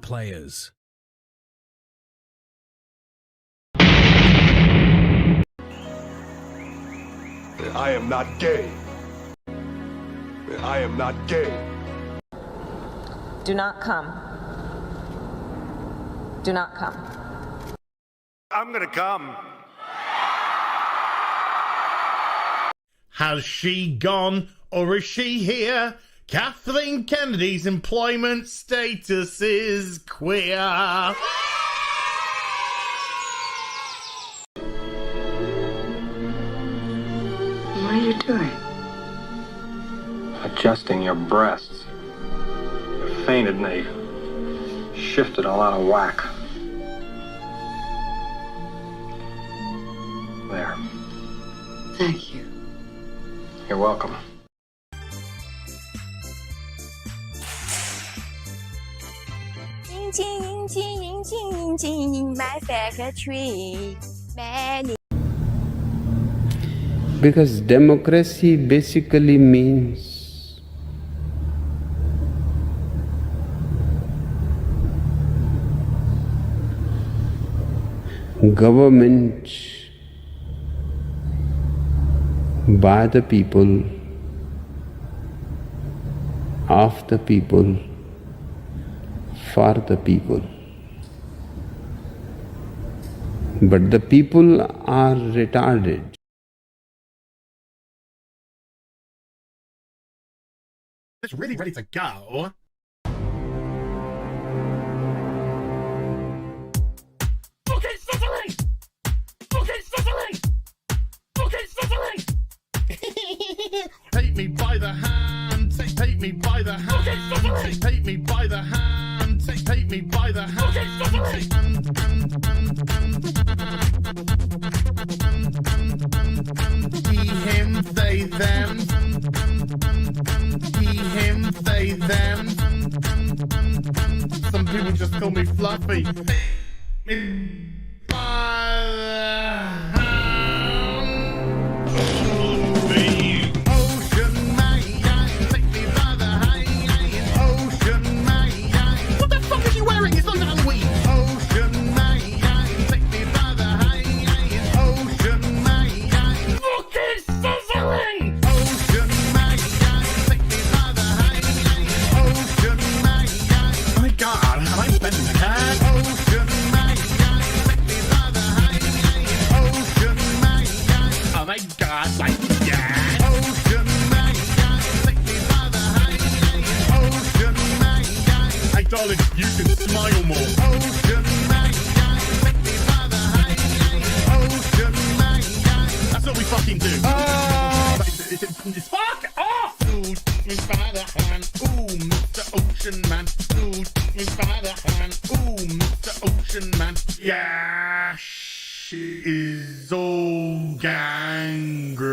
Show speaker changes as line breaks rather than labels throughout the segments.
players.
I am not gay. I am not gay.
Do not come. Do not come.
I'm gonna come.
Has she gone or is she here? Kathleen Kennedy's employment status is queer.
What are you doing?
Adjusting your breasts. You fainted and they shifted all out of whack. There.
Thank you.
You're welcome.
My factory. Many.
Because democracy basically means government by the people, of the people, for the people. But the people are retarded.
It's really ready to go. Okay, Cicely! Okay, Cicely! Okay, Cicely! Take me by the hand, take me by the hand, okay, take me by the hand, take me by the hand, okay, he, him, they, them. He, him, they, them. Some people just call me Fluffy. Me by the hand. Ocean man, take me by the hand. Ocean man. What the fuck is he wearing? It's not Halloween. Ocean man, take me by the hand. Ocean man. Fucking sizzling. Ocean man, take me by the hand. Ocean man. My God, am I spending that? Ocean man, take me by the hand. Ocean man. Oh my God, like that. Ocean man, take me by the hand. Ocean man. Hey darling, you can smile more. Ocean man, take me by the hand. Ocean man. That's what we fucking do. It's fuck off! Ooh, take me by the hand. Ooh, Mr. Ocean Man. Ooh, take me by the hand. Ooh, Mr. Ocean Man. Yeah, she is all gangrenous.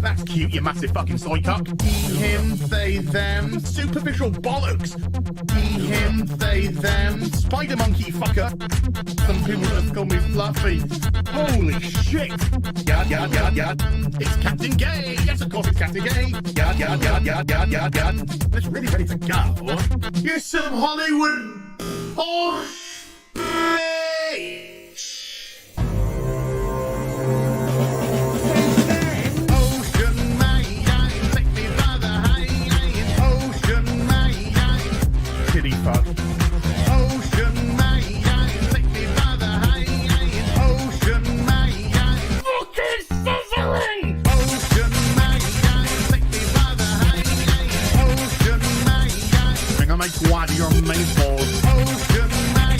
That's cute, you massive fucking soy cock. He, him, they, them. Superficial bollocks. He, him, they, them. Spider monkey fucker. Some people just call me Fluffy. Holy shit. Yard, yard, yard, yard. It's Captain Gay. Yes, of course it's Captain Gay. Yard, yard, yard, yard, yard, yard, yard. It's really ready to go. Here's some Hollywood horse bitch. Kitty fuck. Ocean man, take me by the hand. Ocean man, fucking sizzling. Ocean man, take me by the hand. Ocean man, bring on my quad, your main balls. Ocean man,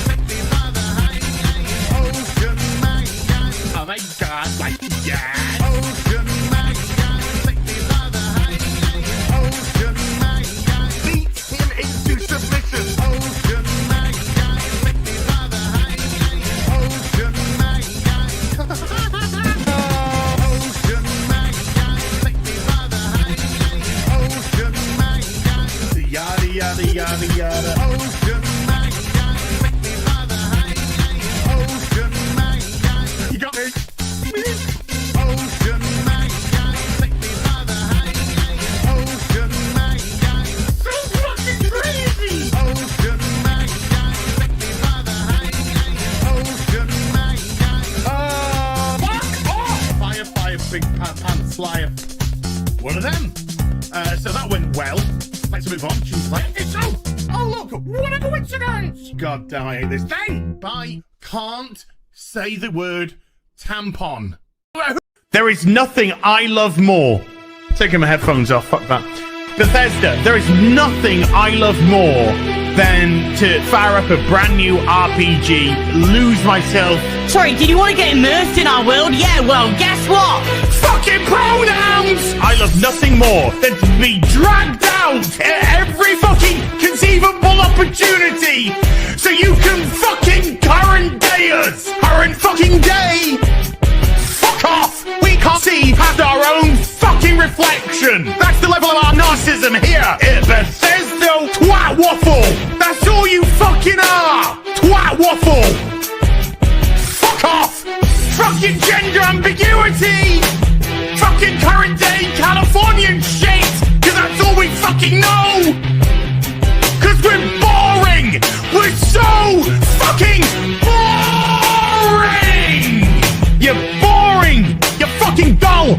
take me by the hand. Ocean man, oh my God, like that. Ocean man, take me by the hand. Ocean man, beat him into submission. Ocean man, take me by the hand. Ocean man, Ocean man, take me by the hand. Ocean man, yada yada yada yada. Ocean man, take me by the hand. Ocean man, you got me. Ocean big pants flyer. One of them. So that went well. Let's move on. Choose player. It's oh look, what a coincidence! God damn, I hate this thing. I can't say the word tampon. There is nothing I love more. Taking my headphones off, fuck that. Bethesda, there is nothing I love more than to fire up a brand new RPG, lose myself.
Sorry, did you want to get immersed in our world? Yeah, well, guess what?
Fucking pronouns! I love nothing more than to be dragged out at every fucking conceivable opportunity so you can fucking current day us. Current fucking day! Fuck off! We can't see past our own fucking reflection. That's the level of our narcissism here at Bethesda. Twat waffle! That's all you fucking are! Twat waffle! Fuck off! Fucking gender ambiguity! Fucking current day Californian shit! Cause that's all we fucking know! Cause we're boring! We're so fucking boring! You're boring! You're fucking dull!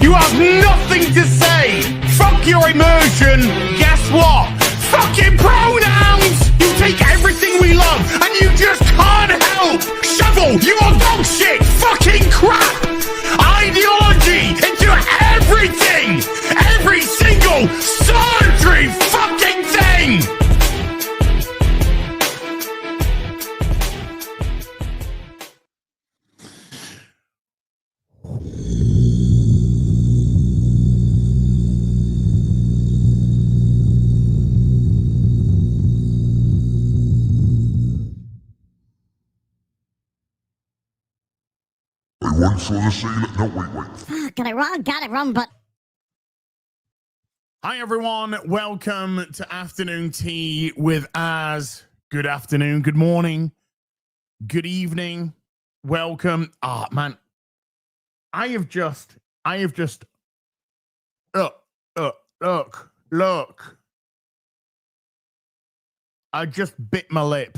You have nothing to say! Fuck your immersion! Guess what? Fucking pronouns! You take everything we love and you just can't help! Shovel! You are dog shit! Fucking crap! Ideology into everything! Every single surgery fucking thing!
I once saw the sailor. No, wait.
Got it wrong, but...
Hi everyone, welcome to Afternoon Tea with Az. Good afternoon, good morning, good evening, welcome. Ah, man, I have just, look. I just bit my lip.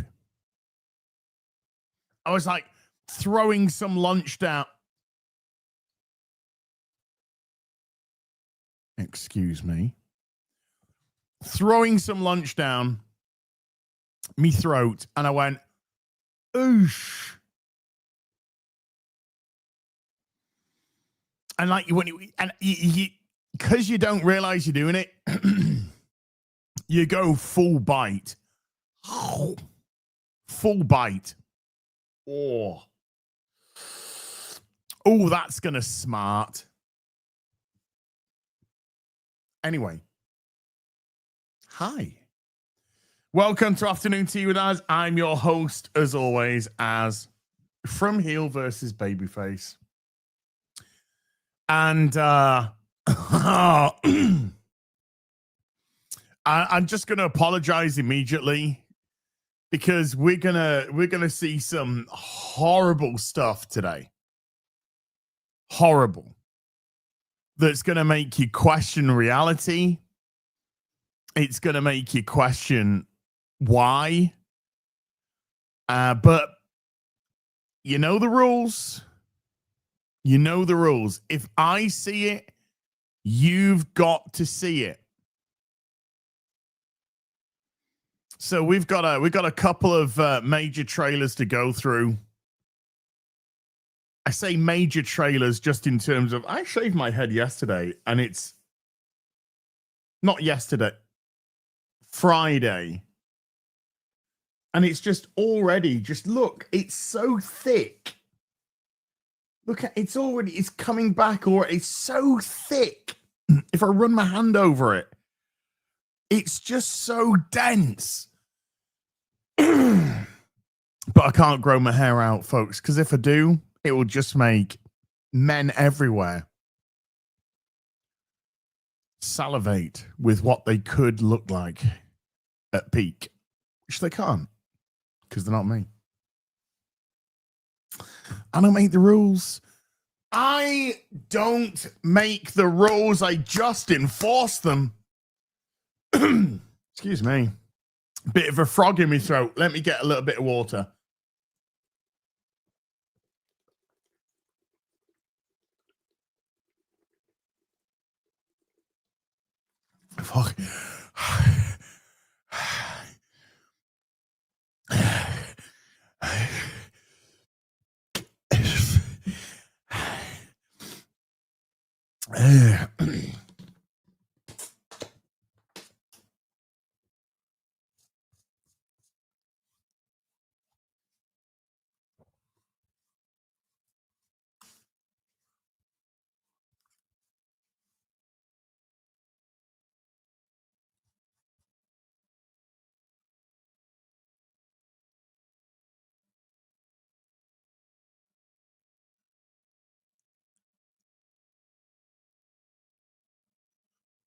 I was like throwing some lunch down. Excuse me. Throwing some lunch down me throat, and I went, oosh. And like when you because you don't realize you're doing it, you go full bite. Full bite. Oh, that's gonna smart. Anyway, hi. Welcome to Afternoon Tea with Az. I'm your host, as always, Az, from Heel versus Babyface. And I'm just gonna apologize immediately because we're gonna see some horrible stuff today. Horrible. That's going to make you question reality. It's going to make you question why. But you know the rules. You know the rules. If I see it, you've got to see it. So we've got a couple of major trailers to go through. I say major trailers just in terms of, I shaved my head yesterday, and it's not yesterday, Friday. And it's just already, just look, it's so thick. Look at it's coming back, or it's so thick. If I run my hand over it, it's just so dense. But I can't grow my hair out, folks, because if I do, it will just make men everywhere salivate with what they could look like at peak, which they can't because they're not me. I don't make the rules. I don't make the rules. I just enforce them. Excuse me. Bit of a frog in my throat. Let me get a little bit of water. fuck.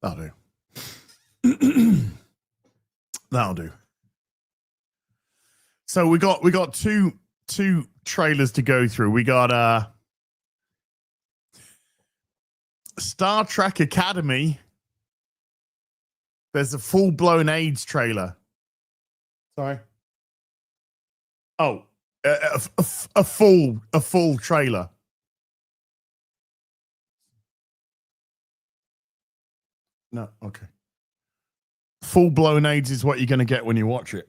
That'll do. That'll do. So we got two trailers to go through. We got Star Trek Academy. There's a full-blown AIDS trailer. Sorry. Oh, a full trailer. No, okay. Full-blown AIDS is what you're going to get when you watch it.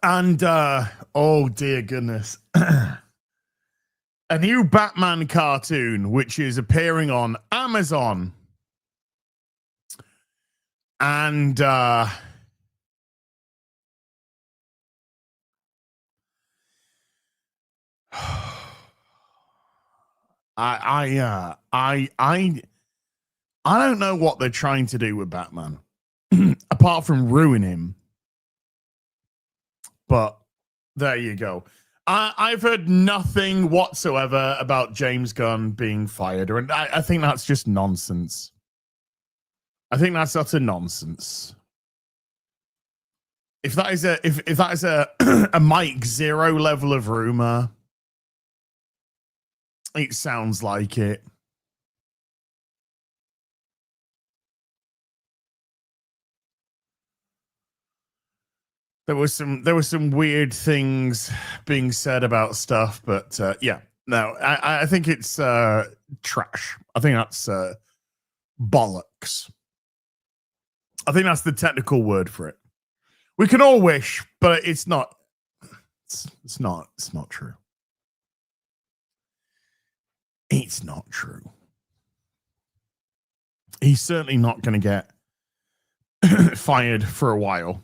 And, oh dear goodness. A new Batman cartoon, which is appearing on Amazon. And, I don't know what they're trying to do with Batman, apart from ruin him. But there you go. I've heard nothing whatsoever about James Gunn being fired, and I think that's just nonsense. I think that's utter nonsense. If that is a Mike Zero level of rumor, it sounds like it. There was some weird things being said about stuff, but yeah, no, I think it's trash. I think that's bollocks. I think that's the technical word for it. We can all wish, but it's not. It's not true. It's not true. He's certainly not going to get fired for a while.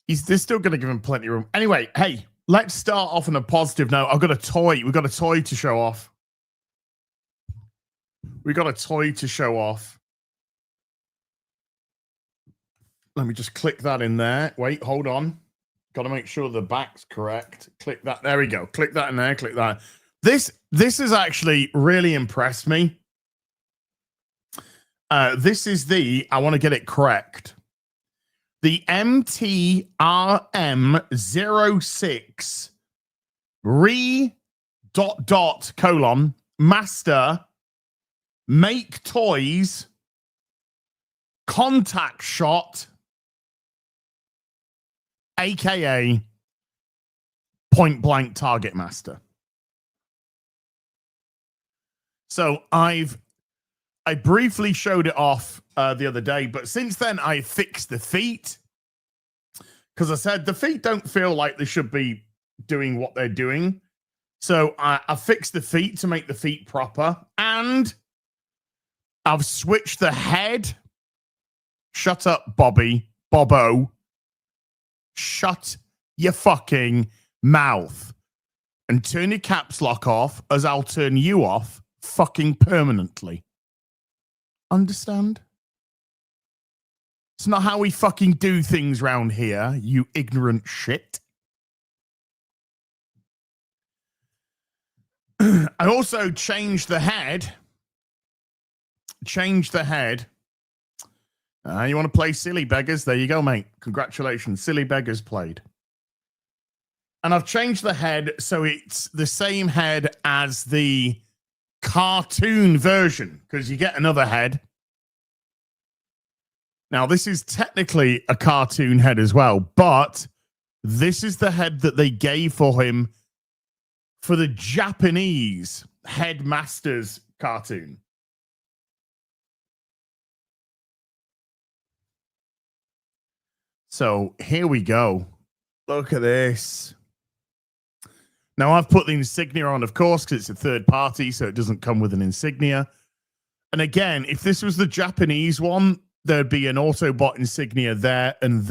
They're still going to give him plenty of room. Anyway, hey, let's start off on a positive note. I've got a toy. We've got a toy to show off. We got a toy to show off. Let me just click that in there. Wait, hold on. Got to make sure the back's correct. Click that. There we go. Click that in there. Click that. This has actually really impressed me. This is I want to get it correct. The MTRM06 master make toys contact shot, aka point blank Targetmaster. So I briefly showed it off the other day, but since then I fixed the feet because I said the feet don't feel like they should be doing what they're doing. So I fixed the feet to make the feet proper, and I've switched the head. Shut up, Bobo. Shut your fucking mouth and turn your caps lock off, as I'll turn you off fucking permanently. Understand? It's not how we fucking do things round here, you ignorant shit. I also changed the head. You want to play Silly Beggars? There you go, mate. Congratulations. Silly Beggars played. And I've changed the head so it's the same head as the cartoon version, because you get another head. Now, this is technically a cartoon head as well, but this is the head that they gave for him for the Japanese Headmasters cartoon. So here we go. Look at this. Now, I've put the insignia on, of course, because it's a third party, so it doesn't come with an insignia. And again, if this was the Japanese one, there'd be an Autobot insignia there, and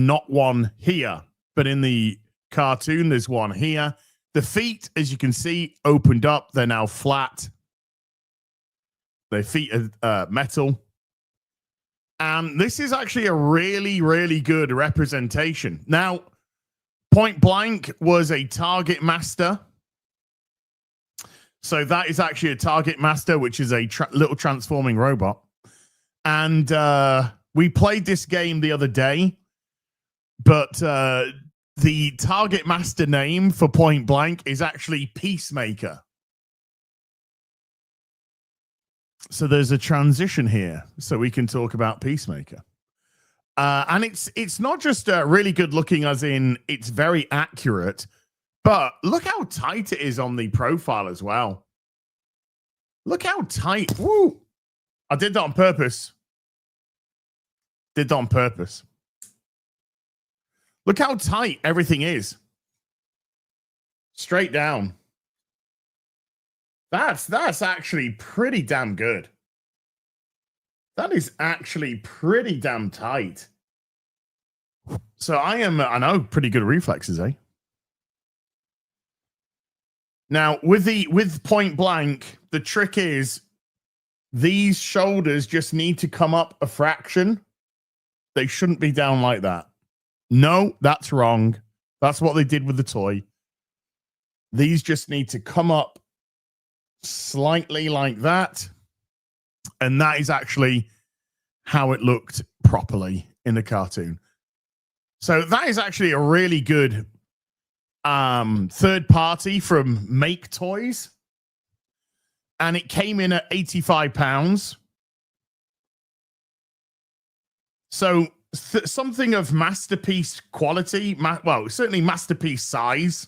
not one here. But in the cartoon, there's one here. The feet, as you can see, opened up. They're now flat. Their feet are metal. And this is actually a really, really good representation. Now, Point Blank was a Targetmaster. So that is actually a Targetmaster, which is a little transforming robot. And we played this game the other day, but the Targetmaster name for Point Blank is actually Peacemaker. So there's a transition here, so we can talk about Peacemaker. And it's not just really good looking, as in it's very accurate, but look how tight it is on the profile as well. Look how tight. Woo! I did that on purpose. Did that on purpose. Look how tight everything is. Straight down. That's actually pretty damn good. That is actually pretty damn tight. So I know, pretty good reflexes, eh? Now, with Point Blank, the trick is these shoulders just need to come up a fraction. They shouldn't be down like that. No, that's wrong. That's what they did with the toy. These just need to come up slightly like that. And that is actually how it looked properly in the cartoon. So that is actually a really good third party from Make Toys. And it came in at £85. So something of masterpiece quality. Well, certainly masterpiece size.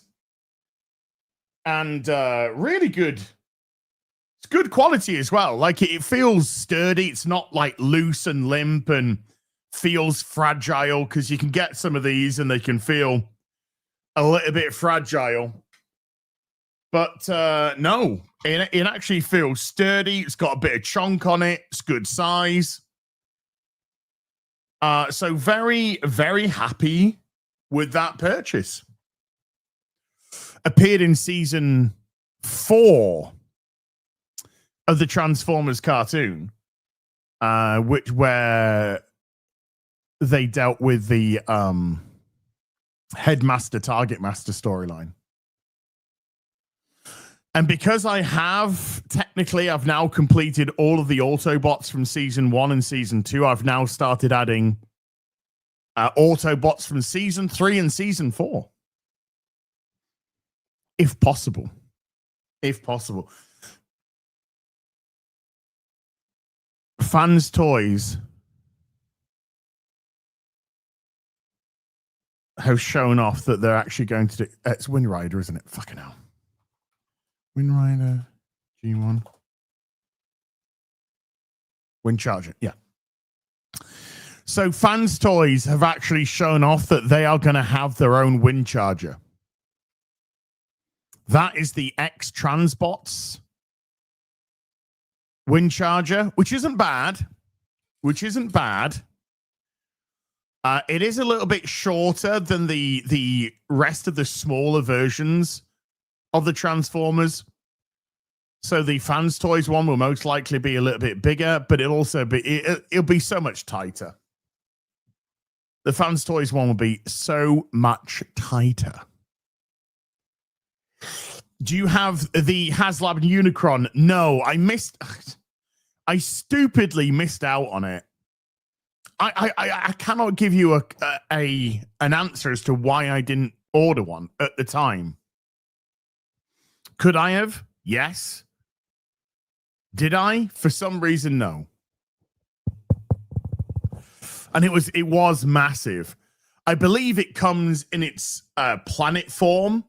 And really good. It's good quality as well. Like it feels sturdy. It's not like loose and limp and feels fragile, because you can get some of these and they can feel a little bit fragile. But no, it actually feels sturdy. It's got a bit of chunk on it. It's good size. So very, very happy with that purchase. Appeared in season 4 of the Transformers cartoon, where they dealt with the Headmaster, Targetmaster storyline. And because I've now completed all of the Autobots from season 1 and season 2, I've now started adding Autobots from season 3 and season 4. If possible. If possible. Fans Toys have shown off that they're actually going to do... it's Wind Rider, isn't it? Fucking hell. Wind Rider, G1. Wind Charger, yeah. So Fans Toys have actually shown off that they are going to have their own Wind Charger. That is the X-Transbots Wind Charger, which isn't bad. It is a little bit shorter than the rest of the smaller versions of the Transformers. So the Fans Toys one will most likely be a little bit bigger, but it'll also be it'll be so much tighter. The Fans Toys one will be so much tighter. Do you have the HasLab Unicron? No, I stupidly missed out on it. I cannot give you an answer as to why I didn't order one at the time. Could I have? Yes. Did I? For some reason, no. And it was massive. I believe it comes in its planet form.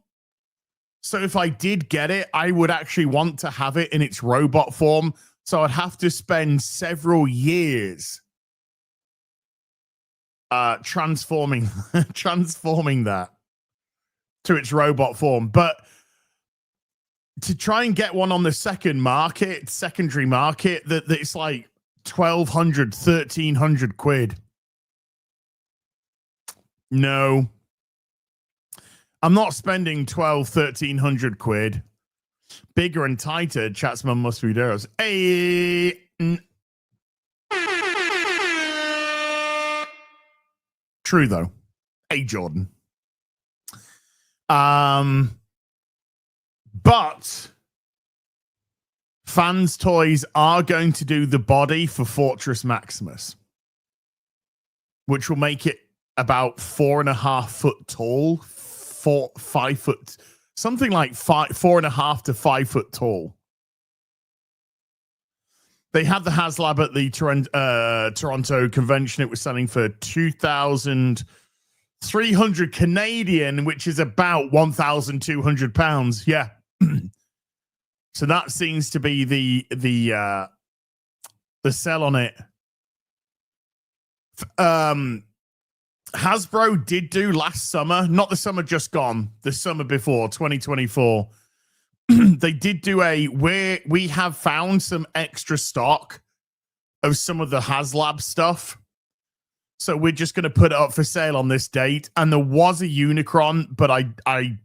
So if I did get it, I would actually want to have it in its robot form. So I'd have to spend several years transforming that to its robot form. But to try and get one on the secondary market, that it's like 1,200, 1,300 quid. No. I'm not spending 1,100 quid. Bigger and tighter, Chatsman must be there. Hey. True, though. Hey, Jordan. But Fans Toys are going to do the body for Fortress Maximus, which will make it about 4.5 foot tall, 5 foot, something like 4.5 to 5 foot tall. They had the HasLab at the Toronto convention. It was selling for 2,300 Canadian, which is about £1,200. Yeah. So that seems to be the sell on it. Hasbro did do last summer, not the summer just gone, the summer before, 2024. They did do we have found some extra stock of some of the HasLab stuff. So we're just going to put it up for sale on this date. And there was a Unicron, but I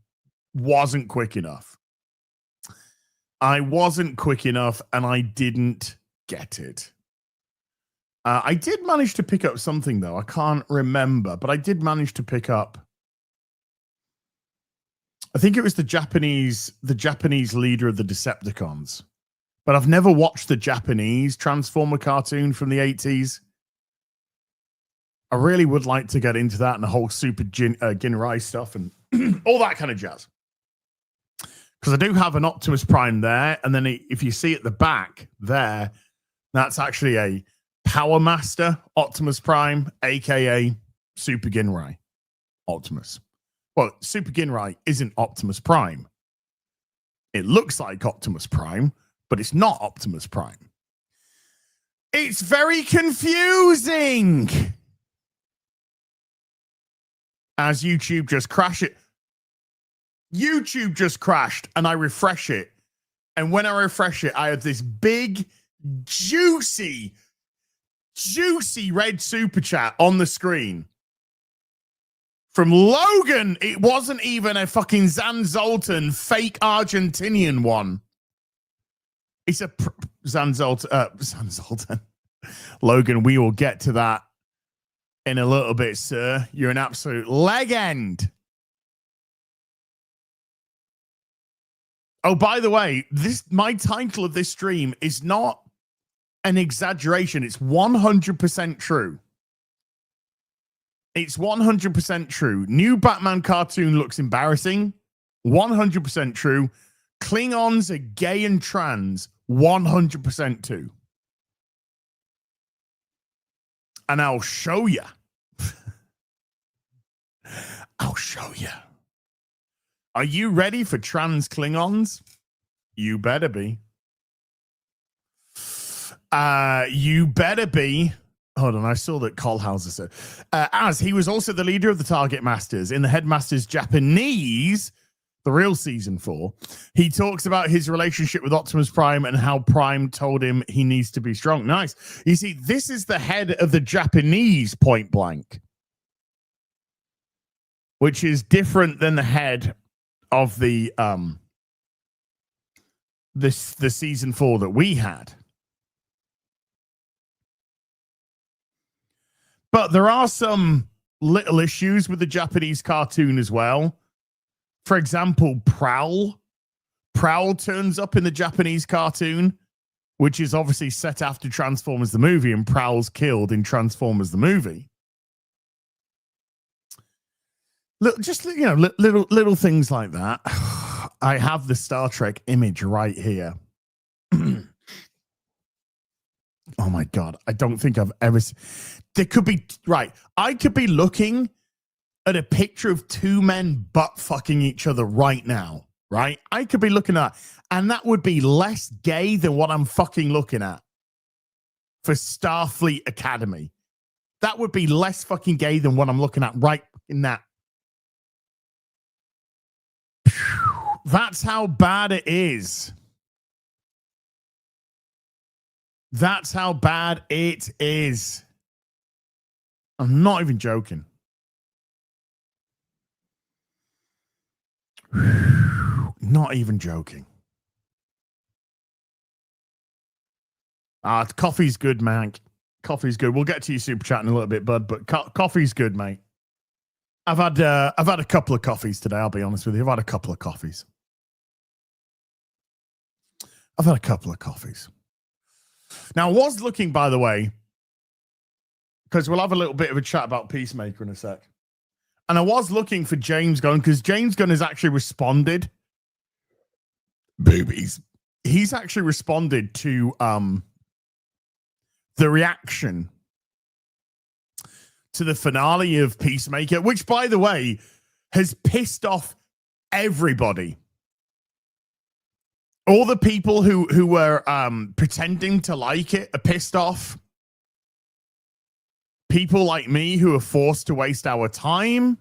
wasn't quick enough. And I didn't get it. I did manage to pick up something, though. I can't remember, but I did manage to pick up. I think it was the Japanese leader of the Decepticons. But I've never watched the Japanese Transformer cartoon from the 80s. I really would like to get into that and the whole Super Ginrai stuff and all that kind of jazz. Because I do have an Optimus Prime there. And then if you see at the back there, that's actually a Power Master Optimus Prime, a.k.a. Super Ginrai Optimus. Well, Super Ginrai isn't Optimus Prime. It looks like Optimus Prime, but it's not Optimus Prime. It's very confusing. As YouTube just crashed it. YouTube just crashed, and I refresh it. And when I refresh it, I have this big, juicy red super chat on the screen. From Logan. It wasn't even a fucking Zan Zoltan fake Argentinian one. It's a Zan Zoltan. Logan, we will get to that in a little bit, sir. You're an absolute legend. Oh, by the way, my title of this stream is not an exaggeration. It's 100% true. It's 100% true. New Batman cartoon looks embarrassing. 100% true. Klingons are gay and trans. 100% too. And I'll show you. I'll show you. Are you ready for trans Klingons? You better be. You better be. Hold on, I saw that Colhauser said. As he was also the leader of the Targetmasters in the Headmasters Japanese, the real season 4, he talks about his relationship with Optimus Prime and how Prime told him he needs to be strong. Nice. You see, this is the head of the Japanese Point Blank, which is different than the head of the the season 4 that we had. But there are some little issues with the Japanese cartoon as well. For example, Prowl. Prowl turns up in the Japanese cartoon, which is obviously set after Transformers the movie, and Prowl's killed in Transformers the movie. Just, you know, little things like that. I have the Star Trek image right here. Oh my God. I don't think I've ever there could be, right. I could be looking at a picture of two men butt fucking each other right now, right? I could be looking at, and that would be less gay than what I'm fucking looking at for Starfleet Academy. that would be less fucking gay than what I'm looking at right in that. That's how bad it is. That's how bad it is. I'm not even joking. Not even joking. Coffee's good, man. Coffee's good. We'll get to your super chat in a little bit, bud. But coffee's good, mate. I've had a couple of coffees today. I'll be honest with you. I've had a couple of coffees. Now, I was looking, by the way, because we'll have a little bit of a chat about Peacemaker in a sec. And I was looking for James Gunn because James Gunn has actually responded. Boobies. He's actually responded to the reaction to the finale of Peacemaker, which, by the way, has pissed off everybody. All the people who were pretending to like it are pissed off. People like me who are forced to waste our time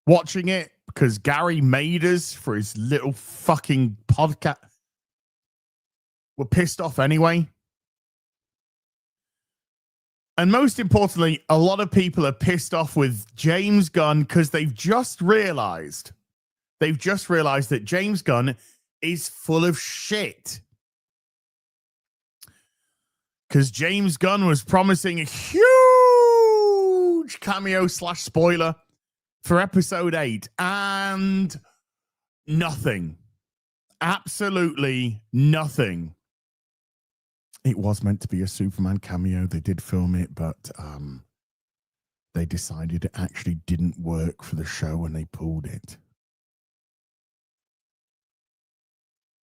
watching it because Gary made us for his little fucking podcast. We're pissed off anyway. And most importantly, a lot of people are pissed off with James Gunn because they've just realized that James Gunn is full of shit. Because James Gunn was promising a huge cameo / spoiler for episode 8 and nothing. Absolutely nothing. It was meant to be a Superman cameo. They did film it, but they decided it actually didn't work for the show and they pulled it.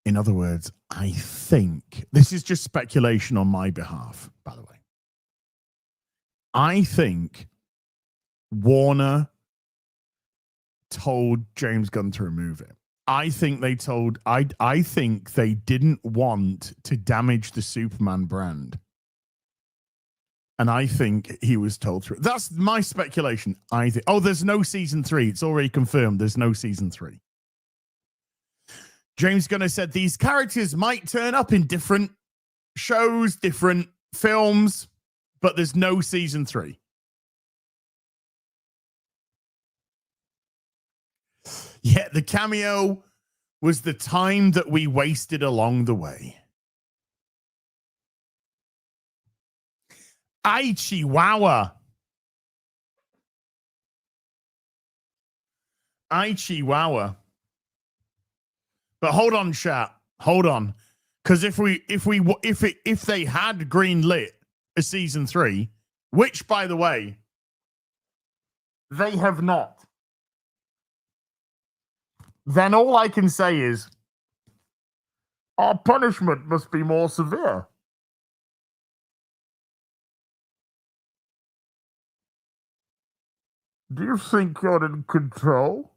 In other words, I think, this is just speculation on my behalf, by the way. I think Warner told James Gunn to remove it. I think they didn't want to damage the Superman brand. And I think he was told to. That's my speculation. I think, there's no season 3. It's already confirmed. There's no season 3. James Gunn has said these characters might turn up in different shows, different films, but there's no season 3. Yeah, the cameo was the time that we wasted along the way. Ay, Chihuahua. Ay, Chihuahua. But hold on, chat. Hold on, because if they had greenlit a season 3, which, by the way, they have not, then all I can say is our punishment must be more severe. Do you think you're in control?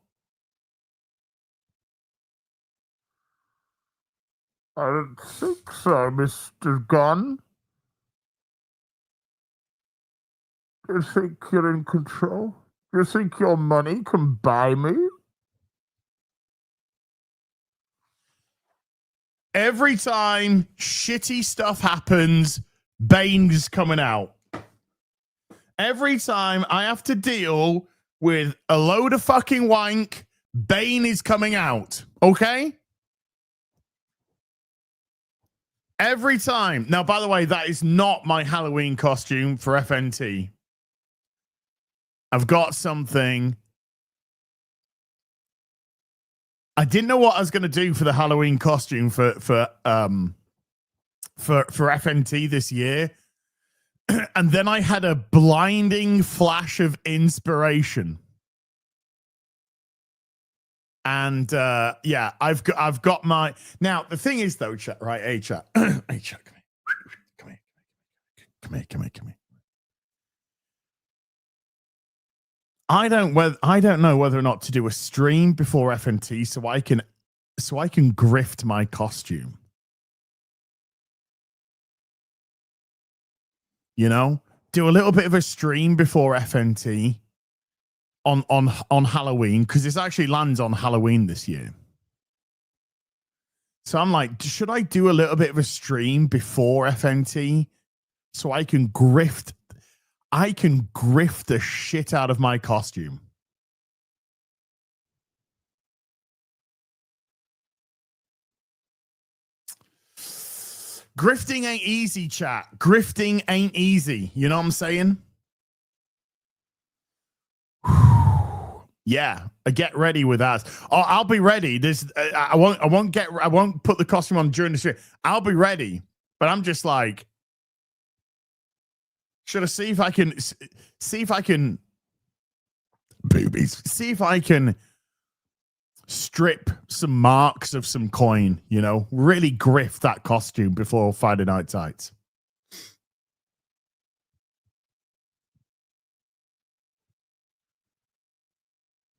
I don't think so, Mr. Gunn. Do you think you're in control? Do you think your money can buy me? Every time shitty stuff happens, Bane's coming out. Every time I have to deal with a load of fucking wank, Bane is coming out. Okay? Every time. Now, by the way, that is not my Halloween costume for FNT. I've got something. I didn't know what I was going to do for the Halloween costume for FNT this year. And then I had a blinding flash of inspiration. And yeah, I've got my. Now the thing is though, chat, right? Hey chat, hey chat, come here. I don't know whether or not to do a stream before FNT so I can grift my costume. You know, do a little bit of a stream before FNT on Halloween, because this actually lands on Halloween this year. So I'm like, should I do a little bit of a stream before FNT so I can grift the shit out of my costume? Grifting ain't easy, chat. Grifting ain't easy. You know what I'm saying? Yeah, get ready with that. Oh, I'll be ready. I won't put the costume on during the stream. I'll be ready, but I'm just like, should I see if I can strip some marks of some coin, you know, really grift that costume before Friday Night Tights.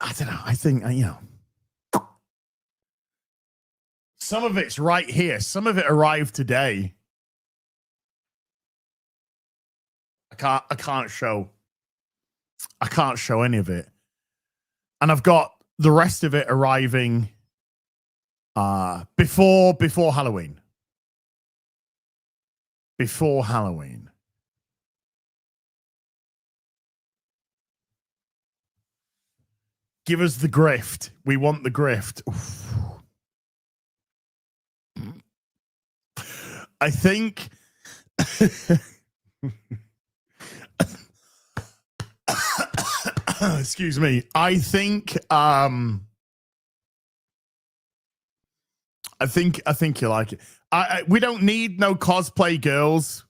I don't know. I think, you know, some of it's right here. Some of it arrived today. I can't show any of it. And I've got the rest of it arriving before Halloween. Before Halloween. Give us the grift. We want the grift. Oof. I think excuse me. I think you like it. We don't need no cosplay girls.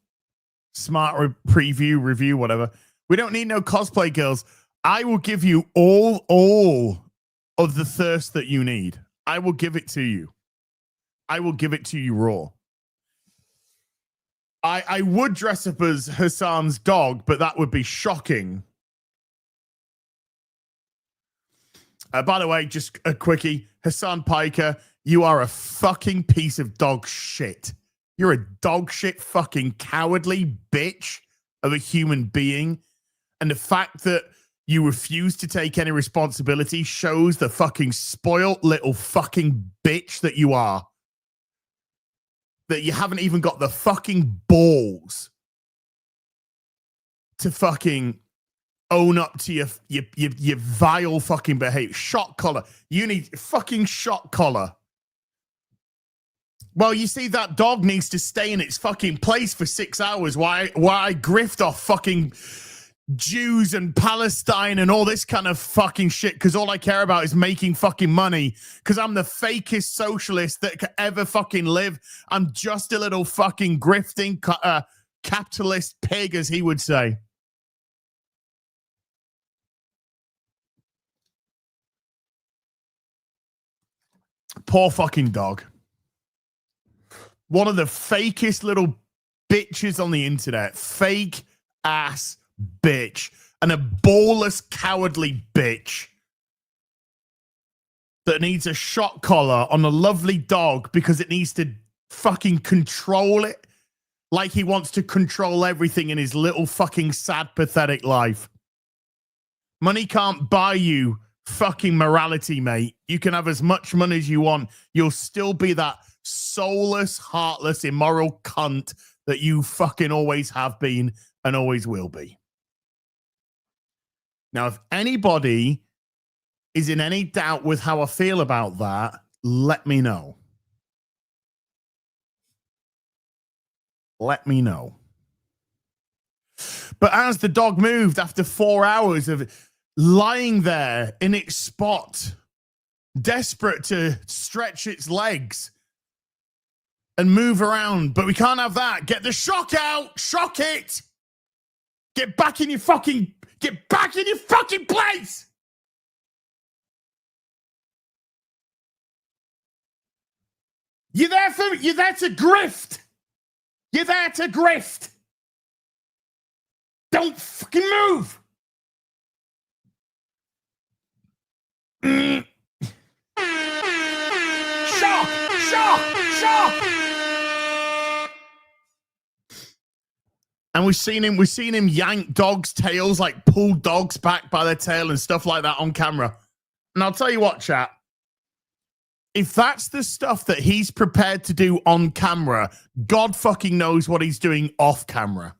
Smart preview, review, whatever. We don't need no cosplay girls. I will give you all of the thirst that you need. I will give it to you. I will give it to you raw. I would dress up as Hassan's dog, but that would be shocking. By the way, just a quickie. Hassan Piker, you are a fucking piece of dog shit. You're a dog shit fucking cowardly bitch of a human being. And the fact that you refuse to take any responsibility shows the fucking spoiled little fucking bitch that you are. That you haven't even got the fucking balls to fucking own up to your vile fucking behavior. Shot collar. You need fucking shot collar. Well, you see, that dog needs to stay in its fucking place for 6 hours while I grift off fucking Jews and Palestine and all this kind of fucking shit, because all I care about is making fucking money, because I'm the fakest socialist that could ever fucking live. I'm just a little fucking grifting capitalist pig, as he would say. Poor fucking dog. One of the fakest little bitches on the internet. Fake ass bitch. And a ballless, cowardly bitch that needs a shot collar on a lovely dog because it needs to fucking control it like he wants to control everything in his little fucking sad, pathetic life. Money can't buy you fucking morality, mate. You can have as much money as you want. You'll still be that soulless, heartless, immoral cunt that you fucking always have been and always will be. Now, if anybody is in any doubt with how I feel about that, let me know. Let me know. But as the dog moved after 4 hours of lying there in its spot, desperate to stretch its legs and move around, but we can't have that. Get the shock out. Shock it. Get back in your fucking place. You're there to grift. You're there to grift. Don't fucking move. Shock. And we've seen him yank dogs' tails, like pull dogs back by their tail and stuff like that on camera. And I'll tell you what, chat. If that's the stuff that he's prepared to do on camera, God fucking knows what he's doing off camera.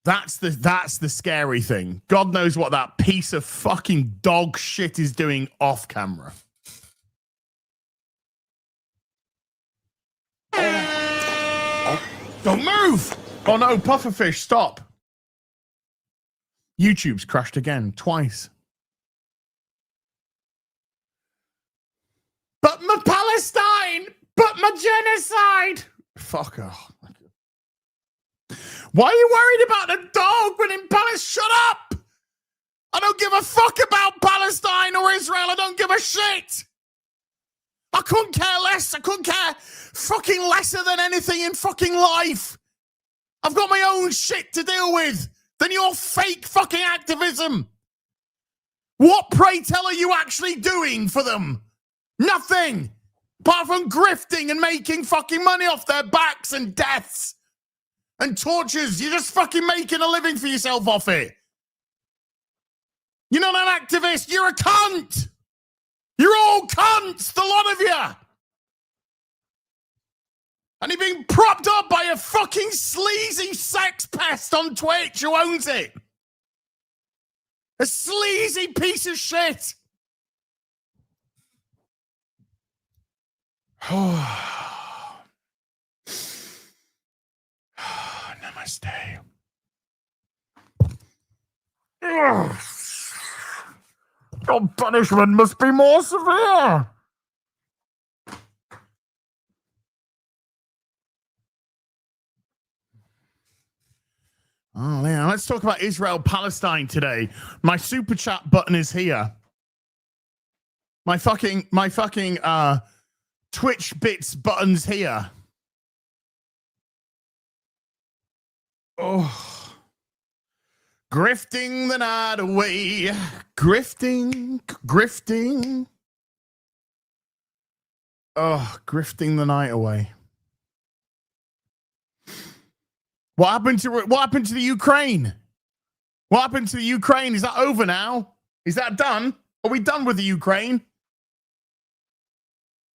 That's the scary thing. God knows what that piece of fucking dog shit is doing off camera. Don't move! Oh no, pufferfish, stop. YouTube's crashed again, twice. But my Palestine! But my genocide! Fuck off. Why are you worried about the dog when in Palestine? Shut up! I don't give a fuck about Palestine or Israel. I don't give a shit. I couldn't care less. I couldn't care fucking lesser than anything in fucking life. I've got my own shit to deal with than your fake fucking activism. What, pray tell, are you actually doing for them? Nothing. Apart from grifting and making fucking money off their backs and deaths. And tortures. You're just fucking making a living for yourself off it. You're not an activist. You're a cunt. You're all cunts, the lot of you. And you're being propped up by a fucking sleazy sex pest on Twitch who owns it. A sleazy piece of shit. Namaste. Your punishment must be more severe. Oh, yeah. Let's talk about Israel-Palestine today. My super chat button is here. My fucking Twitch bits button's here. Oh. Grifting the night away. Grifting. Oh, grifting the night away. What happened to the Ukraine? What happened to the Ukraine? Is that over now? Is that done? Are we done with the Ukraine?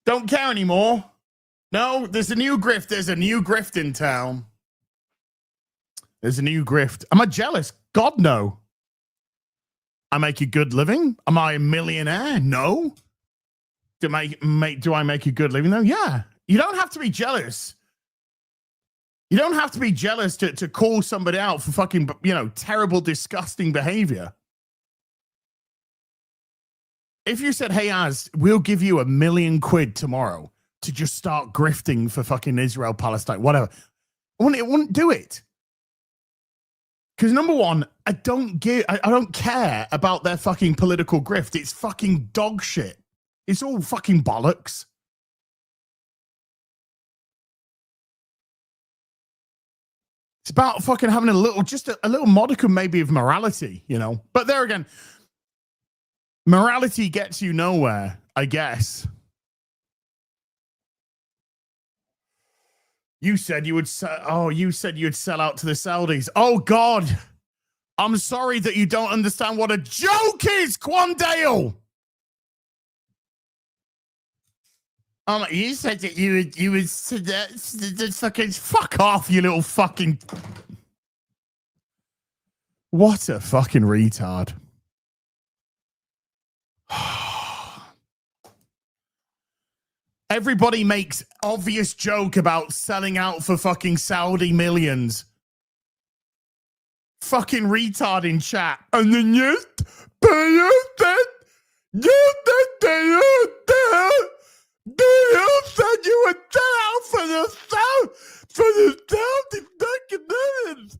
Don't care anymore. No, there's a new grift. There's a new grift in town. There's a new grift. Am I jealous? God, no. I make a good living? Am I a millionaire? No. Do I make a good living though? Yeah. You don't have to be jealous. You don't have to be jealous to call somebody out for fucking, terrible, disgusting behavior. If you said, hey, Az, we'll give you £1 million tomorrow to just start grifting for fucking Israel, Palestine, whatever, I wouldn't do it. Because number one, I don't care about their fucking political grift. It's fucking dog shit. It's all fucking bollocks. It's about fucking having a little modicum maybe of morality, But there again, morality gets you nowhere, I guess. You said you'd sell out to the Saudis. Oh, God. I'm sorry that you don't understand what a joke is, Quandale. You said that you would fucking fuck off, you little fucking. What a fucking retard. Everybody makes obvious joke about selling out for fucking Saudi millions. Fucking retard in chat. And then you said you would sell out for the Saudi millions.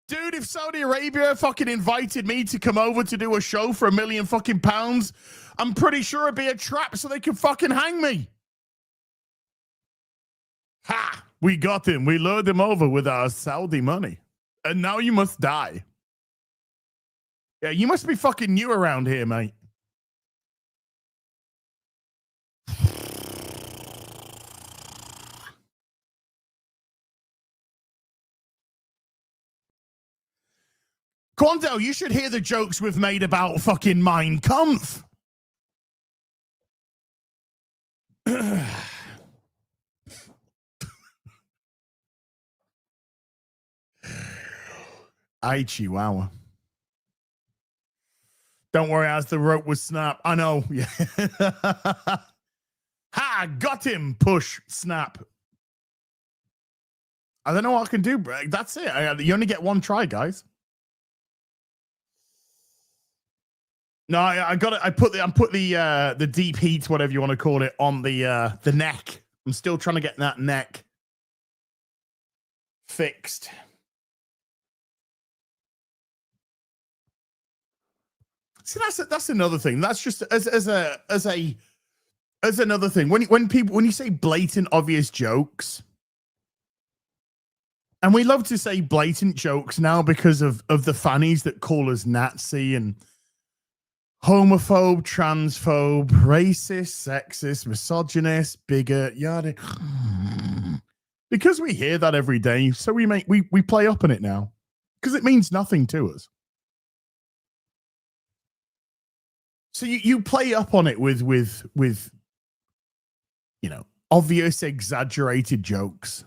Dude, if Saudi Arabia fucking invited me to come over to do a show for £1 million fucking pounds, I'm pretty sure it'd be a trap so they could fucking hang me. Ha! We got him. We lured him over with our Saudi money. And now you must die. Yeah, you must be fucking new around here, mate. Quanto, you should hear the jokes we've made about fucking Mein Kampf. Ay, chihuahua. Don't worry, as the rope was snapped. I know. Yeah. Ha! Got him. Push. Snap. I don't know what I can do, bro. That's it. You only get one try, guys. No, I got it. I put the deep heat, whatever you want to call it, on the neck. I'm still trying to get that neck fixed. See, that's another thing. That's just as another thing. When you say blatant, obvious jokes, and we love to say blatant jokes now because of the fannies that call us Nazi and homophobe, transphobe, racist, sexist, misogynist, bigot, yada. Because we hear that every day, so we play up on it now because it means nothing to us. So you play up on it with obvious, exaggerated jokes.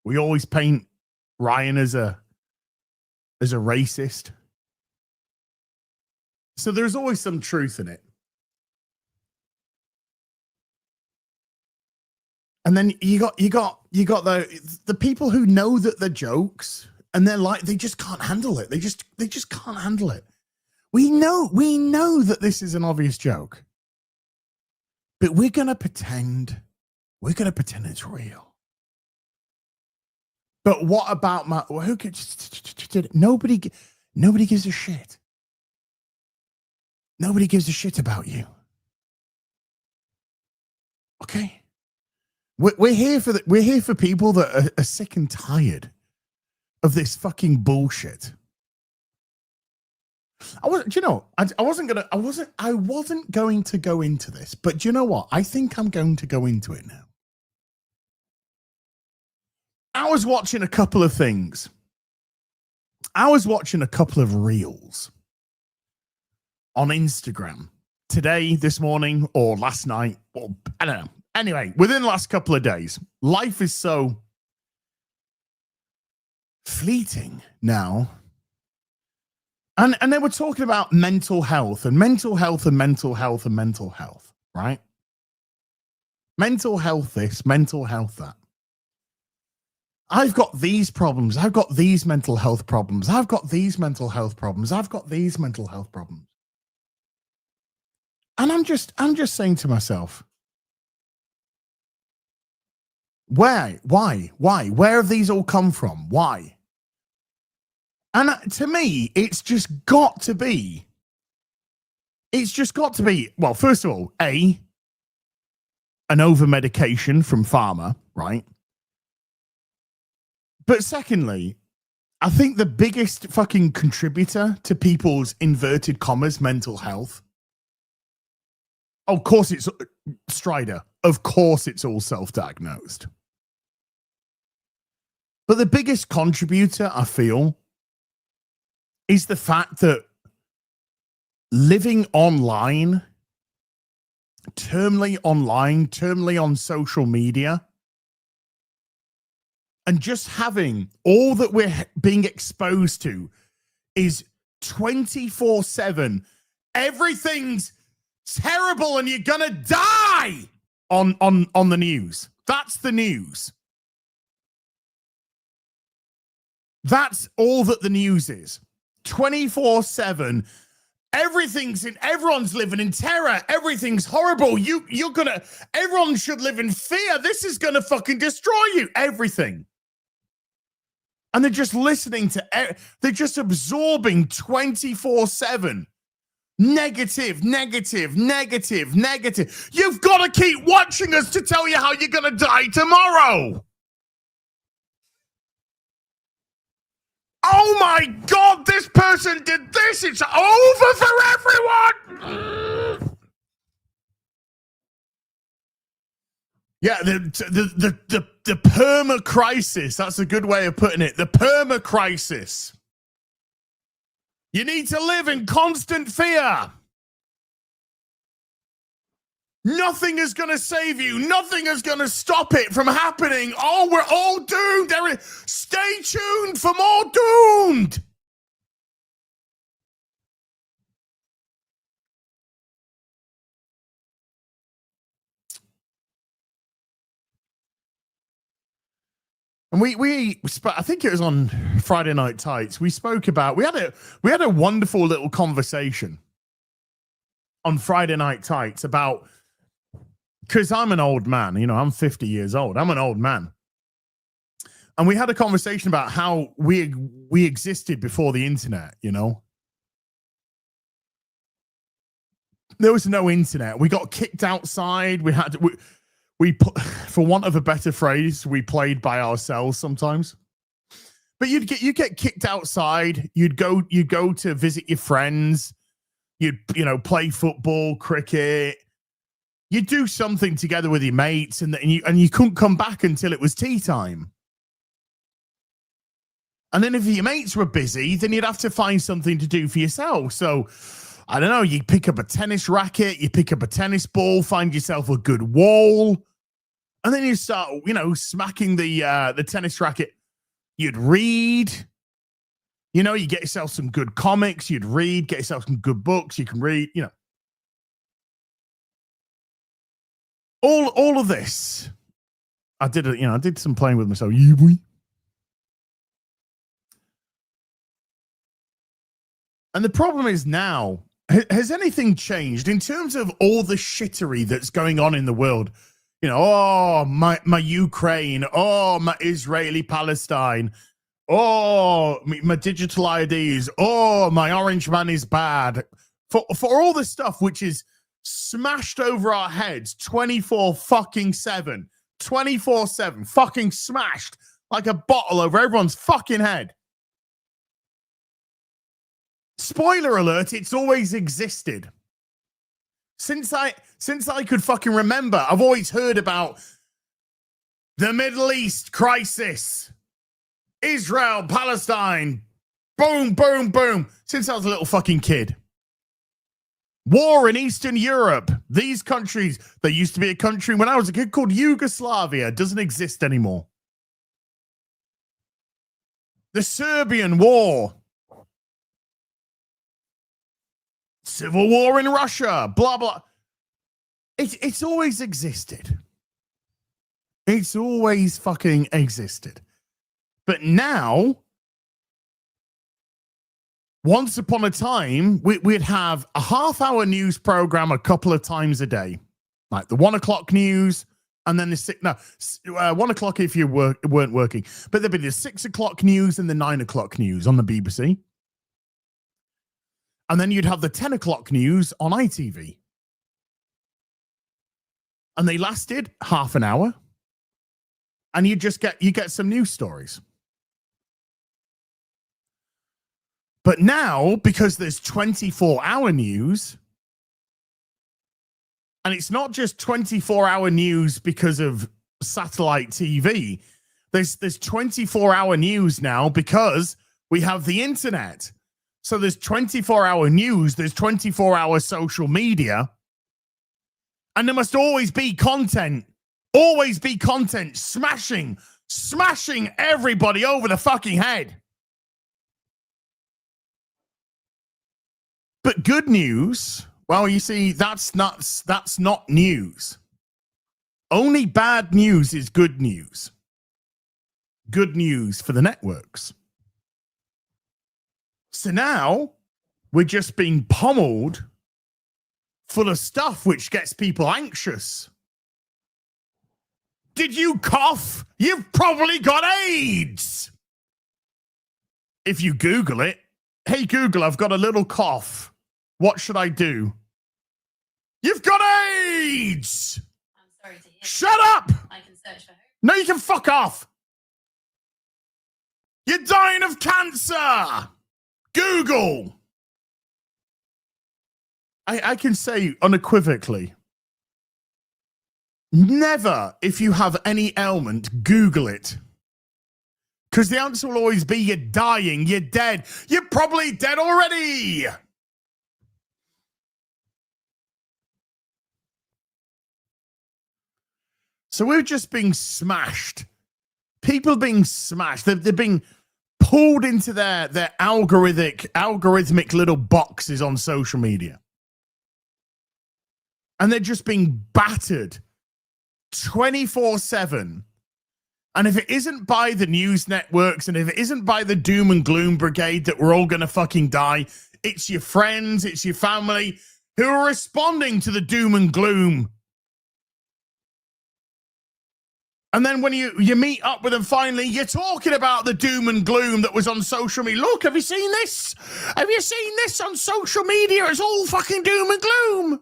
We always paint Ryan as a racist. So there's always some truth in it. And then you got the people who know that the jokes, and they're like, they just can't handle it. They just can't handle it. We know that this is an obvious joke, but we're gonna pretend it's real. But what about who could nobody gives a shit. Nobody gives a shit about you. Okay, we're here for people that are sick and tired of this fucking bullshit. I wasn't going to go into this, but do you know what? I think I'm going to go into it now. I was watching a couple of things. I was watching a couple of reels on Instagram today, this morning, or last night, or I don't know. Anyway, within the last couple of days, life is so fleeting now. And they were talking about mental health, right? Mental health this, mental health that. I've got these problems. I've got these mental health problems. I've got these mental health problems. I've got these mental health problems. And I'm just saying to myself, why? Where have these all come from? Why? And to me, it's just got to be, well, first of all, an over-medication from pharma, right? But secondly, I think the biggest fucking contributor to people's inverted commas mental health, of course it's Strider. Of course it's all self-diagnosed. But the biggest contributor, I feel, is the fact that living online, terminally on social media, and just having all that we're being exposed to is 24/7. Everything's terrible and you're gonna die on the news. That's the news. That's all that the news is. 24/7. Everyone's living in terror. Everything's horrible. Everyone should live in fear. This is gonna fucking destroy you. Everything. And they're just listening to, they're just absorbing 24/7. Negative. You've got to keep watching us to tell you how you're going to die tomorrow. Oh my God, this person did this. It's over for everyone. Yeah, the perma crisis. That's a good way of putting it. The perma crisis. You need to live in constant fear. Nothing is going to save you. Nothing is going to stop it from happening. Oh, we're all doomed. Stay tuned for more doomed. And I think it was on Friday Night Tights. We spoke about, we had a wonderful little conversation on Friday Night Tights about, because I'm an old man, you know, I'm 50 years old. I'm an old man. And we had a conversation about how we existed before the internet, you know. There was no internet. We got kicked outside. We had to, for want of a better phrase, we played by ourselves sometimes. But you get kicked outside. You'd go to visit your friends. You'd play football, cricket. You'd do something together with your mates, and you couldn't come back until it was tea time. And then if your mates were busy, then you'd have to find something to do for yourself. So I don't know. You pick up a tennis racket. You pick up a tennis ball. Find yourself a good wall. And then you start, smacking the tennis racket. You'd read. You get yourself some good comics. You'd read. Get yourself some good books. You can read. All of this. I did some playing with myself. And the problem is now, has anything changed in terms of all the shittery that's going on in the world? My Ukraine, my Israeli Palestine, my digital IDs, my orange man is bad. For all the stuff which is smashed over our heads 24/7, 24/7, fucking smashed like a bottle over everyone's fucking head. Spoiler alert, it's always existed. Since I could fucking remember, I've always heard about the Middle East crisis, Israel, Palestine, boom, boom, boom, since I was a little fucking kid. War in Eastern Europe. These countries, there used to be a country when I was a kid called Yugoslavia. Doesn't exist anymore. The Serbian War. Civil war in Russia, blah, blah. It's always existed. It's always fucking existed. But now, once upon a time, we'd have a half-hour news program a couple of times a day. Like the 1 o'clock news, and then the 1 o'clock if you weren't working. But there'd be the 6 o'clock news and the 9 o'clock news on the BBC. And then you'd have the 10 o'clock news on ITV. And they lasted half an hour. And you get some news stories. But now, because there's 24-hour news, and it's not just 24-hour news because of satellite TV. There's 24-hour news now because we have the internet. So there's 24-hour news, there's 24-hour social media, and there must always be content smashing everybody over the fucking head. But good news, well, you see, that's not news. Only bad news is good news. Good news for the networks. So now we're just being pummeled full of stuff which gets people anxious. Did you cough? You've probably got AIDS. If you Google it, hey Google, I've got a little cough. What should I do? You've got AIDS.
I'm sorry to hear.
Shut up.
I can search for her.
No, you can fuck off. You're dying of cancer. Google. I can say unequivocally, never, if you have any ailment, Google it. Because the answer will always be you're dying, you're dead. You're probably dead already. So we're just being smashed. People being smashed. They're being pulled into their algorithmic little boxes on social media. And they're just being battered 24/7. And if it isn't by the news networks and if it isn't by the doom and gloom brigade that we're all going to fucking die, it's your friends, it's your family who are responding to the doom and gloom. And then when you meet up with them finally, you're talking about the doom and gloom that was on social media. Look, have you seen this? Have you seen this on social media? It's all fucking doom and gloom.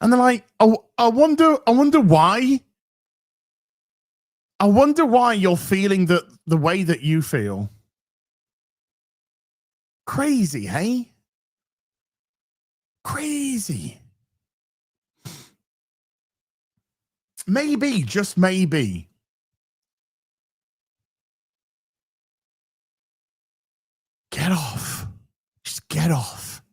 And they're like, oh, I wonder why. I wonder why you're feeling the way that you feel. Crazy, hey? Crazy. Maybe, just maybe. Get off. Just get off.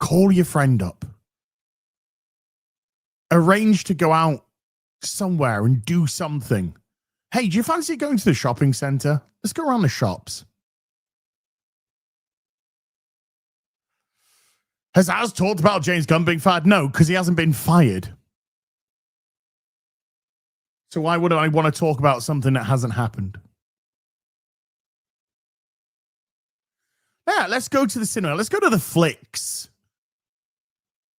Call your friend up. Arrange to go out somewhere and do something. Hey, do you fancy going to the shopping center? Let's go around the shops. Has Az talked about James Gunn being fired? No, because he hasn't been fired. So why would I want to talk about something that hasn't happened? Yeah, let's go to the cinema. Let's go to the flicks.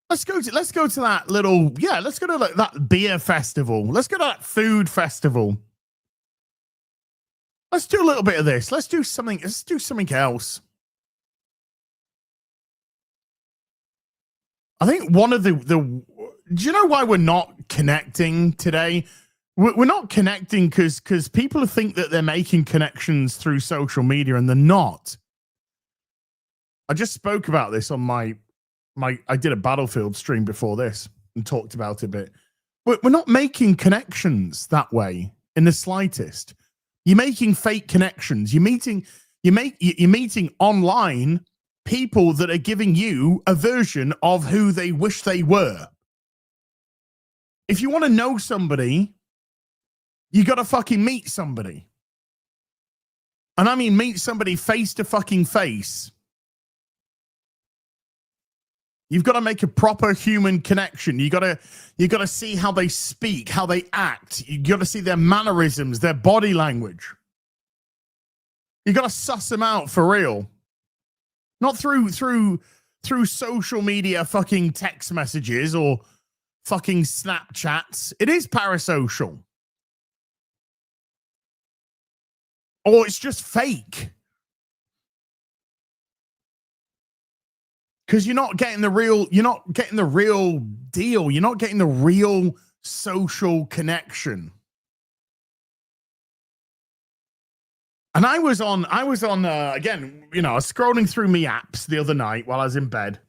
Let's go to that little, let's go to that beer festival. Let's go to that food festival. Let's do a little bit of this. Let's do something else. I think one of do you know why we're not connecting today? We're not connecting because people think that they're making connections through social media and they're not. I just spoke about this on my I did a Battlefield stream before this and talked about it a bit. We're not making connections that way in the slightest. You're making fake connections. You're meeting online people that are giving you a version of who they wish they were. If you want to know somebody, you got to fucking meet somebody. And I mean meet somebody face to fucking face. You've got to make a proper human connection. You got to see how they speak, how they act. You got to see their mannerisms, their body language. You got to suss them out for real. Not through social media fucking text messages or fucking Snapchats. It is parasocial. Or it's just fake. Because you're not getting the real deal. You're not getting the real social connection. And I was on again, I was scrolling through my apps the other night while I was in bed.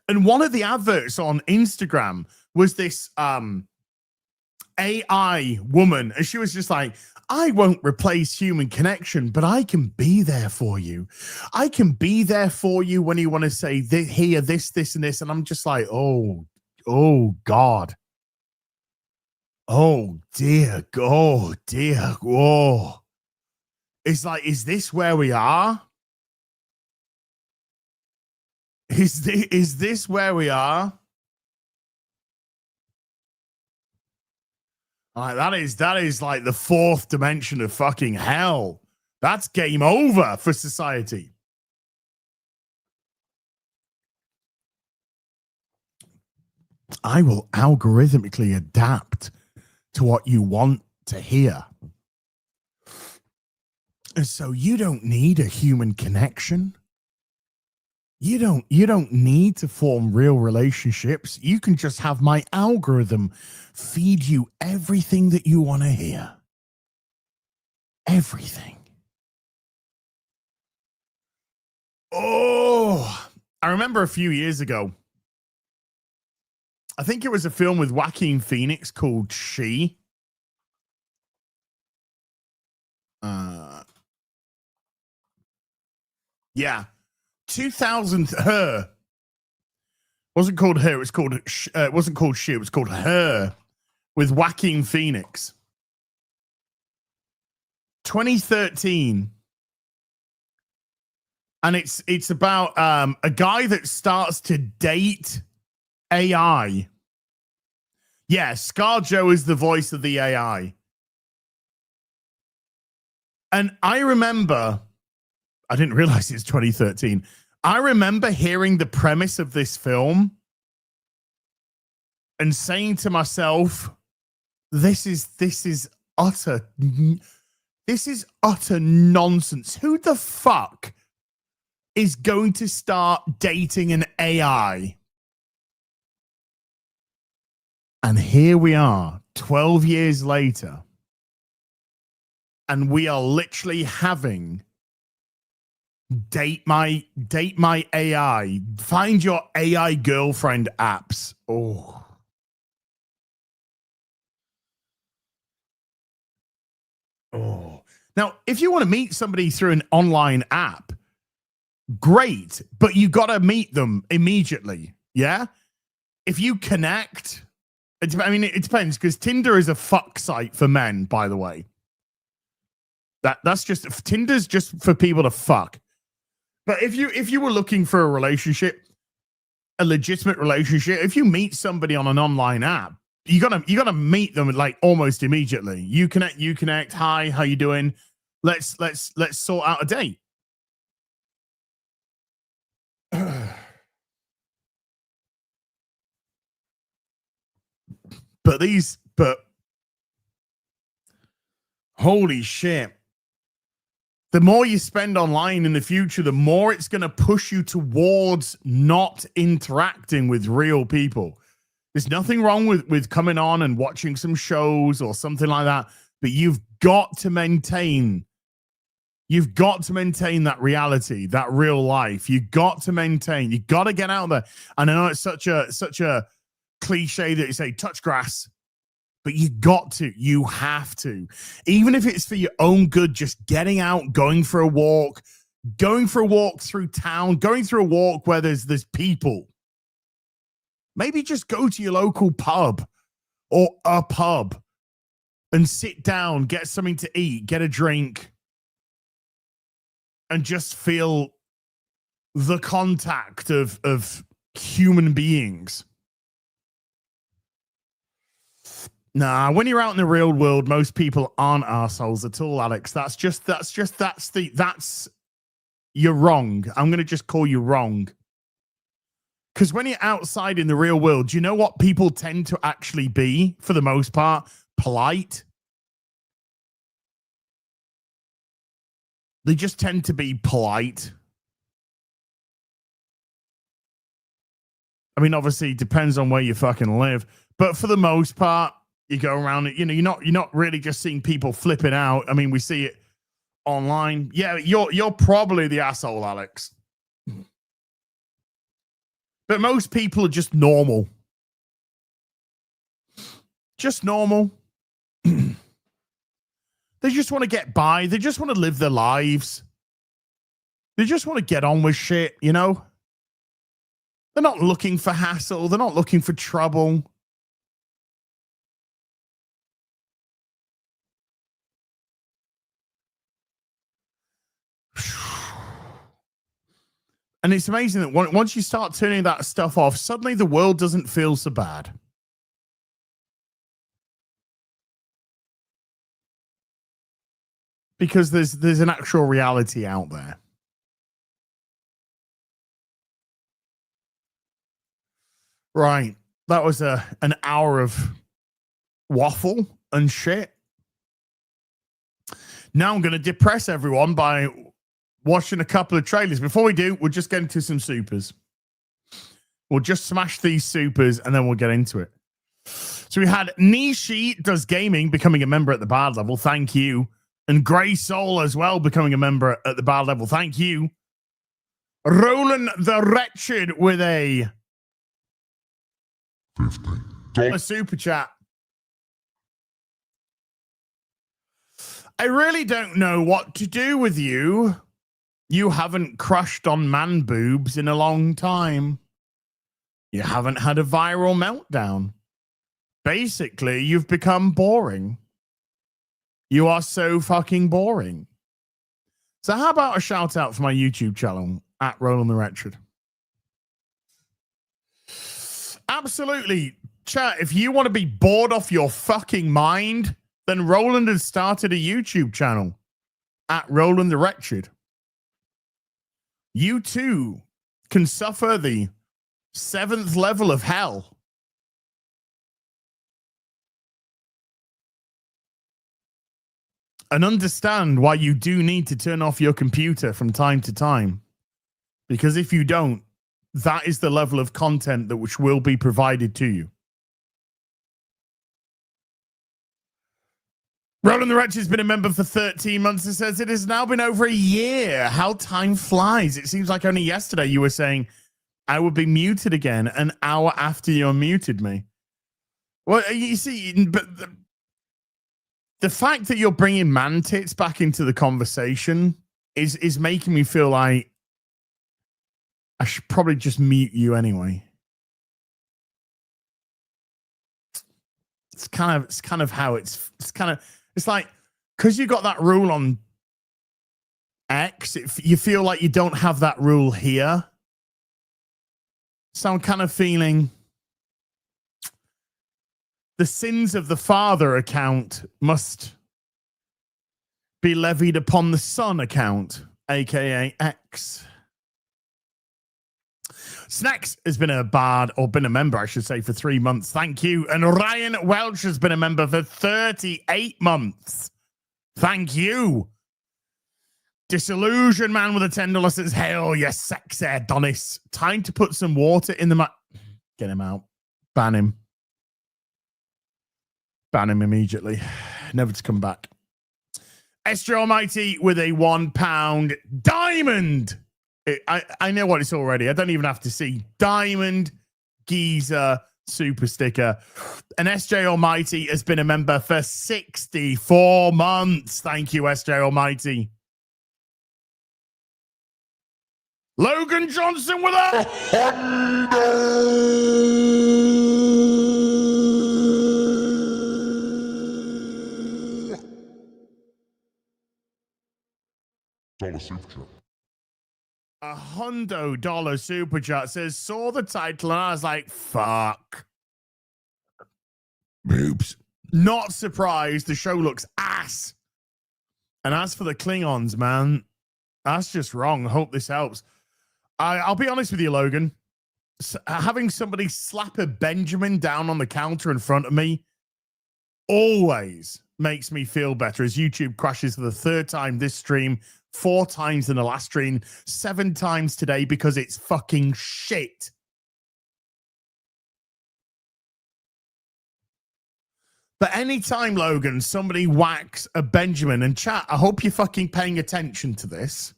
And one of the adverts on Instagram was this AI woman. And she was just like, I won't replace human connection, but I can be there for you. I can be there for you when you want to say, here, this, and this. And I'm just like, oh, God. Oh, dear. Oh, dear. Whoa. It's like, is this where we are? Is this where we are? Like, that is like the fourth dimension of fucking hell. That's game over for society. I will algorithmically adapt to what you want to hear. And so you don't need a human connection. You don't need to form real relationships. You can just have my algorithm feed you everything that you want to hear. Everything. Oh, I remember a few years ago, I think it was a film with Joaquin Phoenix called She. Yeah. 2000 Her. Wasn't called Her, it was called it wasn't called She, it was called Her with Joaquin Phoenix. 2013. And it's about a guy that starts to date AI. Yeah, ScarJo is the voice of the AI. And I remember, I didn't realize it's 2013. I remember hearing the premise of this film and saying to myself, this is utter nonsense. Who the fuck is going to start dating an AI? And here we are, 12 years later, and we are literally having date my AI, find your AI girlfriend apps. Oh. Now, if you want to meet somebody through an online app, great, but you got to meet them immediately. Yeah. If you connect, it depends, because Tinder is a fuck site for men, by the way. That's just, Tinder's just for people to fuck. But if you were looking for a relationship, a legitimate relationship, if you meet somebody on an online app, you gotta meet them like almost immediately. You connect. Hi, how you doing? Let's sort out a date. But holy shit. The more you spend online in the future, the more it's going to push you towards not interacting with real people. There's nothing wrong with coming on and watching some shows or something like that, but you've got to maintain that reality, that real life. You got to get out there. And I know it's such a cliche that you say touch grass, but you have to, even if it's for your own good, just getting out, going for a walk through town, going through a walk where there's people. Maybe just go to your local pub or a pub and sit down, get something to eat, get a drink, and just feel the contact of human beings. Nah, when you're out in the real world, most people aren't arseholes at all, Alex. You're wrong. I'm going to just call you wrong. Because when you're outside in the real world, do you know what people tend to actually be, for the most part? Polite. They just tend to be polite. I mean, obviously, it depends on where you fucking live. But for the most part, you go around, you're not really just seeing people flipping out. I mean, we see it online. Yeah, you're probably the asshole, Alex. But most people are just normal. Just normal. They just want to get by. They just want to live their lives. They just want to get on with shit, you know? They're not looking for hassle. They're not looking for trouble. And it's amazing that once you start turning that stuff off, suddenly the world doesn't feel so bad. Because there's an actual reality out there. Right. That was an hour of waffle and shit. Now I'm going to depress everyone by watching a couple of trailers. Before we do, we'll just get into some supers. We'll just smash these supers and then we'll get into it. So we had Nishi Does Gaming becoming a member at the bard level. Thank you. And Grey Soul as well becoming a member at the bard level. Thank you. Roland the Wretched with a A super chat. I really don't know what to do with you. You haven't crushed on man boobs in a long time. You haven't had a viral meltdown. Basically, you've become boring. You are so fucking boring. So how about a shout out for my YouTube channel at Roland the Wretched? Absolutely. Chat, if you want to be bored off your fucking mind, then Roland has started a YouTube channel at Roland the Wretched. You too can suffer the 7th level of hell. And understand why you do need to turn off your computer from time to time. Because if you don't, that is the level of content that which will be provided to you. Roland the Wretch has been a member for 13 months and says it has now been over a year. How time flies. It seems like only yesterday you were saying I would be muted again an hour after you unmuted me. Well, you see, but the fact that you're bringing man tits back into the conversation is making me feel like I should probably just mute you anyway. It's kind of how it's like, because you got that rule on X, you feel like you don't have that rule here. So I'm kind of feeling the sins of the father account must be levied upon the son account, aka X. Snacks has been a bard, or been a member, I should say, for 3 months. Thank you. And Ryan Welch has been a member for 38 months. Thank you. Disillusion Man with a $10 says, hell yes, sexy Adonis. Time to put some water in the Get him out. Ban him. Ban him immediately. Never to come back. SJ Almighty with a £1 diamond. I know what it's already. I don't even have to see. Diamond Geezer super sticker. And SJ Almighty has been a member for 64 months. Thank you, SJ Almighty. Logan Johnson with a $100 super chat says, saw the title and I was like, fuck. Oops. Not surprised. The show looks ass. And as for the Klingons, man, that's just wrong. I hope this helps. I'll be honest with you, Logan. Having somebody slap a Benjamin down on the counter in front of me always makes me feel better as YouTube crashes for the 3rd time this stream, 4 times in the last stream, 7 times today because it's fucking shit. But anytime, Logan, somebody whacks a Benjamin, and chat, I hope you're fucking paying attention to this.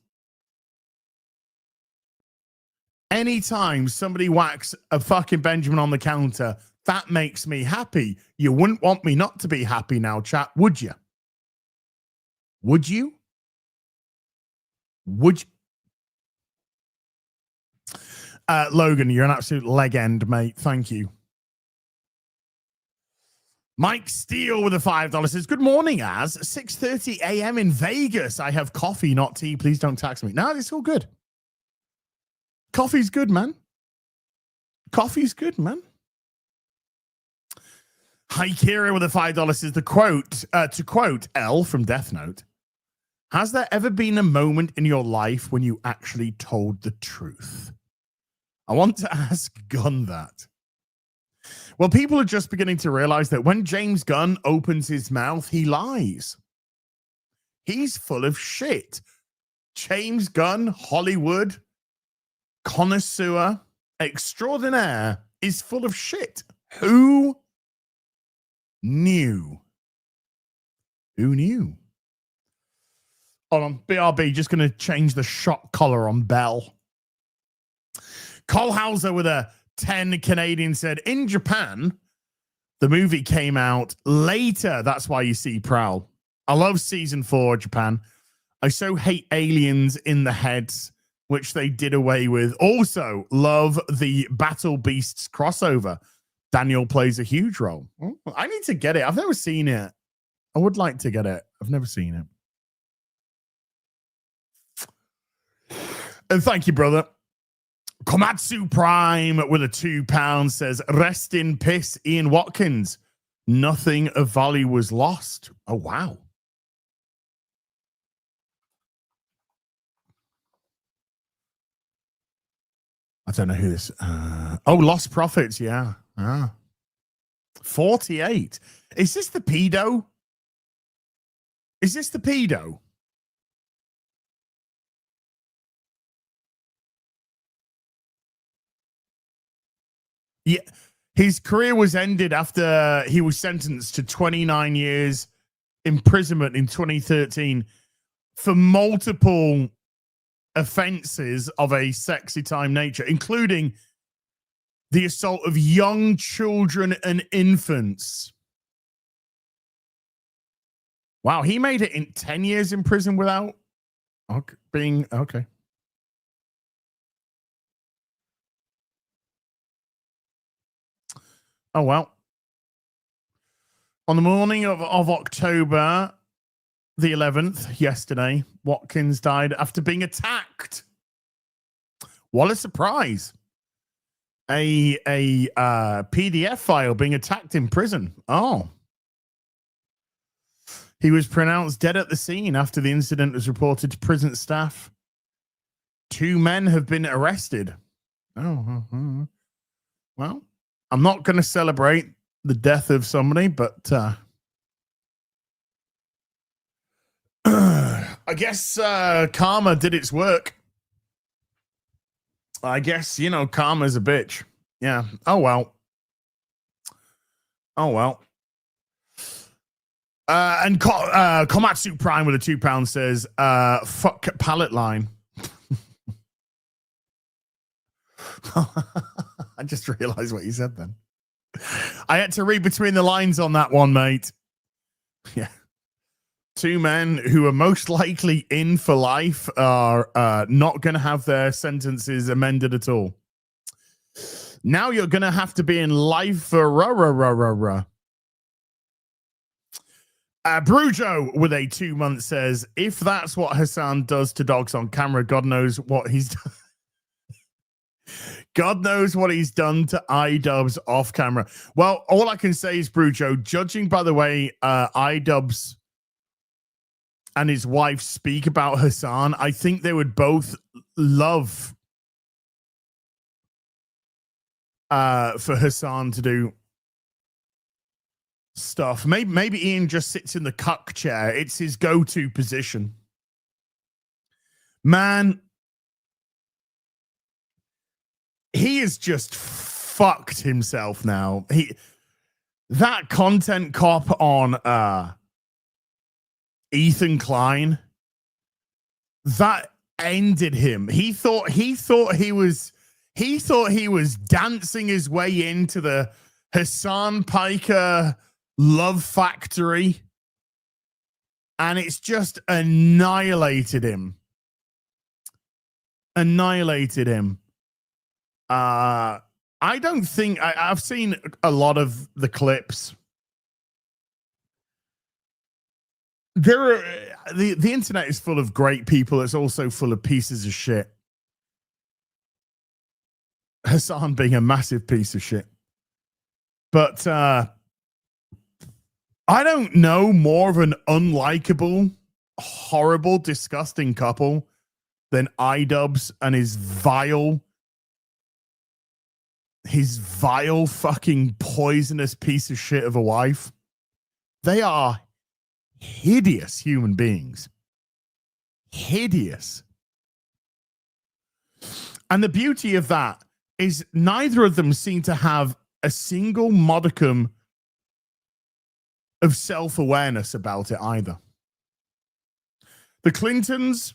Anytime somebody whacks a fucking Benjamin on the counter, that makes me happy. You wouldn't want me not to be happy now, chat, would you? Would you? Would you? Logan, you're an absolute legend, mate. Thank you. Mike Steele with a $5 says, good morning, Az. 6:30 a.m. in Vegas. I have coffee, not tea. Please don't tax me. No, it's all good. Coffee's good, man. Coffee's good, man. Hi, Kira with a $5 says, the quote, to quote L from Death Note, has there ever been a moment in your life when you actually told the truth? I want to ask Gunn that. Well, people are just beginning to realize that when James Gunn opens his mouth, he lies. He's full of shit. James Gunn, Hollywood connoisseur extraordinaire, is full of shit. Who knew? Who knew? Hold on, BRB, just going to change the shot collar on Bell. Cole Hauser with a 10 Canadians said, in Japan, the movie came out later. That's why you see Prowl. I love season 4 Japan. I so hate aliens in the heads, which they did away with. Also, love the Battle Beasts crossover. Daniel plays a huge role. I need to get it. I've never seen it. I would like to get it. I've never seen it. And thank you, brother. Komatsu Prime with a £2 says, rest in piss, Ian Watkins. Nothing of value was lost. Oh, wow. I don't know who this... Lost Profits, yeah. 48. Is this the pedo? Is this the pedo? Yeah, his career was ended after he was sentenced to 29 years imprisonment in 2013 for multiple offenses of a sexy time nature, including the assault of young children and infants. Wow, he made it in 10 years in prison without being okay. Oh, well. On the morning of October the 11th, yesterday, Watkins died after being attacked. What a surprise. A PDF file being attacked in prison. Oh. He was pronounced dead at the scene after the incident was reported to prison staff. 2 men have been arrested. Oh, well. I'm not going to celebrate the death of somebody, but I guess karma did its work. I guess, karma's a bitch. Yeah. Oh, well. And Komatsu Prime with a £2 says, fuck pallet line. I just realized what you said then. I had to read between the lines on that one, mate. Yeah. 2 men who are most likely in for life are not going to have their sentences amended at all. Now you're going to have to be in life for Brujo with a 2 month says, if that's what Hassan does to dogs on camera, God knows what he's done. God knows what he's done to iDubbbz off camera. Well, all I can say is, Brujo, judging by the way iDubbbz and his wife speak about Hassan, I think they would both love for Hassan to do stuff. Maybe Ian just sits in the cuck chair. It's his go-to position. Man, he has just fucked himself now. That content cop on Ethan Klein, that ended him. He thought he was dancing his way into the Hassan Piker love factory, and it's just annihilated him. I don't think I've seen a lot of the clips. There are the internet is full of great people. It's also full of pieces of shit. Hassan being a massive piece of shit. But I don't know more of an unlikable, horrible, disgusting couple than iDubbbz and his vile fucking poisonous piece of shit of a wife. They are hideous human beings. Hideous. And the beauty of that is neither of them seem to have a single modicum of self-awareness about it either. The Clintons,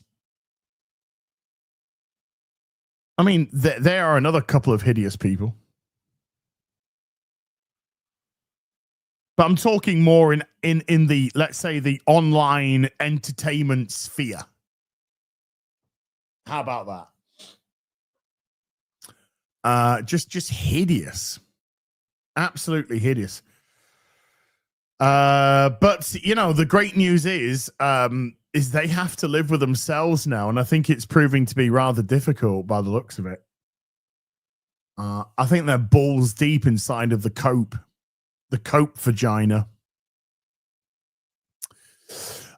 I mean, they are another couple of hideous people. But I'm talking more in the, let's say, the online entertainment sphere. How about that? Just hideous. Absolutely hideous. But you know, the great news is they have to live with themselves now, and I think it's proving to be rather difficult by the looks of it. I think they're balls deep inside of the cope vagina.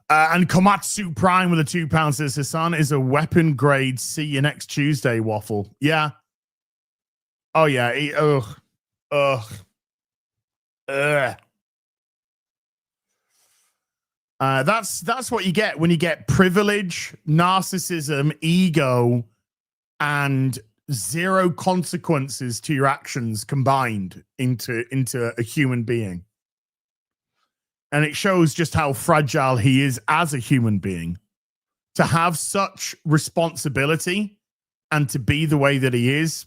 And Komatsu Prime with a £2 says, Hassan is a weapon grade. See you next Tuesday, Waffle. Yeah. Oh yeah. That's what you get when you get privilege, narcissism, ego, and zero consequences to your actions combined into a human being. And it shows just how fragile he is as a human being. To have such responsibility and to be the way that he is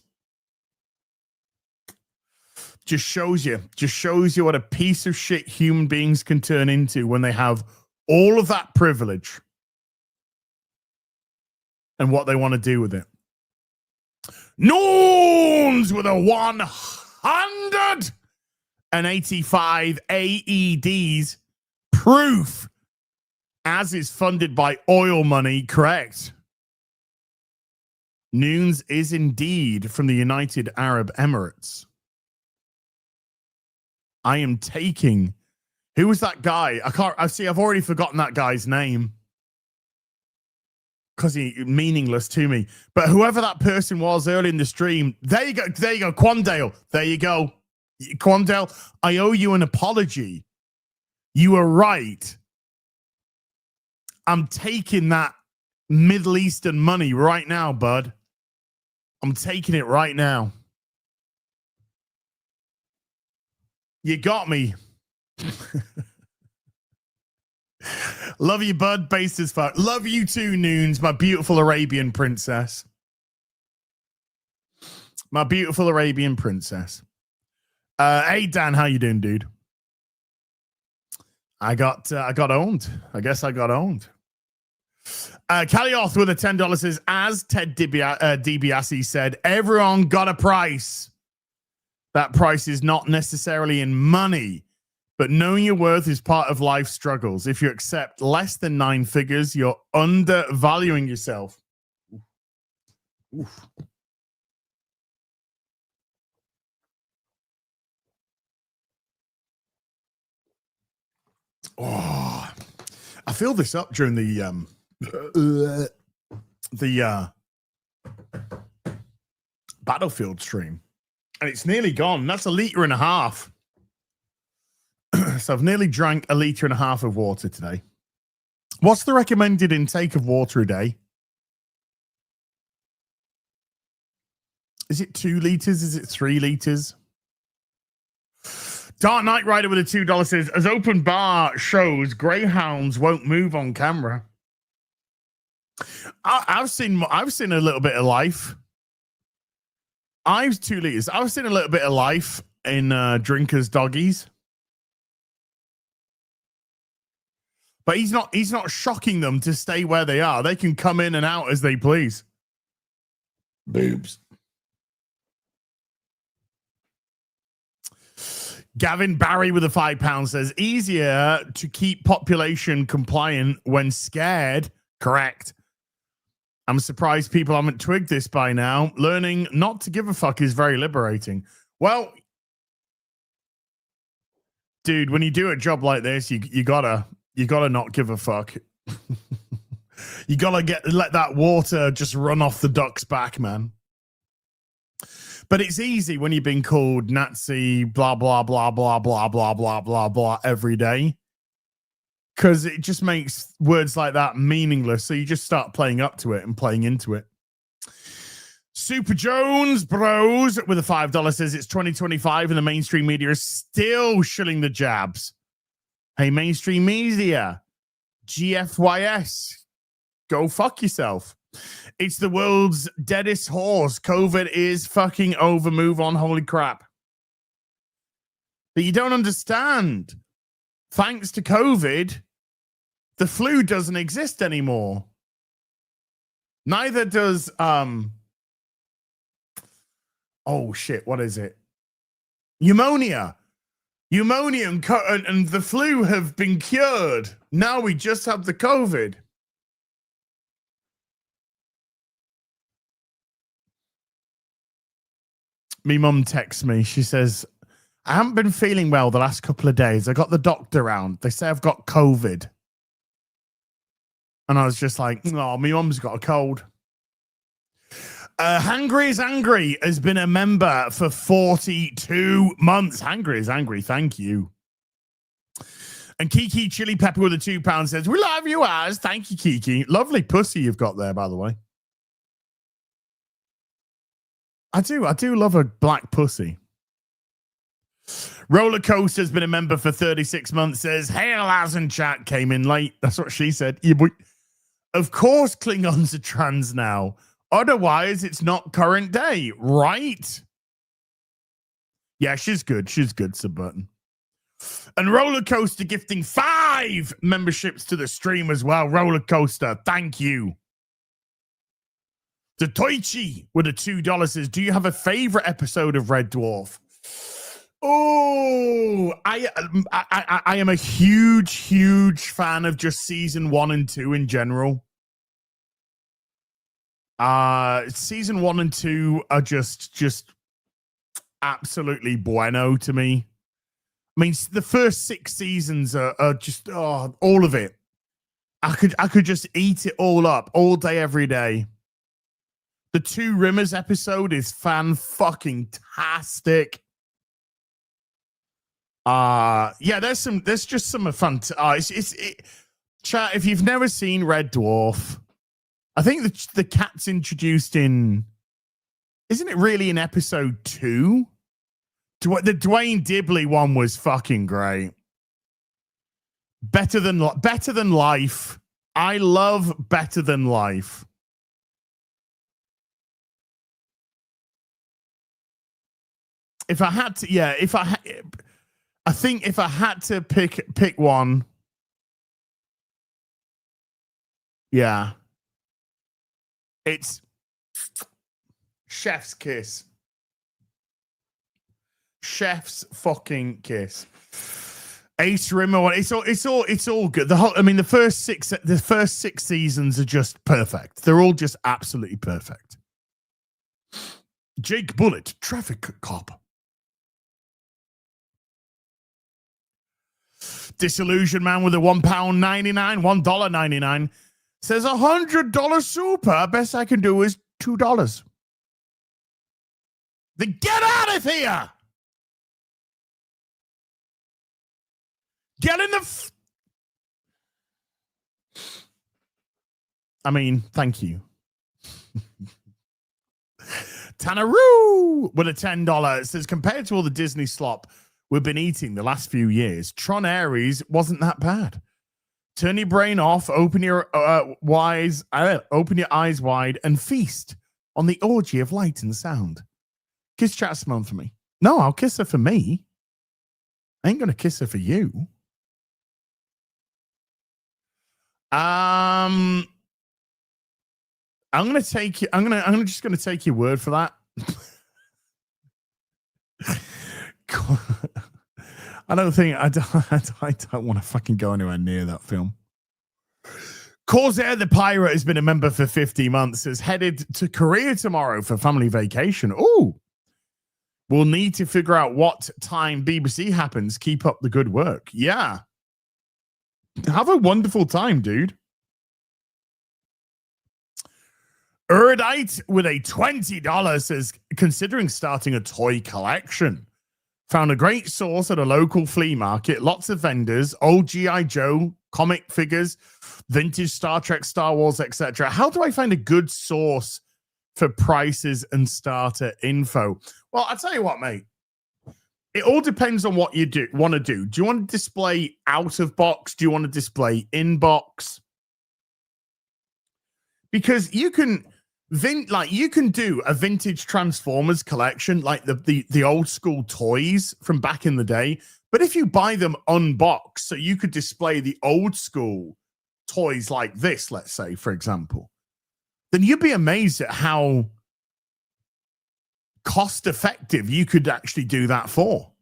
just shows you what a piece of shit human beings can turn into when they have all of that privilege and what they want to do with it. Noons with a 185 AEDs. Proof, as is funded by oil money. Correct. Noons is indeed from the United Arab Emirates. I am taking... Who was that guy? I've already forgotten that guy's name. Because he's meaningless to me. But whoever that person was early in the stream, there you go, Quandale. There you go. Quandale, I owe you an apology. You were right. I'm taking that Middle Eastern money right now, bud. I'm taking it right now. You got me. Love you, bud. Based as fuck. Love you too, Noons, my beautiful Arabian princess. My beautiful Arabian princess. Hey, Dan, how you doing, dude? I got owned. I guess I got owned. Calioth with a $10 says, as Ted DiBiase said, everyone got a price. That price is not necessarily in money, but knowing your worth is part of life's struggles. If you accept less than 9 figures, you're undervaluing yourself. Oof. Oh, I filled this up during the Battlefield stream, and it's nearly gone. That's 1.5 liters. So I've nearly drank 1.5 liters of water today. What's the recommended intake of water a day? Is it 2 liters? Is it 3 liters? Dark Knight Rider with a $2 says, as open bar shows, greyhounds won't move on camera. I've seen a little bit of life. 2 liters. I've seen a little bit of life in drinkers' doggies. But he's not shocking them to stay where they are. They can come in and out as they please. Boobs. Gavin Barry with a £5 says, easier to keep population compliant when scared. Correct. I'm surprised people haven't twigged this by now. Learning not to give a fuck is very liberating. Well, dude, when you do a job like this, you gotta not give a fuck. You gotta let that water just run off the duck's back, man. But it's easy when you've been called Nazi, blah, blah, blah, blah, blah, blah, blah, blah, blah every day. Because it just makes words like that meaningless. So you just start playing up to it and playing into it. Super Jones Bros with a $5 says it's 2025 and the mainstream media is still shilling the jabs. Hey, mainstream media, GFYS, go fuck yourself. It's the world's deadest horse. COVID is fucking over. Move on. Holy crap. But you don't understand. thanks to COVID, the flu doesn't exist anymore. Neither does oh shit, what is it? Pneumonia. Pneumonia and the flu have been cured. Now we just have the COVID. Me mum texts me. She says, I haven't been feeling well the last couple of days. I got the doctor round. They say I've got COVID. And I was just like, oh, my mum's got a cold. Hangry is Angry has been a member for 42 months. Hangry is Angry, thank you. And Kiki Chili Pepper with a £2 says, we love you, Az. Thank you, Kiki. Lovely pussy you've got there, by the way. I do love a black pussy. Roller Coaster's been a member for 36 months, says, hail Az and chat, came in late. That's what she said. Yeah, boy. Of course Klingons are trans now. Otherwise, it's not current day, right? Yeah, she's good. She's good, Subbutton. And Roller Coaster gifting 5 memberships to the stream as well. Roller Coaster, thank you. The Toichi with a $2 says, do you have a favorite episode of Red Dwarf? Oh, I am a huge fan of just season 1 and 2 in general. Season 1 and 2 are just absolutely bueno to me. I mean, the first 6 seasons are just all of it. I could just eat it all up all day, every day. The 2 Rimmers episode is fan-fucking-tastic. Yeah, there's just some fun. Chat, if you've never seen Red Dwarf, I think the cat's introduced in, isn't it really in episode 2? The Dwayne Dibley one was fucking great. Better than Life. I love Better Than Life. If I had to, yeah, I think if I had to pick one, yeah, it's Chef's Kiss. Chef's fucking Kiss. Ace Rimmer one. It's all good. The first six seasons are just perfect. They're all just absolutely perfect. Jake Bullet, traffic cop. Disillusion Man with a £1.99, $1.99 says $100 super. Best I can do is $2. Then get out of here. Get in the. I mean, thank you. Tanaroo with a $10. It says compared to all the Disney slop we've been eating the last few years, Tron Ares wasn't that bad. Turn your brain off, open your eyes wide, and feast on the orgy of light and sound. Kiss chat Simone for me. No, I'll kiss her for me. I ain't gonna kiss her for you. I'm gonna take you. I'm just gonna take your word for that. I don't want to fucking go anywhere near that film. Corsair the Pirate has been a member for 50 months, is headed to Korea tomorrow for family vacation. Ooh. We'll need to figure out what time BBC happens. Keep up the good work. Yeah. Have a wonderful time, dude. Erudite with a $20 says, considering starting a toy collection. Found a great source at a local flea market. Lots of vendors, old G.I. Joe, comic figures, vintage Star Trek, Star Wars, etc. How do I find a good source for prices and starter info? Well, I'll tell you what, mate. It all depends on what you want to do. Do you want to display out of box? Do you want to display in box? Because you can do a vintage Transformers collection, like the old school toys from back in the day, But if you buy them unboxed, so you could display the old school toys like this, let's say, for example, then you'd be amazed at how cost effective you could actually do that for.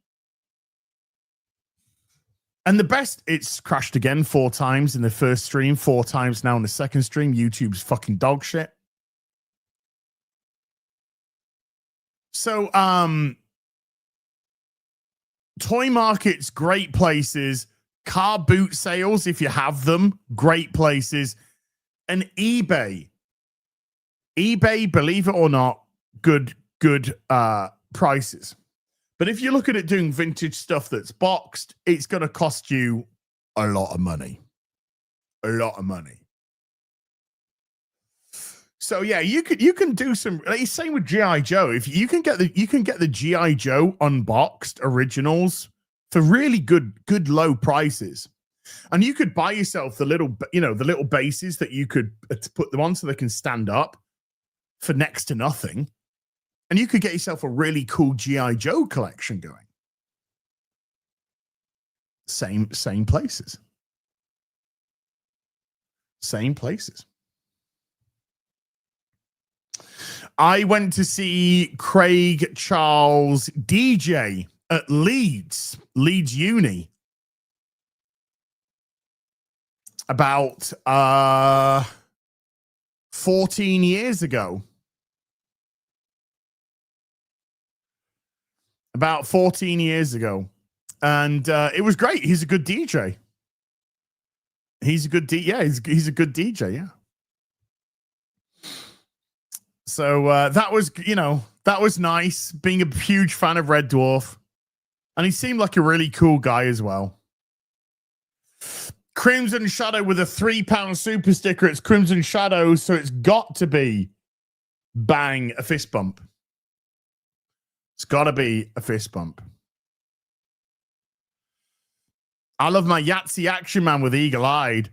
And the best, it's crashed again 4 times in the first stream, 4 times now in the second stream. YouTube's fucking dog shit. So, toy markets, great places. Car boot sales, if you have them, great places. And eBay. eBay, believe it or not, good prices. But if you look at it doing vintage stuff that's boxed, it's going to cost you a lot of money. A lot of money. So yeah, you can do some. Like, same with GI Joe. If you can get the GI Joe unboxed originals for really good low prices, and you could buy yourself the little bases that you could put them on so they can stand up for next to nothing. And you could get yourself a really cool G.I. Joe collection going. Same places. Same places. I went to see Craig Charles DJ at Leeds Uni. About 14 years ago. About 14 years ago. And it was great. He's a good DJ. He's a good he's a good DJ, yeah. So that was nice, being a huge fan of Red Dwarf. And he seemed like a really cool guy as well. Crimson Shadow with a £3 super sticker. It's Crimson Shadow, so it's got to be bang, a fist bump. It's got to be a fist bump. I love my Yahtzee Action Man with Eagle Eyes.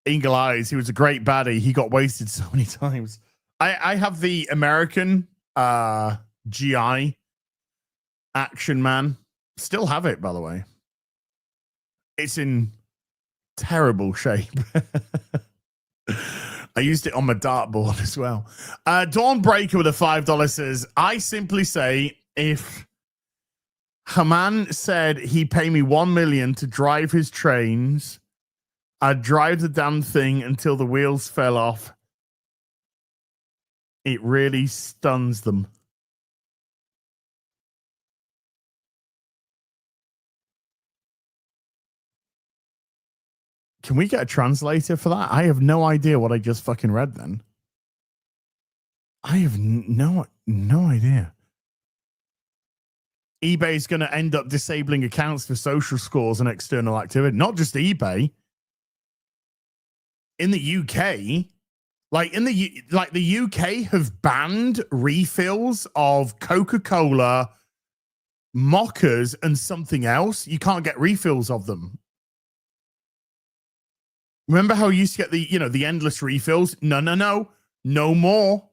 He was a great baddie. He got wasted so many times. I have the American GI Action Man. Still have it, by the way. It's in terrible shape. I used it on my dartboard as well. Dawnbreaker with a $5 says, I simply say, if Haman said he'd pay me $1 million to drive his trains, I'd drive the damn thing until the wheels fell off. It really stuns them. Can we get a translator for that? I have no idea what I just fucking read then. I have no idea. eBay is going to end up disabling accounts for social scores and external activity. Not just eBay. In the UK, the UK have banned refills of Coca-Cola, mockers, and something else. You can't get refills of them. Remember how you used to get the endless refills? No more.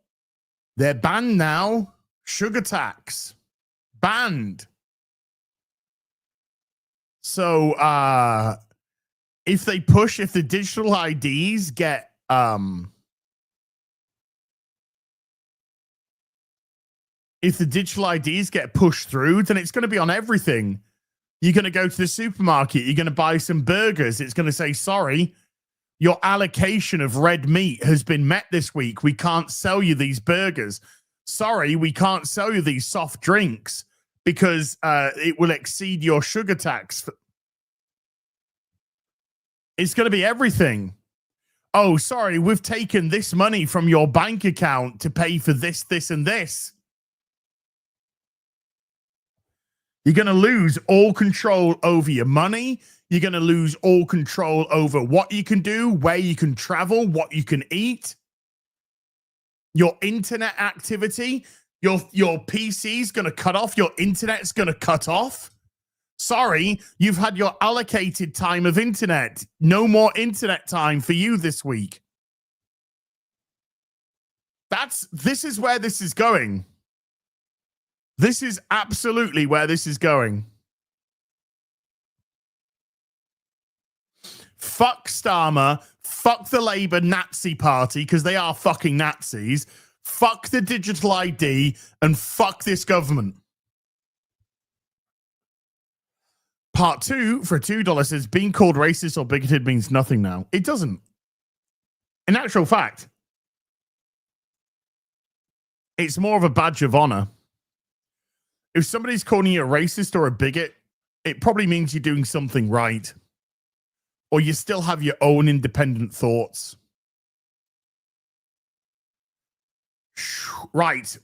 They're banned now. Sugar tax. Banned. So if the digital IDs get pushed through, then it's going to be on everything. You're going to go to the supermarket, you're going to buy some burgers, it's going to say, sorry, your allocation of red meat has been met this week. We can't sell you these burgers. Sorry, we can't sell you these soft drinks because it will exceed your sugar tax. It's going to be everything. Oh, sorry, we've taken this money from your bank account to pay for this, this, and this. You're going to lose all control over your money. You're going to lose all control over what you can do, where you can travel, what you can eat. Your internet activity, your PC's going to cut off. Your internet's going to cut off. Sorry, you've had your allocated time of internet. No more internet time for you this week. This is where this is going. This is absolutely where this is going. fuck Starmer, fuck the Labour Nazi Party, because they are fucking Nazis, fuck the digital ID, and fuck this government. Part 2 for $2 says being called racist or bigoted means nothing now. It doesn't. In actual fact, it's more of a badge of honor. If somebody's calling you a racist or a bigot, it probably means you're doing something right. Or you still have your own independent thoughts. Right.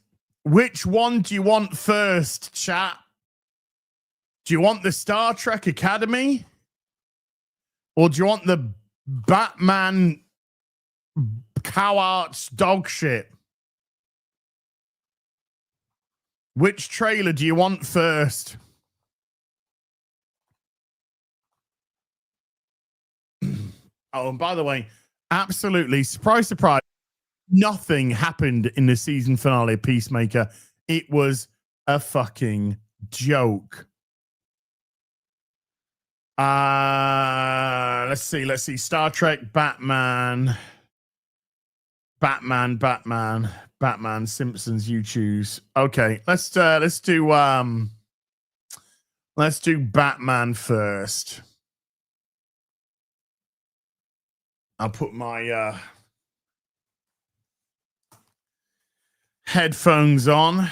Which one do you want first, chat? Do you want the Star Trek Academy? Or do you want the Batman cow arts dog shit? Which trailer do you want first? Oh, and by the way, absolutely, surprise, surprise, nothing happened in the season finale of Peacemaker. It was a fucking joke. Let's see. Star Trek, Batman, Simpsons, you choose. Okay, let's do Batman first. I'll put my headphones on.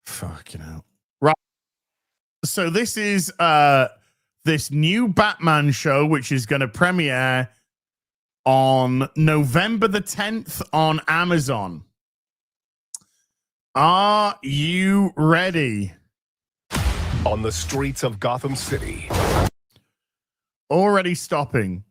Fucking hell. Right. So this is this new Batman show, which is going to premiere on November the 10th on Amazon. Are you ready?
On the streets of Gotham City.
Already stopping.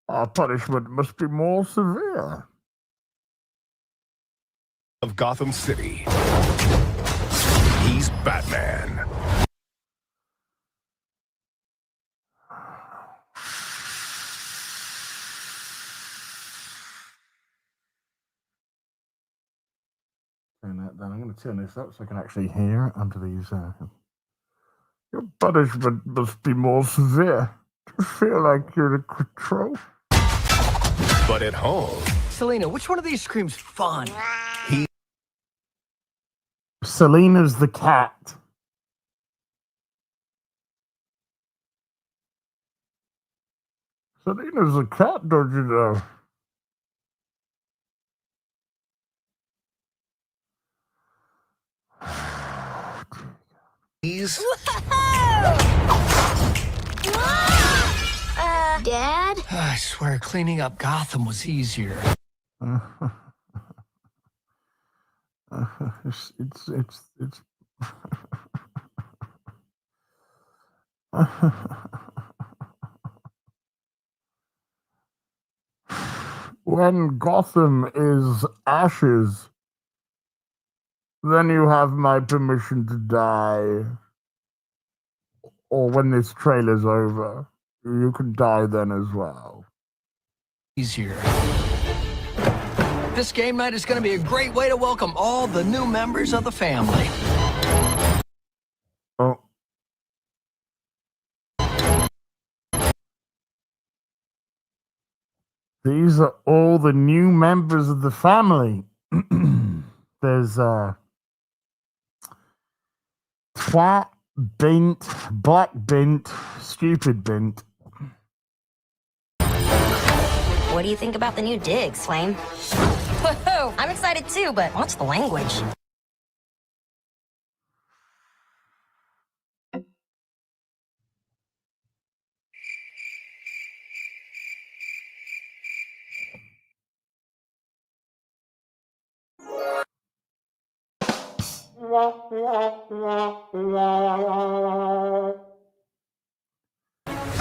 Our punishment must be more severe.
Of Gotham City. He's Batman.
Turn that down. I'm going to turn this up so I can actually hear it under these. Your punishment must be more severe. Do you feel like you're in control?
But at home,
Selena, which one of these screams fun?
Selena's the cat. Selena's a cat, don't you know?
he's
Dad?
I swear cleaning up Gotham was easier.
It's when Gotham is ashes, then you have my permission to die. Or when this trailer's over, you can die then as well.
Easier. This game night is going to be a great way to welcome all the new members of the family.
Oh. These are all the new members of the family. There's Twat, Bint, Black Bint, Stupid Bint.
What do you think about the new digs, Flame? Whoa, I'm excited too, but what's the language?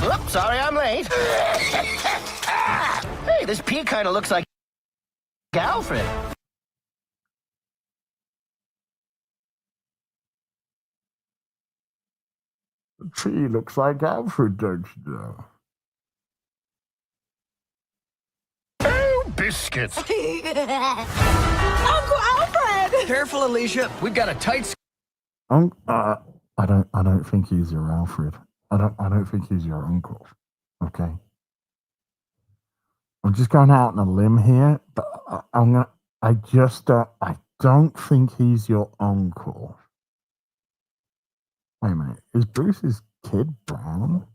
Oops, sorry I'm late. Hey, this pea kind of looks like Alfred.
The tree looks like Alfred, don't you know? Oh, biscuits!
Uncle Alfred!
Careful, Alicia. We've got a tight...
I don't think he's your Alfred. I don't think he's your uncle. Okay. I'm just going out on a limb here, but I don't think he's your uncle. Wait a minute. Is Bruce's kid brown?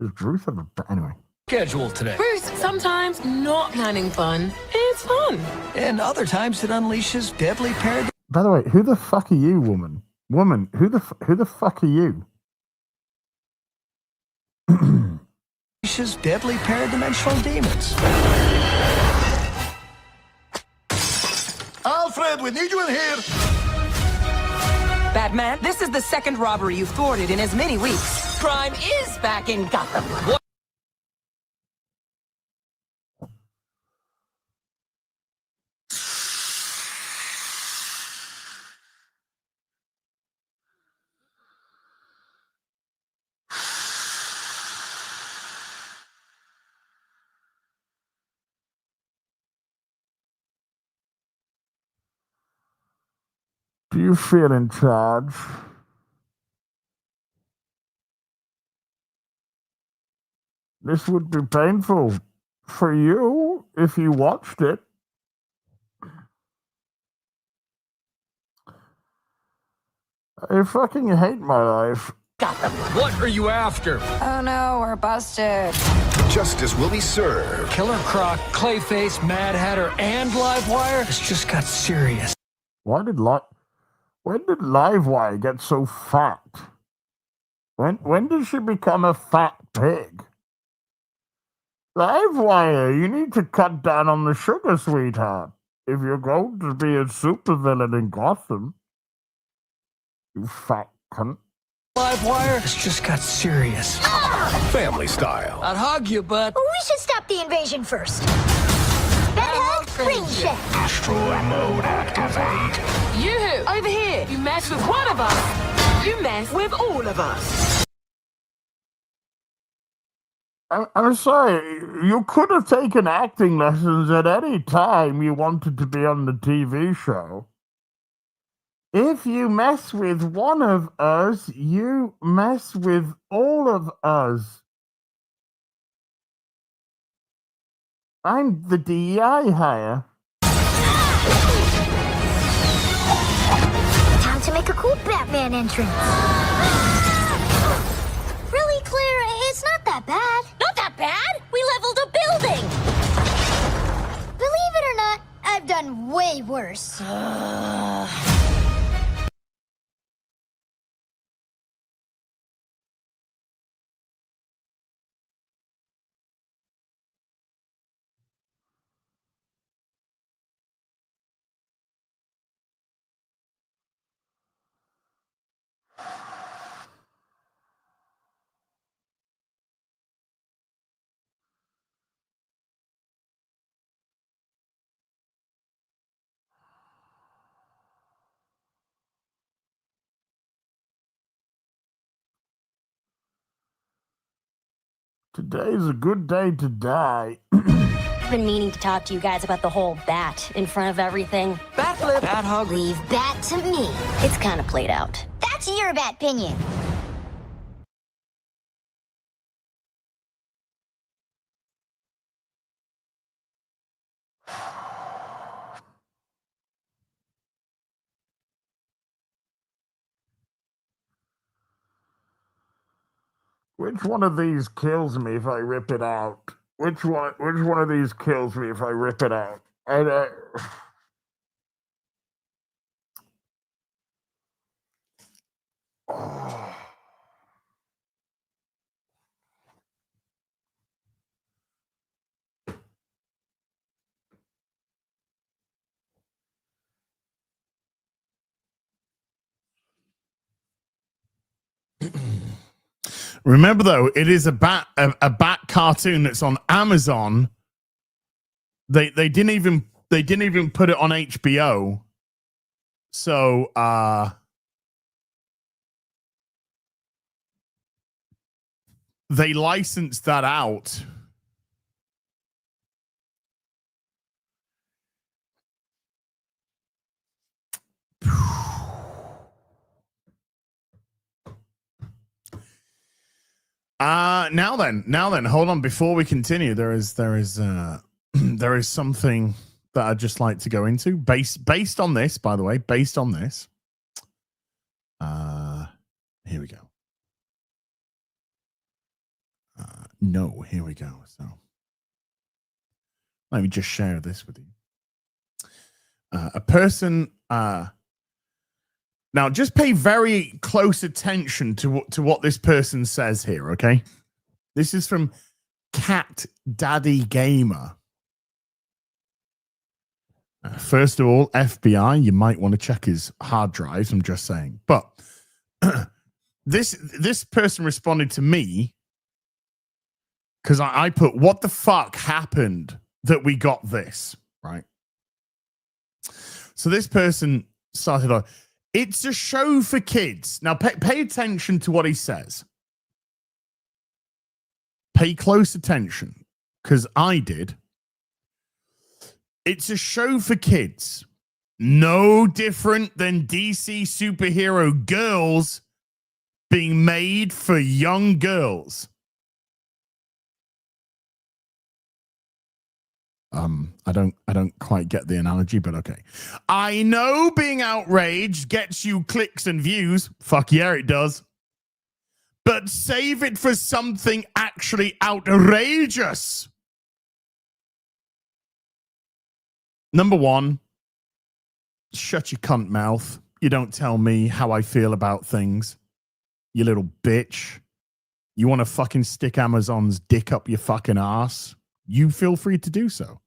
Does Bruce have a... Anyway.
schedule today.
Bruce, sometimes not planning fun is fun.
And other times it unleashes deadly paradigm.
By the way, who the fuck are you, woman? Woman, who the fuck are you?
Unleashes deadly paradimensional demons.
Alfred, we need you in here!
Batman, this is the second robbery you've thwarted in as many weeks. Crime is back in Gotham. What?
Do you feel in charge? This would be painful for you if you watched it. I fucking hate my life.
Gotham. What are you after?
Oh no, we're busted.
Justice will be served.
Killer Croc, Clayface, Mad Hatter, and Livewire? This just got serious.
When did Livewire get so fat? When did she become a fat pig? Livewire, you need to cut down on the sugar, sweetheart. If you're going to be a supervillain in Gotham. You fat cunt.
Livewire? This just got serious.
Family style.
I'd hug you, but...
We should stop the invasion first. Bed ring check.
Destroy mode activate.
You, over here, you mess with one of us, you mess with all of us.
I'm sorry, you could have taken acting lessons at any time you wanted to be on the TV show. If you mess with one of us, you mess with all of us. I'm the DEI hire.
Time to make a cool Batman entrance. Really, Claire? It's not that bad. Not that bad? We leveled a building. Believe it or not, I've done way worse.
Today's a good day to die.
I've been meaning to talk to you guys about the whole bat in front of everything.
Bat flip, bat hug.
Leave bat to me.
It's kind of played out.
That's your bat opinion.
Which one of these kills me if I rip it out? Which one of these kills me if I rip it out? Oh. Remember, though, it is a bat cartoon that's on Amazon. They didn't even put it on HBO. So they licensed that out. Now then, hold on. Before we continue, there is something that I'd just like to go into based on this, by the way, based on this. Here we go. No, here we go. So let me just share this with you. A person, now just pay very close attention to what this person says here, okay? This is from Cat Daddy Gamer. First of all, FBI, you might want to check his hard drives, I'm just saying. But this person responded to me because I put, what the fuck happened that we got this, right? So this person started on, it's a show for kids. Now pay attention to what he says. Pay close attention, because I did. It's a show for kids. No different than DC superhero girls being made for young girls. I don't quite get the analogy, but okay. I know being outraged gets you clicks and views. Fuck yeah, it does. But save it for something actually outrageous. Number one, shut your cunt mouth. You don't tell me how I feel about things. You little bitch. You want to fucking stick Amazon's dick up your fucking ass? You feel free to do so.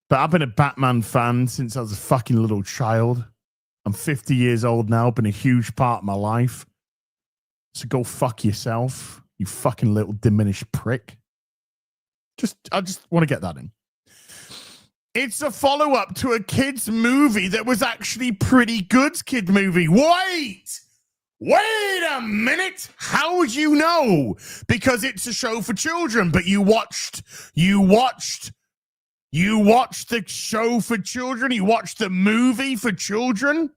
But I've been a Batman fan since I was a fucking little child. I'm 50 years old now. Been a huge part of my life. So go fuck yourself, you fucking little diminished prick. I just want to get that in. It's a follow-up to a kid's movie that was actually pretty good kid movie. Wait a minute. How would you know? Because it's a show for children, but you watched the show for children? You watched the movie for children?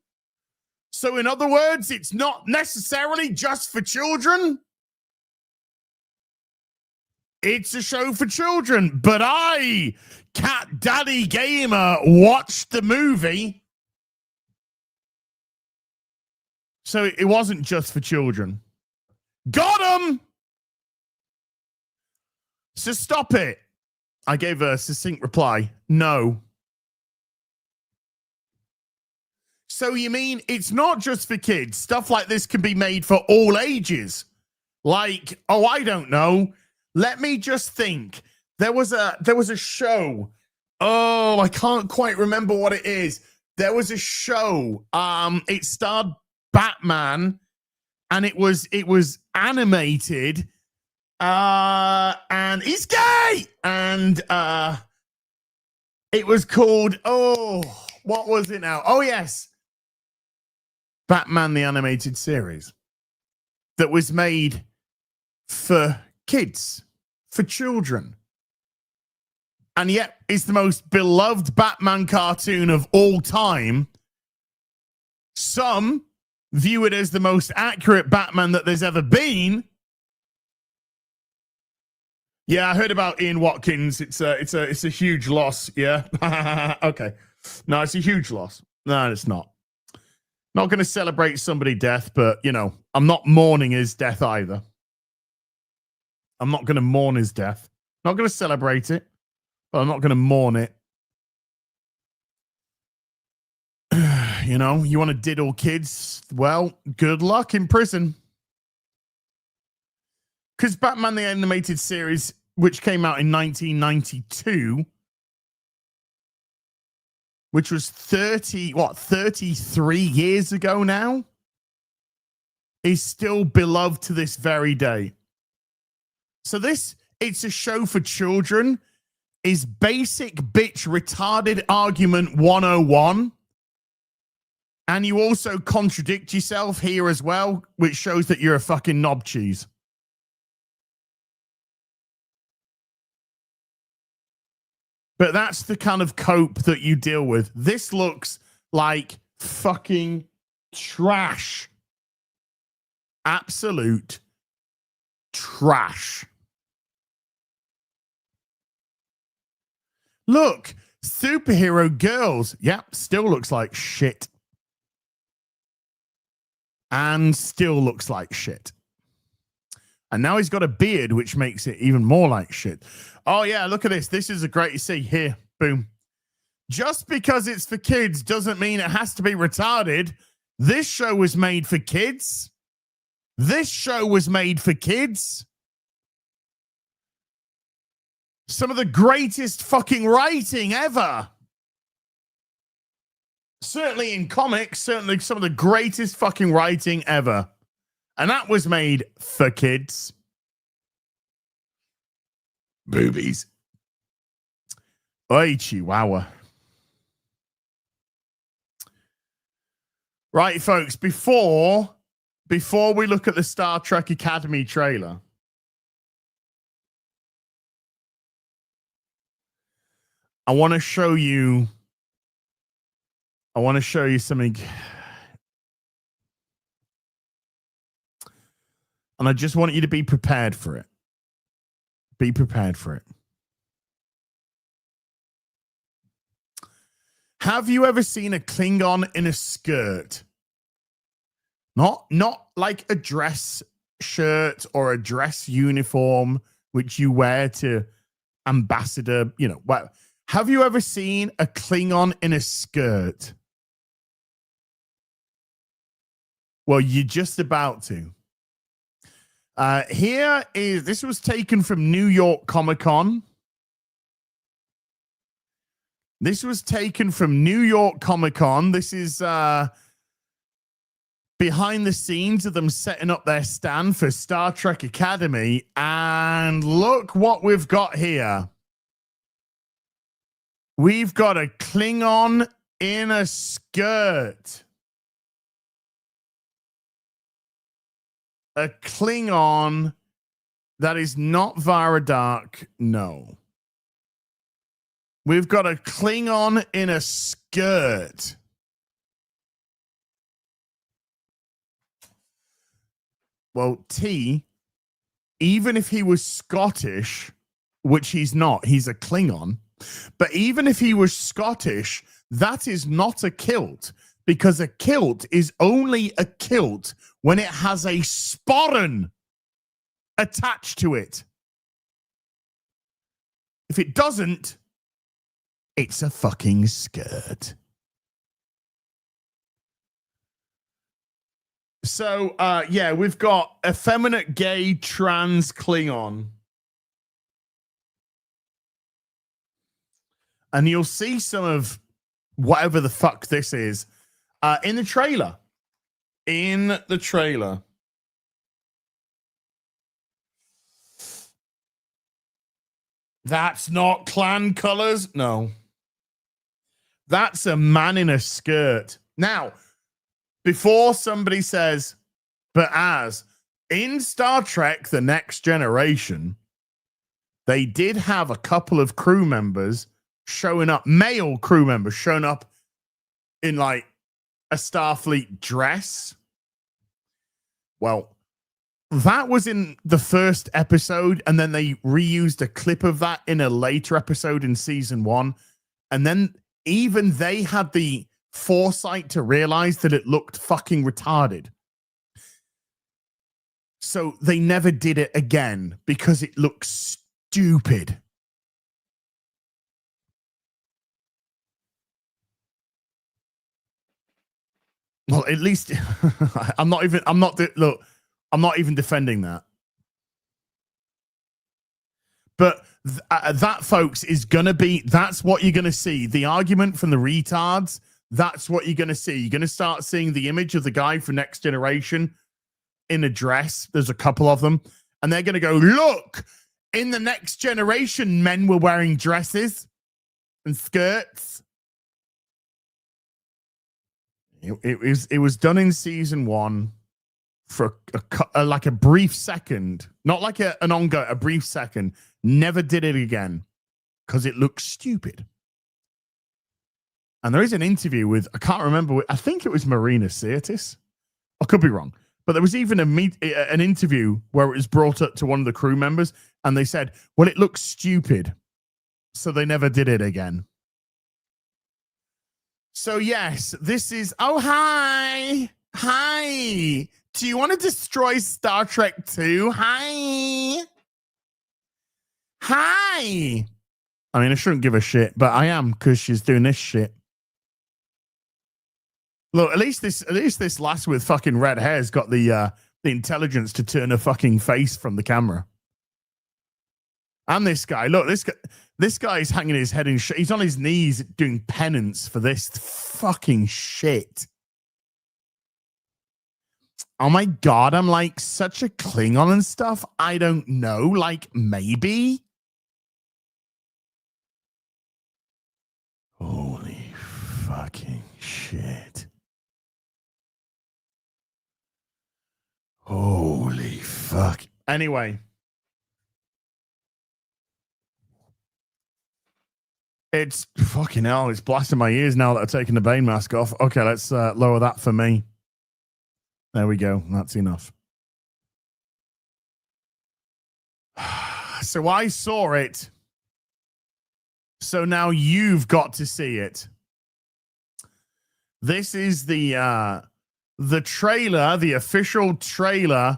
So in other words, it's not necessarily just for children. It's a show for children, but I, Cat Daddy Gamer, watched the movie. So it wasn't just for children. Got him! So stop it. I gave a succinct reply. No. So you mean it's not just for kids? Stuff like this can be made for all ages? Like, oh, I don't know. Let me just think. There was a show. Oh, I can't quite remember what it is. There was a show. It starred Batman, and it was animated. And he's gay. And it was called, what was it now? Oh yes, Batman the Animated Series, that was made for kids, for children, and yet it's the most beloved Batman cartoon of all time. Some view it as the most accurate Batman that there's ever been. Yeah, I heard about Ian Watkins. It's a huge loss. Yeah. Okay. No, it's a huge loss. No, it's not. Not going to celebrate somebody's death, but, you know, I'm not mourning his death either. I'm not going to mourn his death. Not going to celebrate it, but I'm not going to mourn it. You know, you want to diddle kids? Well, good luck in prison. Because Batman the Animated Series, which came out in 1992, which was 33 years ago now?
is still beloved to this very day. So this, it's a show for children, is basic bitch retarded argument 101. And you also contradict yourself here as well, which shows that you're a fucking knob cheese. But that's the kind of cope that you deal with. This looks like fucking trash. Absolute trash. Look, superhero girls. Yep, still looks like shit. And still looks like shit. And now he's got a beard, which makes it even more like shit. Oh, yeah, look at this. This is a great, you see, here, boom. Just because it's for kids doesn't mean it has to be retarded. This show was made for kids. This show was made for kids. Some of the greatest fucking writing ever. Certainly in comics, certainly some of the greatest fucking writing ever. And that was made for kids. Boobies. Oi, chihuahua. Right, folks, before we look at the Star Trek Academy trailer, I want to show you something. And I just want you to be prepared for it. Be prepared for it. Have you ever seen a Klingon in a skirt? Not like a dress shirt or a dress uniform, which you wear to ambassador, you know, what? Have you ever seen a Klingon in a skirt? Well, you're just about to. This was taken from New York Comic-Con. This was taken from New York Comic-Con. This is behind the scenes of them setting up their stand for Star Trek Academy. And look what we've got here. We've got a Klingon in a skirt. A Klingon that is not Varadark, no. We've got a Klingon in a skirt. Well, T, even if he was Scottish, which he's not, he's a Klingon, but even if he was Scottish, that is not a kilt, because a kilt is only a kilt when it has a sporran attached to it. If it doesn't, it's a fucking skirt. So, yeah, we've got effeminate, gay, trans Klingon. And you'll see some of whatever the fuck this is in the trailer. In the trailer. That's not clan colors. No. That's a man in a skirt. Now, before somebody says, but as in Star Trek, The Next Generation, they did have a couple of crew members showing up, male crew members showing up in like a Starfleet dress. Well, that was in the first episode, and then they reused a clip of that in a later episode in season 1. And then even they had the foresight to realize that it looked fucking retarded. So they never did it again because it looks stupid. Well, at least I'm not even defending that. But that, folks, is going to be, that's what you're going to see. The argument from the retards, that's what you're going to see. You're going to start seeing the image of the guy from Next Generation in a dress. There's a couple of them. And they're going to go, look, in the next generation, men were wearing dresses and skirts. It was done in season 1 for like a brief second. Not like an ongoing, a brief second. Never did it again because it looks stupid. And there is an interview with, I can't remember, I think it was Marina Sirtis. I could be wrong. But there was even an interview where it was brought up to one of the crew members and they said, well, it looks stupid. So they never did it again. So yes, this is, oh, hi. Hi. Do you want to destroy Star Trek 2? Hi. Hi. I mean, I shouldn't give a shit, but I am because she's doing this shit. Look, at least this lass with fucking red hair's got the intelligence to turn her fucking face from the camera. And this guy, look, this guy's hanging his head in shit. He's on his knees doing penance for this fucking shit. Oh my God, I'm like such a Klingon and stuff. I don't know, like maybe. Holy fucking shit. Holy fuck. Anyway. It's fucking hell. It's blasting my ears now that I've taken the Bane mask off. Okay, let's lower that for me. There we go. That's enough. So I saw it. So now you've got to see it. This is the trailer, the official trailer,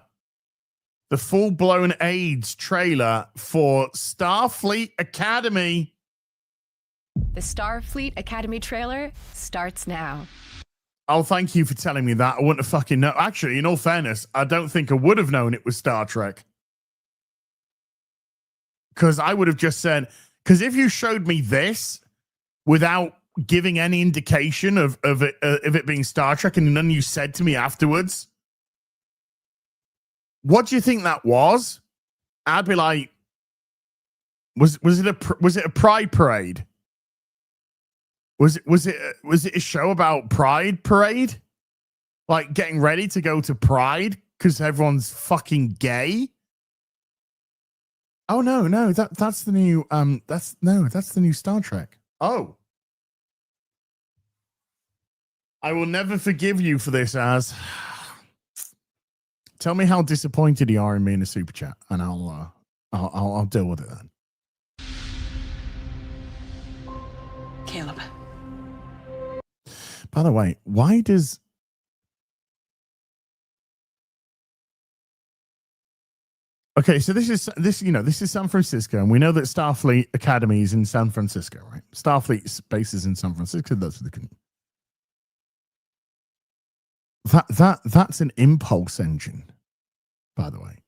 the full-blown AIDS trailer for Starfleet Academy.
The Starfleet Academy trailer starts now.
Oh, thank you for telling me that. I wouldn't have fucking known. Actually, in all fairness, I don't think I would have known it was Star Trek. Because I would have just said, because if you showed me this without giving any indication of it being Star Trek, and then you said to me afterwards, what do you think that was? I'd be like, was it a Pride Parade? Was it a show about Pride Parade? Like getting ready to go to Pride because everyone's fucking gay? Oh no, that's the new that's the new Star Trek. Oh. I will never forgive you for this, Az. Tell me how disappointed you are in me in a super chat, and I'll deal with it then.
Caleb.
By the way, why does... Okay, so this is San Francisco, and we know that Starfleet Academy is in San Francisco, right? Starfleet base is in San Francisco. That's an impulse engine, by the way.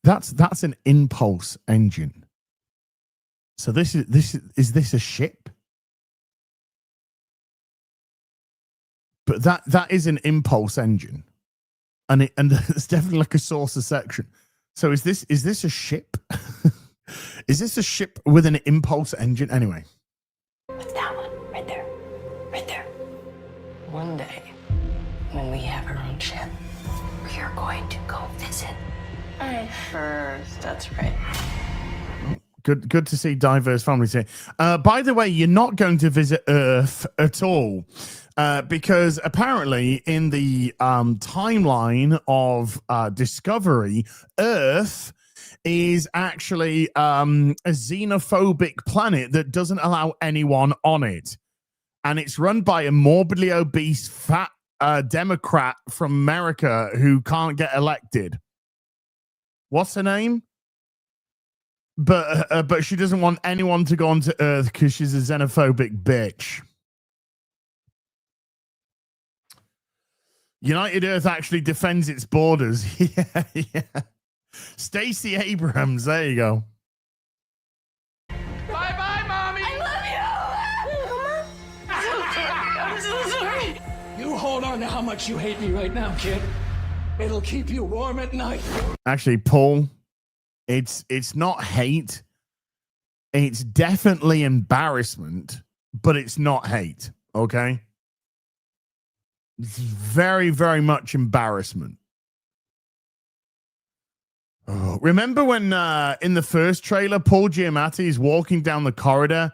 That's an impulse engine. So is this a ship? But that is an impulse engine, and it's definitely like a saucer section. So is this a ship? Is this a ship with an impulse engine? Anyway,
What's that one? Right there. Right there. One day, when we have our own ship, we are going to go visit Earth. That's right.
Good to see diverse families here. By the way, you're not going to visit Earth at all. Because apparently in the timeline of Discovery, Earth is actually a xenophobic planet that doesn't allow anyone on it. And it's run by a morbidly obese fat Democrat from America who can't get elected. What's her name? But she doesn't want anyone to go onto Earth because she's a xenophobic bitch. United Earth actually defends its borders. Yeah. Stacey Abrams, there you go.
Bye-bye, Mommy!
I love you! I'm so sorry.
You hold on to how much you hate me right now, kid. It'll keep you warm at night.
Actually, Paul, it's not hate. It's definitely embarrassment, but it's not hate. Okay, it's very, very much embarrassment. Oh, remember when in the first trailer, Paul Giamatti is walking down the corridor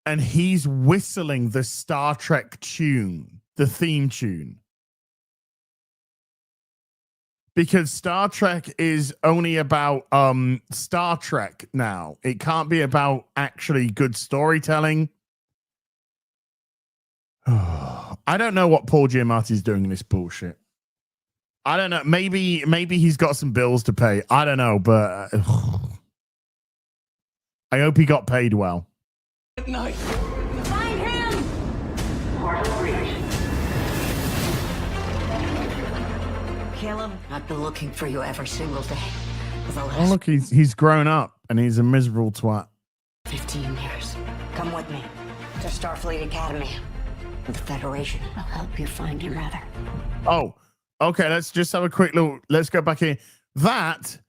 and he's whistling the Star Trek tune, the theme tune? Because Star Trek is only about Star Trek now. It can't be about actually good storytelling. I don't know what Paul Giamatti's doing in this bullshit. I don't know. Maybe he's got some bills to pay. I don't know, but I hope he got paid well.
At night.
Find him! Portal breach. Caleb, I've been looking for you every single day. For the
Oh,
last
look, he's grown up and he's a miserable twat.
15 years. Come with me to Starfleet Academy. The Federation will help you find your mother.
Oh, okay. Let's just have a quick look. Let's go back here. That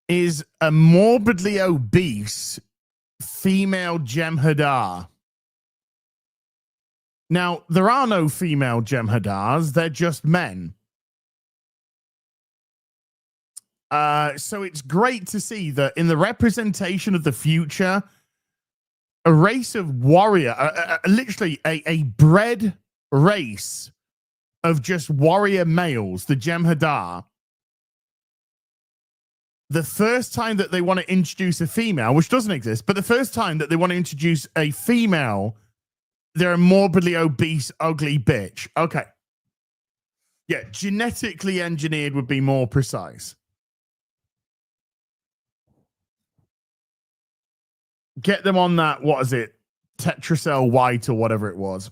is a morbidly obese female Jem'Hadar. Now, there are no female Jem'Hadars. They're just men. So it's great to see that in the representation of the future, a race of warrior, literally a bred race of just warrior males, the Jem'Hadar. The first time that they want to introduce a female, which doesn't exist, but the first time that they want to introduce a female, they're a morbidly obese, ugly bitch. Okay. Yeah, genetically engineered would be more precise. Get them on that, what is it? Tetracell White or whatever it was.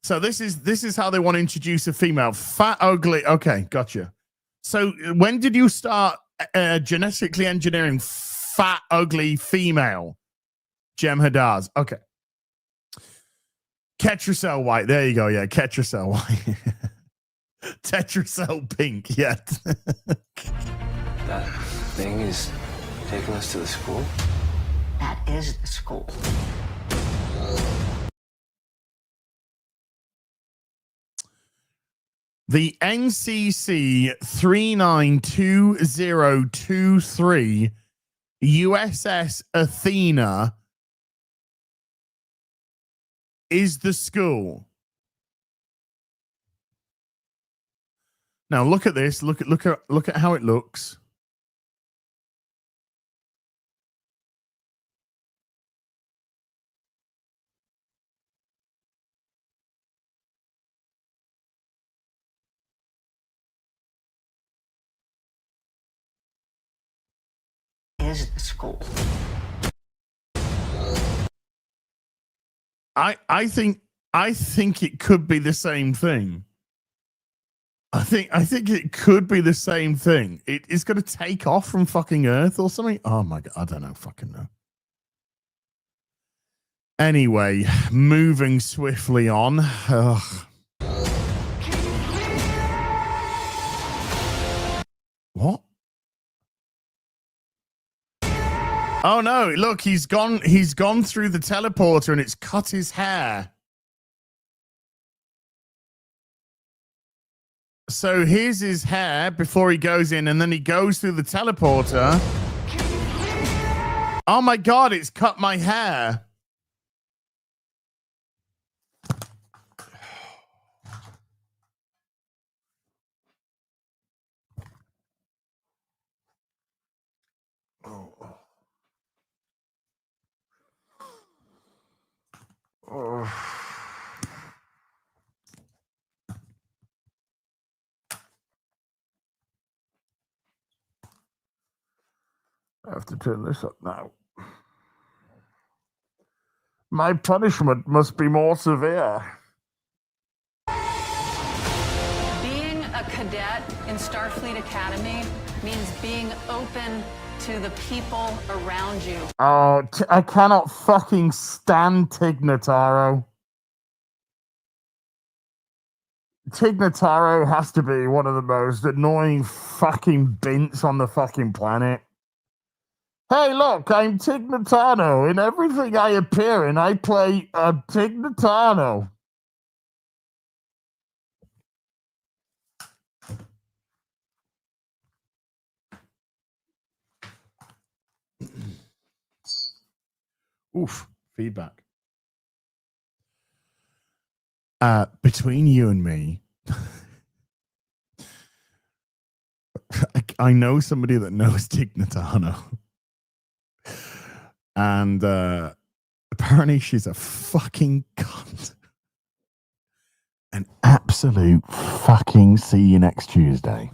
So this is how they want to introduce a female. Fat, ugly. Okay, gotcha. So when did you start genetically engineering fat, ugly female Jem'Hadars? Okay. Tetracell White. There you go. Yeah, Tetracell White. Tetracell Pink. Yeah.
That thing is taking us to the school?
That is the school.
The NCC 392023 USS Athena is the school. Now look at this. Look at how it looks.
Is the school.
I think it could be the same thing. I think it could be the same thing. It is going to take off from fucking Earth or something. Oh my god, I don't know, fucking know. Anyway, moving swiftly on. Ugh. What? Oh no, look, he's gone through the teleporter and it's cut his hair. So here's his hair before he goes in and then he goes through the teleporter. Oh my god, it's cut my hair. Oh. I have to turn this up now. My punishment must be more severe.
Being a cadet in Starfleet Academy means being open to the people around you.
Oh, I cannot fucking stand Tig Notaro. Tig Notaro has to be one of the most annoying fucking bints on the fucking planet. Hey, look, I'm Tig Notaro. In everything I appear in, I play Tig Notaro. Oof, feedback. Between you and me, I know somebody that knows Tig Notaro. And apparently she's a fucking cunt. An absolute fucking see you next Tuesday.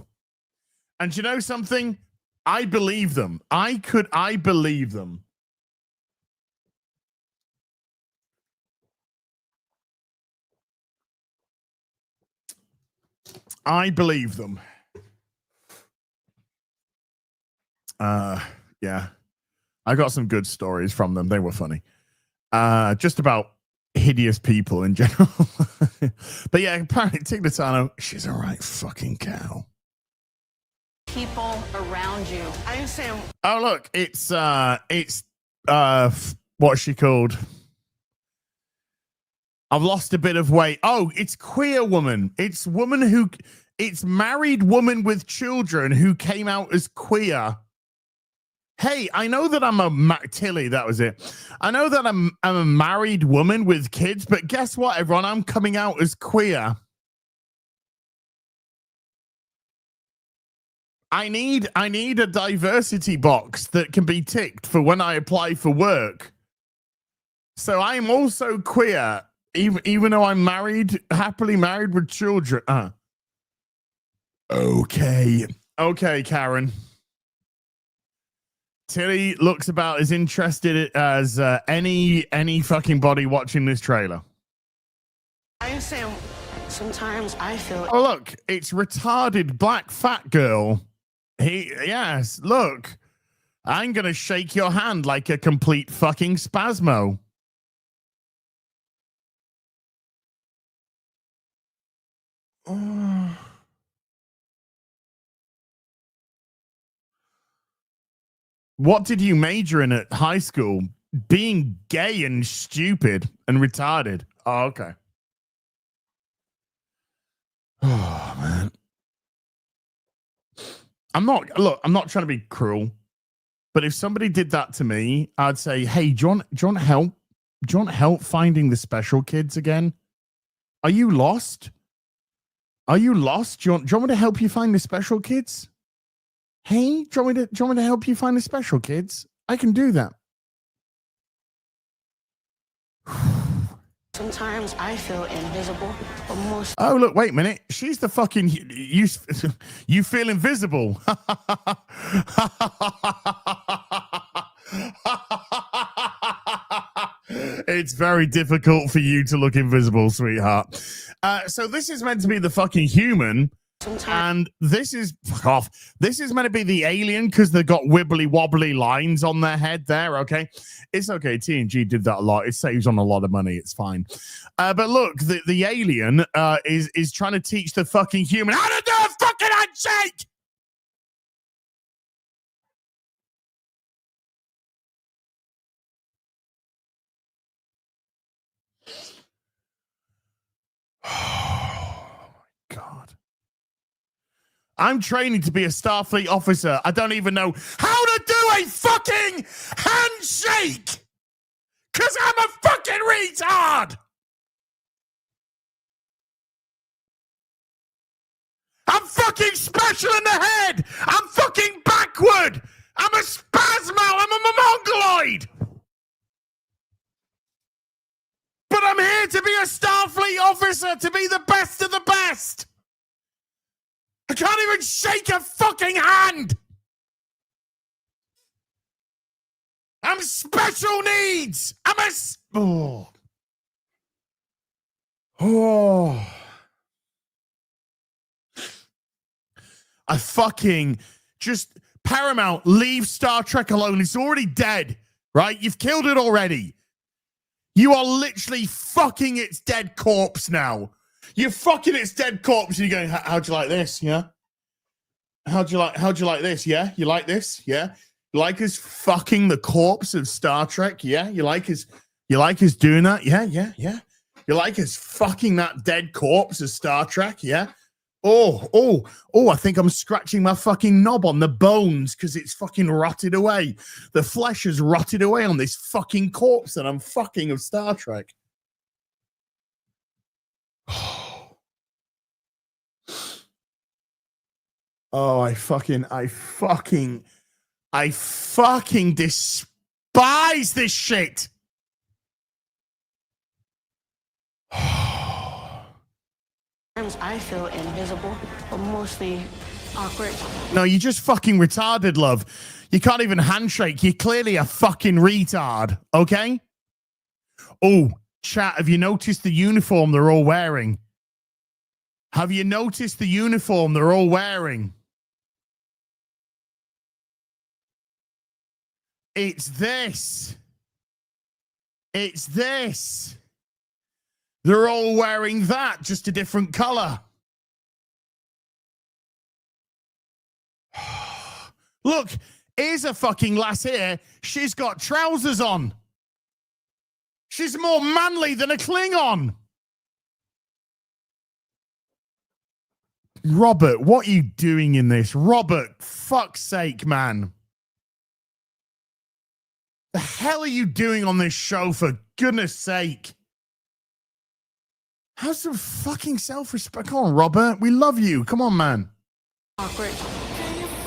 And you know something? I believe them. I believe them. I believe them. Yeah. I got some good stories from them. They were funny. Just about hideous people in general. But yeah, apparently Tig Notaro, she's a right fucking cow.
People around you. I understand.
Oh look, it's what's she called? I've lost a bit of weight. Oh, it's queer woman. It's married woman with children who came out as queer. Hey, I know that I'm Tilly, that was it. I know that I'm a married woman with kids, but guess what, everyone? I'm coming out as queer. I need a diversity box that can be ticked for when I apply for work. So I'm also queer, even though I'm married, happily married with children. Okay, Karen. Tilly looks about as interested as any fucking body watching this trailer.
I understand. Sometimes I feel.
Oh look, it's retarded black fat girl. Yes, look. I'm gonna shake your hand like a complete fucking spasmo. What did you major in at high school? Being gay and stupid and retarded. Oh, okay. Oh, man. I'm not trying to be cruel, but if somebody did that to me, I'd say, hey, do you want help? Do you want help finding the special kids again? Are you lost? Do you want me to help you find the special kids? Hey, do you want me to help you find the special kids? I can do that.
Sometimes I feel invisible, but most.
Oh, look, wait a minute. She's the fucking... You feel invisible. It's very difficult for you to look invisible, sweetheart. So this is meant to be the fucking human. And this is... Fuck off. This is meant to be the alien because they've got wibbly wobbly lines on their head there, okay? It's okay. TNG did that a lot. It saves on a lot of money. It's fine. But look, the alien is trying to teach the fucking human how to do a fucking handshake! Oh, my God. I'm training to be a Starfleet officer. I don't even know how to do a fucking handshake! Because I'm a fucking retard! I'm fucking special in the head! I'm fucking backward! I'm a spasmo! I'm a mongoloid! But I'm here to be a Starfleet officer, to be the best of the best! I can't even shake a fucking hand! I'm special needs! I'm a... Oh. I fucking... Just... Paramount, leave Star Trek alone. It's already dead, right? You've killed it already. You are literally fucking its dead corpse now. You're fucking its dead corpse and you're going, how'd you like this? Yeah. How'd you like this? Yeah. You like this? Yeah. You like us fucking the corpse of Star Trek? Yeah. You like us doing that? Yeah. You like us fucking that dead corpse of Star Trek? Yeah. Oh, I think I'm scratching my fucking knob on the bones because it's fucking rotted away. The flesh has rotted away on this fucking corpse that I'm fucking of Star Trek. Oh, I fucking despise this shit.
I feel invisible, but mostly awkward.
No, you're just fucking retarded, love. You can't even handshake. You're clearly a fucking retard, okay? Oh, chat, have you noticed the uniform they're all wearing? Have you noticed the uniform they're all wearing? It's this. It's this. They're all wearing that, just a different color. Look, here's a fucking lass here. She's got trousers on. She's more manly than a Klingon. Robert, what are you doing in this? Robert, fuck's sake, man. The hell are you doing on this show, for goodness sake? Have some fucking self-respect. Come on, Robert. We love you. Come on, man.
Awkward.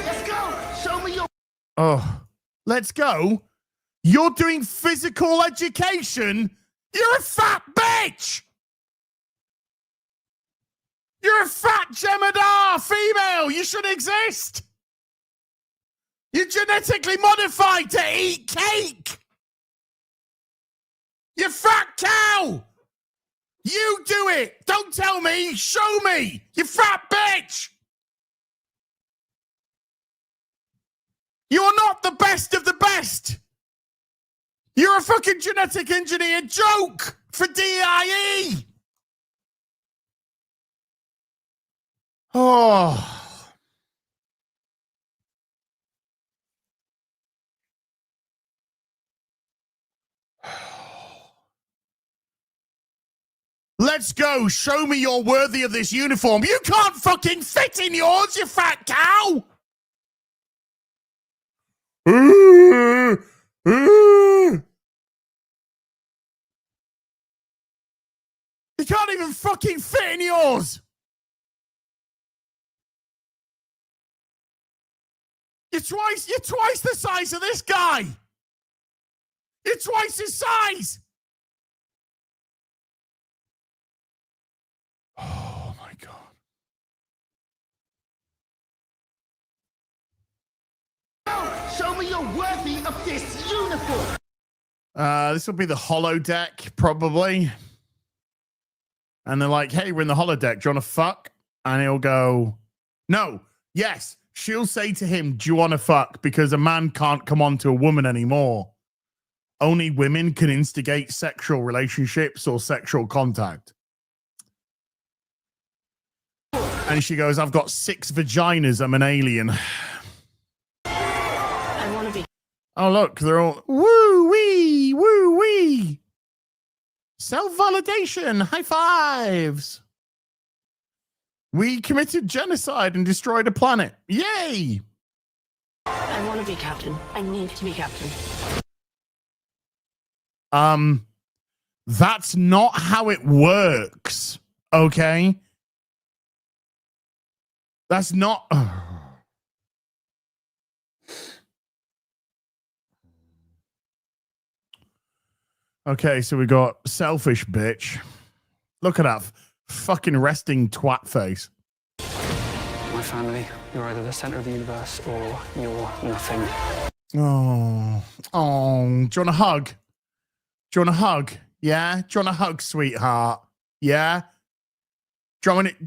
Let's go. Show me your.
Oh, let's go. You're doing physical education? You're a fat bitch. You're a fat Jemadar female. You should exist. You're genetically modified to eat cake. You fat cow. You do it. Don't tell me. Show me. You fat bitch. You're not the best of the best. You're a fucking genetic engineer joke for DIE. Oh. Let's go. Show me you're worthy of this uniform. You can't fucking fit in yours, you fat cow. You can't even fucking fit in yours. You're twice the size of this guy. You're twice his size. Oh my
God. Show me you're worthy of this uniform.
This will be the holodeck, probably. And they're like, hey, we're in the holodeck. Do you want to fuck? And he'll go, no, yes. She'll say to him, do you want to fuck? Because a man can't come on to a woman anymore. Only women can instigate sexual relationships or sexual contact. And she goes, I've got 6 vaginas. I'm an alien.
I want to be.
Oh, look, they're all woo-wee, woo-wee. Self-validation, high fives. We committed genocide and destroyed a planet. Yay!
I want to be captain. I need to be captain.
That's not how it works, okay? That's not... Okay, so we got selfish bitch. Look at that fucking resting twat face.
My family, you're either the center of the universe or you're nothing.
Oh, do you want a hug? Do you want a hug? Yeah? Do you want a hug, sweetheart? Yeah? Do you want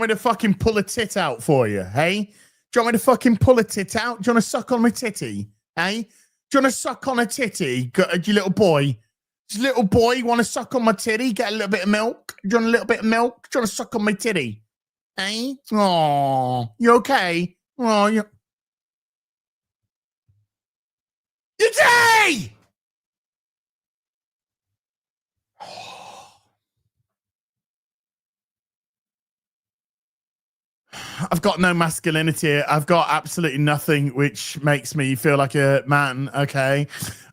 me to fucking pull a tit out for you, hey? Do you want me to fucking pull a tit out? Do you want to suck on my titty, hey? Do you want to suck on a titty, you little boy? This little boy, want to suck on my titty? Get a little bit of milk? Do you want a little bit of milk? Do you want to suck on my titty? Eh? Oh, you okay? Oh, you. You're gay! I've got no masculinity. I've got absolutely nothing which makes me feel like a man, okay?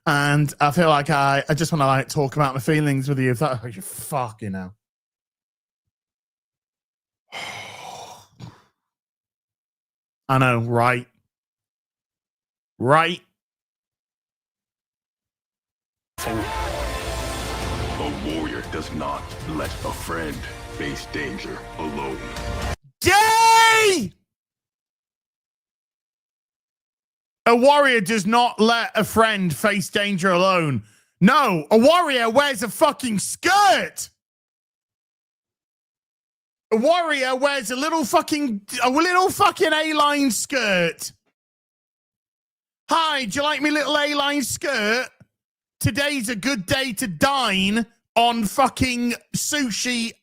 And I feel like I just want to like talk about my feelings with you. If that, oh, you fucking hell. I know, right? Right?
A warrior does not let a friend face danger alone.
Gay! A warrior does not let a friend face danger alone. No, a warrior wears a fucking skirt. A warrior wears a little fucking A-line skirt. Hi, do you like me little A-line skirt? Today's a good day to dine on fucking sushi.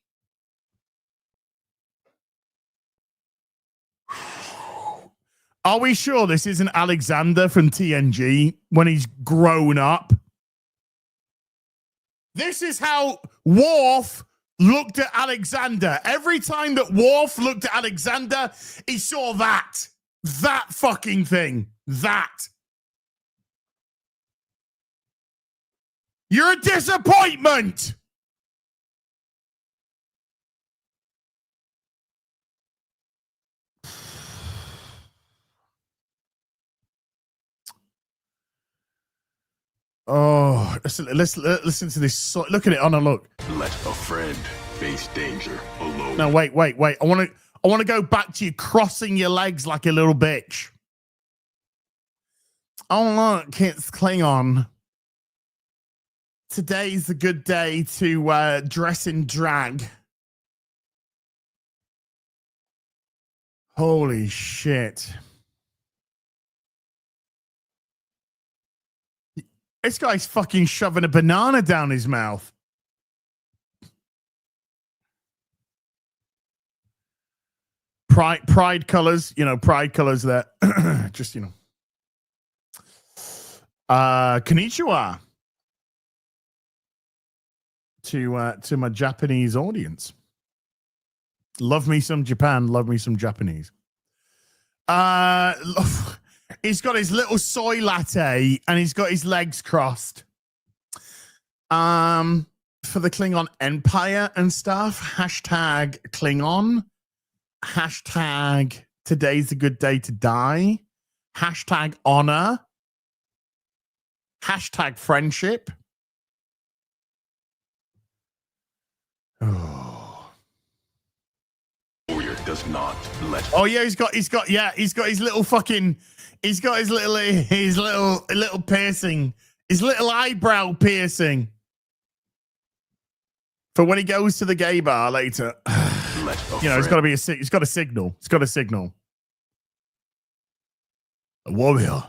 Are we sure this isn't Alexander from TNG when he's grown up? This is how Worf looked at Alexander. Every time that Worf looked at Alexander, he saw that fucking thing. That. You're a disappointment. Oh, listen to this. Look at it. On a look.
Let a friend face danger alone.
No, wait. I want to go back to you crossing your legs like a little bitch. Oh look, it's Klingon. Today's a good day to dress in drag. Holy shit. This guy's fucking shoving a banana down his mouth. Pride colors, pride colors that just, konnichiwa to my Japanese audience. Love me some Japan, love me some Japanese. He's got his little soy latte and he's got his legs crossed. For the Klingon Empire and stuff. Hashtag Klingon. Hashtag today's a good day to die. Hashtag honor. Hashtag friendship. Oh.
Warrior does not let.
Oh yeah, he's got his little fucking. He's got his little piercing, his little eyebrow piercing. For when he goes to the gay bar later. It's got to be it's got a signal. It's got a signal. A warrior.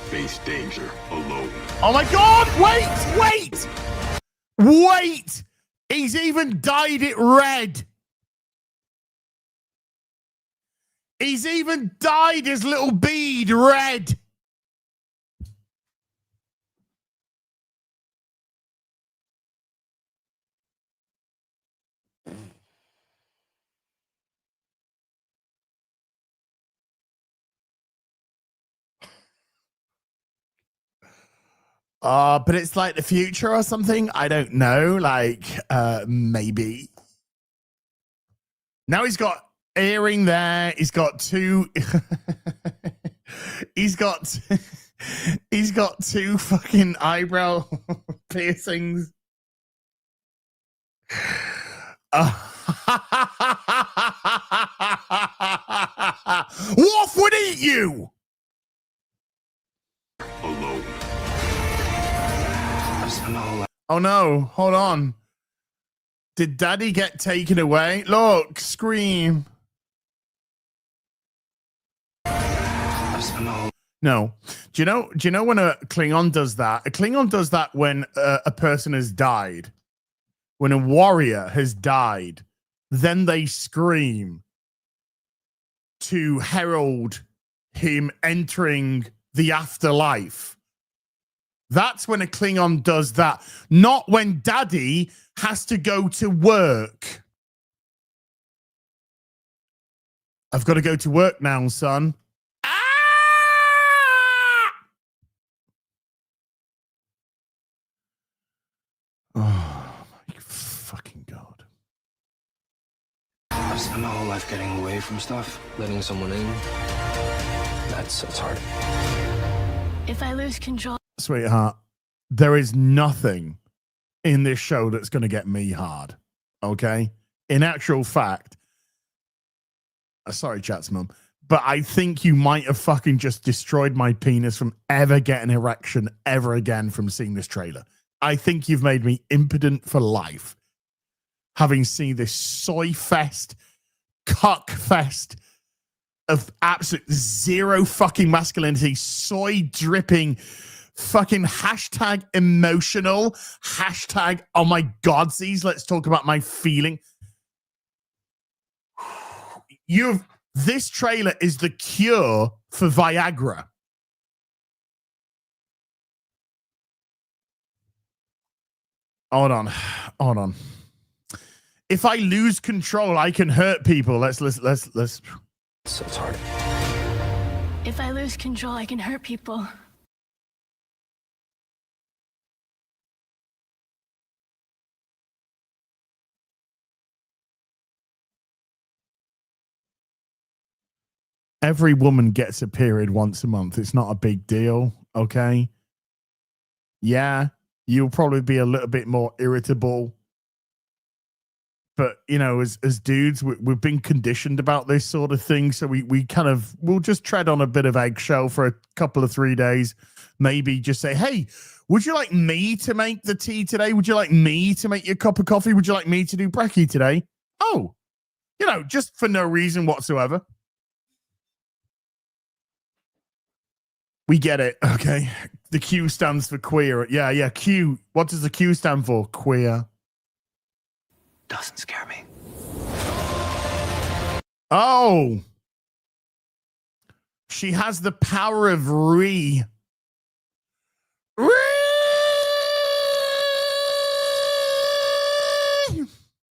Face danger alone.
Oh my God! Wait! He's even dyed it red. He's even dyed his little bead red. But it's like the future or something. I don't know. Maybe. Now he's got earring there. He's got two. he's got two fucking eyebrow piercings. Wolf would eat you.
Alone.
Oh no, hold on. Did Daddy get taken away? Look, scream. No. Do you know when a Klingon does that? A Klingon does that when a person has died. When a warrior has died, then they scream to herald him entering the afterlife. That's when a Klingon does that. Not when Daddy has to go to work. I've got to go to work now, son. Oh, my fucking God.
I've spent my whole life getting away from stuff, letting someone in. That's hard.
If I lose control...
Sweetheart, there is nothing in this show that's going to get me hard, okay? In actual fact, sorry, chat's mum, but I think you might have fucking just destroyed my penis from ever getting erection ever again from seeing this trailer. I think you've made me impotent for life, having seen this soy fest, cuck fest of absolute zero fucking masculinity, soy dripping, fucking hashtag emotional, hashtag oh my godsies, let's talk about my feeling. This trailer is the cure for Viagra. Hold on. If I lose control, I can hurt people. Let's.
So it's hard.
If I lose control, I can hurt people.
Every woman gets a period once a month. It's not a big deal, okay? Yeah, you'll probably be a little bit more irritable. But, you know, as dudes, we've been conditioned about this sort of thing. So we'll just tread on a bit of eggshell for a couple of 3 days. Maybe just say, hey, would you like me to make the tea today? Would you like me to make your cup of coffee? Would you like me to do brekkie today? Oh, you know, just for no reason whatsoever. We get it, okay? The Q stands for queer. Yeah, Q. What does the Q stand for? Queer.
Doesn't scare me.
Oh. She has the power of re.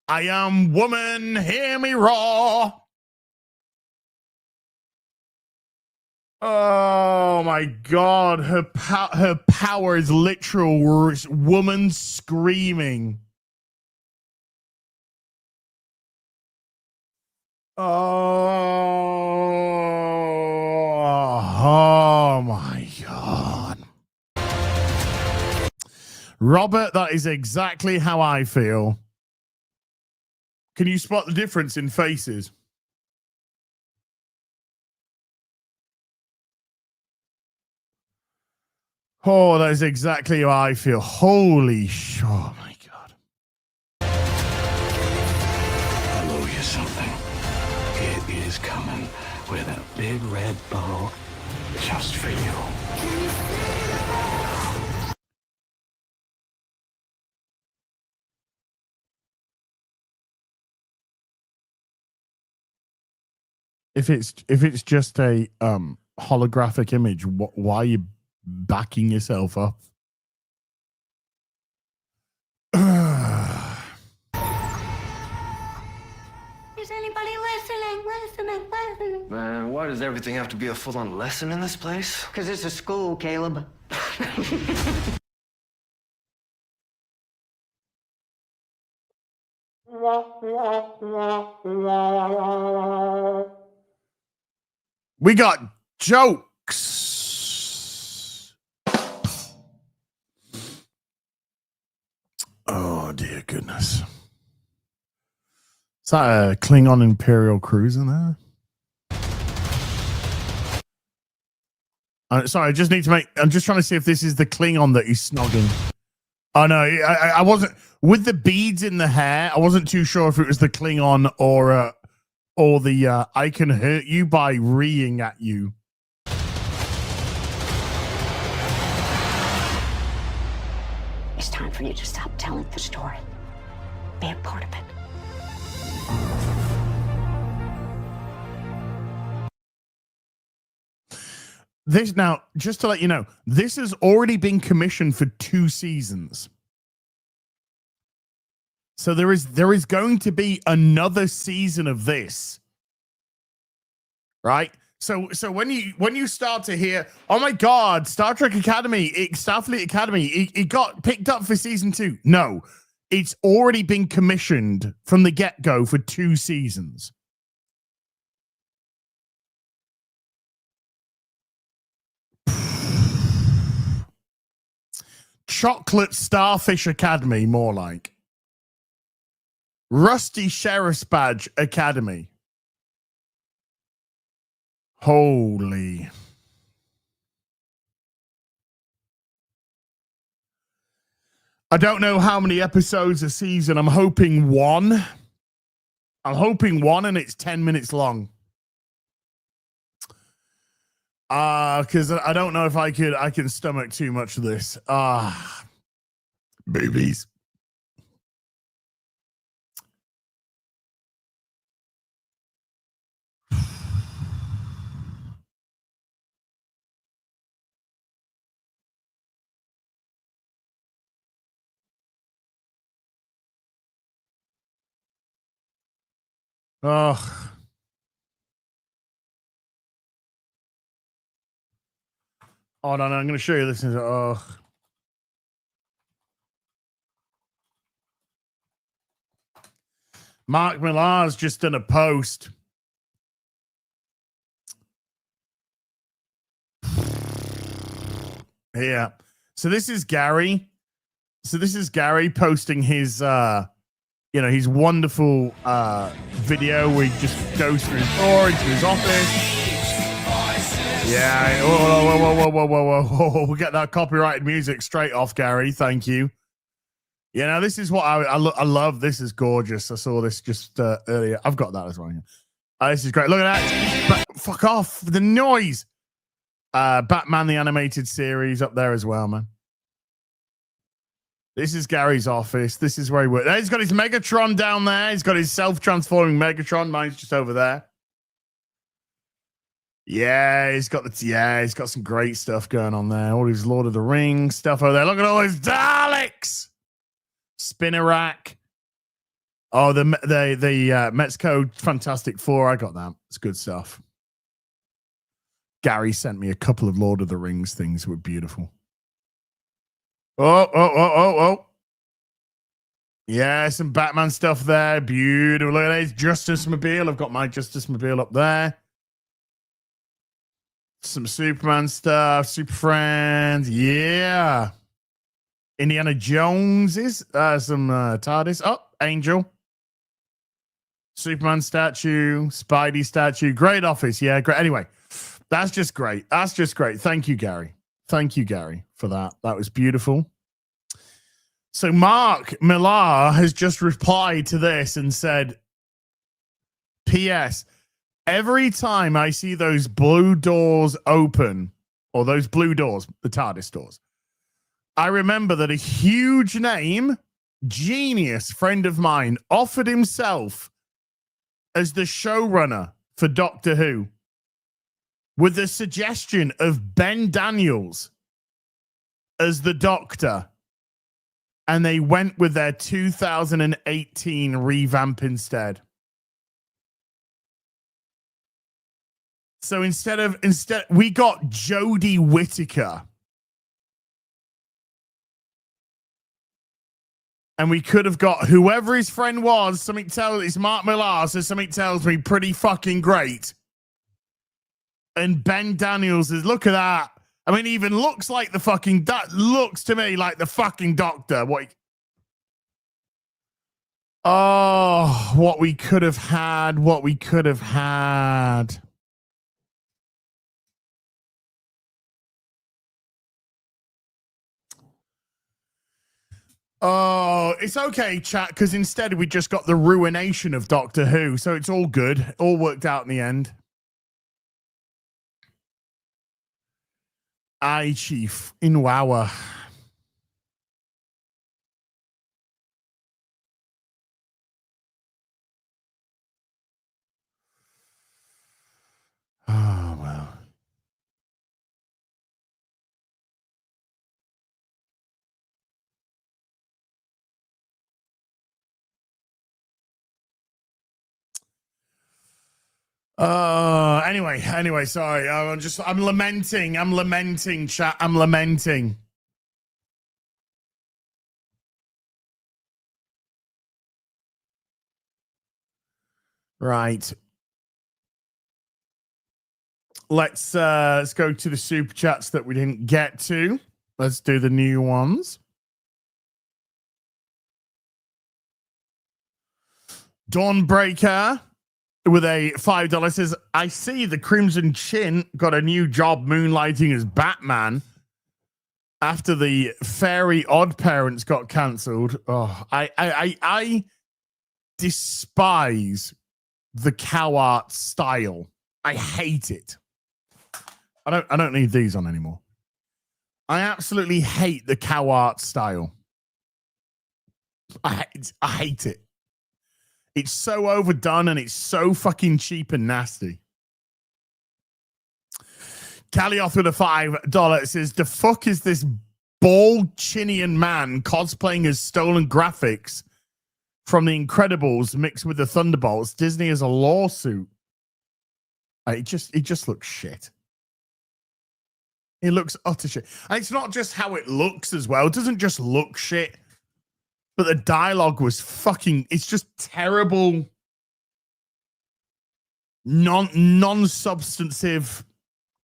I am woman, hear me roar. Oh my God, her power is literal woman screaming. Oh my God. Robert, that is exactly how I feel. Can you spot the difference in faces? Oh, that is exactly how I feel. Holy shit. Oh, my God.
I'll owe you something. It is coming with a big red bow just for you.
If it's just a holographic image, why are you backing yourself up?
Is anybody listening?
Man, why does everything have to be a full-on lesson in this place?
Because it's a school, Caleb.
We got jokes. Oh, dear goodness. Is that a Klingon Imperial cruiser there? Sorry, I just need to make... I'm just trying to see if this is the Klingon that he's snogging. Oh, no, I wasn't... With the beads in the hair, I wasn't too sure if it was the Klingon or the I can hurt you by reeing at you.
for you to stop telling the story. Be a part of it.
This now, just to let you know, this has already been commissioned for 2 seasons. So there is going to be another season of this. Right? So when you start to hear, oh my God, Star Trek Academy, Starfleet Academy, it got picked up for season 2. No, it's already been commissioned from the get-go for 2 seasons. Chocolate Starfish Academy, more like. Rusty Sheriff's Badge Academy. Holy. I don't know how many episodes a season. I'm hoping 1. I'm hoping 1 and it's 10 minutes long. Because I don't know if I can stomach too much of this. Babies. Oh. Oh, no, I'm going to show you this. Oh. Mark Millar's just done a post. Yeah. So this is Gary. Posting his his wonderful video where he just goes through his door into his office. Yeah. Whoa. We'll get that copyrighted music straight off, Gary. Thank you. You know, this is what I love. This is gorgeous. I saw this just earlier. I've got that as well. This is great. Look at that. Fuck off. The noise. Batman the Animated Series up there as well, man. This is Gary's office. This is where he works. He's got his Megatron down there. He's got his self-transforming Megatron. Mine's just over there. Yeah, he's got some great stuff going on there. All his Lord of the Rings stuff over there. Look at all his Daleks. Spinner rack. Oh, the Metzco Fantastic Four. I got that. It's good stuff. Gary sent me a couple of Lord of the Rings things that were beautiful. Oh. Yeah, some Batman stuff there. Beautiful. Look at his Justice Mobile. I've got my Justice Mobile up there. Some Superman stuff. Super Friends. Yeah. Indiana Joneses. Some TARDIS. Oh, Angel. Superman statue. Spidey statue. Great office. Yeah, great. Anyway, that's just great. Thank you, Gary. Thank you, Gary, for that. That was beautiful. So Mark Millar has just replied to this and said, P.S. Every time I see those blue doors open, or those blue doors, the TARDIS doors, I remember that a huge name, genius friend of mine, offered himself as the showrunner for Doctor Who, with the suggestion of Ben Daniels as the Doctor, and they went with their 2018 revamp instead. So instead we got Jodie Whittaker, and we could have got whoever his friend was. It's Mark Millar, so something tells me pretty fucking great. And Ben Daniels is, look at that. I mean, even looks like that looks to me like the fucking Doctor. What we could have had. Oh, it's okay, chat, because instead we just got the ruination of Doctor Who, so it's all good. It all worked out in the end. Aye, Chief. In Wawa. Anyway, sorry. I'm lamenting, chat. I'm lamenting. Right. Let's go to the super chats that we didn't get to. Let's do the new ones. Dawnbreaker with a $5 says, I see the Crimson Chin got a new job moonlighting as Batman after the Fairy Odd Parents got cancelled. Oh, I despise the cow art style. I hate it. I don't need these on anymore. I absolutely hate the cow art style. I hate it. It's so overdone and it's so fucking cheap and nasty. Calioth with a $5 says, the fuck is this bald Chinian man cosplaying as stolen graphics from The Incredibles mixed with the Thunderbolts? Disney has a lawsuit. It just looks shit. It looks utter shit. And it's not just how it looks as well. It doesn't just look shit. But the dialogue was fucking, it's just terrible, non-substantive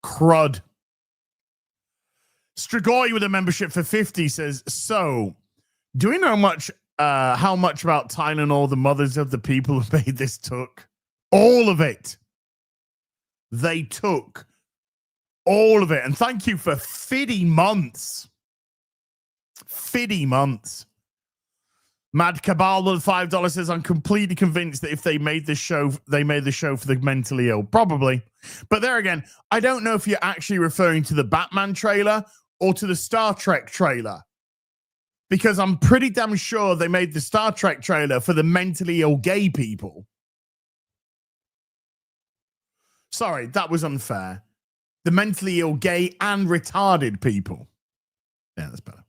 crud. Strigoi with a membership for 50 says, so, do we know how much about Tylenol the mothers of the people who made this took? All of it. They took all of it. And thank you for 50 months. 50 months. Mad Cabal with $5 says, I'm completely convinced that if they made the show for the mentally ill. Probably. But there again, I don't know if you're actually referring to the Batman trailer or to the Star Trek trailer. Because I'm pretty damn sure they made the Star Trek trailer for the mentally ill gay people. Sorry, that was unfair. The mentally ill gay and retarded people. Yeah, that's better.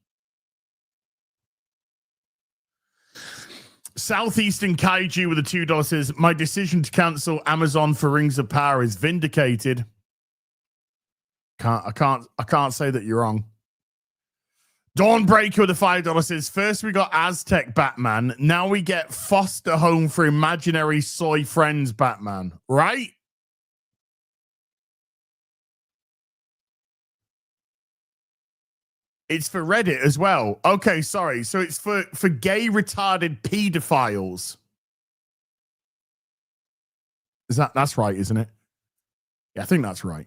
Southeastern Kaiju with a $2 says, my decision to cancel Amazon for Rings of Power is vindicated. I can't say that you're wrong. Dawnbreaker with a $5 says, first we got Aztec Batman, now we get foster home for imaginary soy friends Batman, right? It's for Reddit as well. Okay, sorry. So it's for gay retarded pedophiles. That's right, isn't it? Yeah, I think that's right.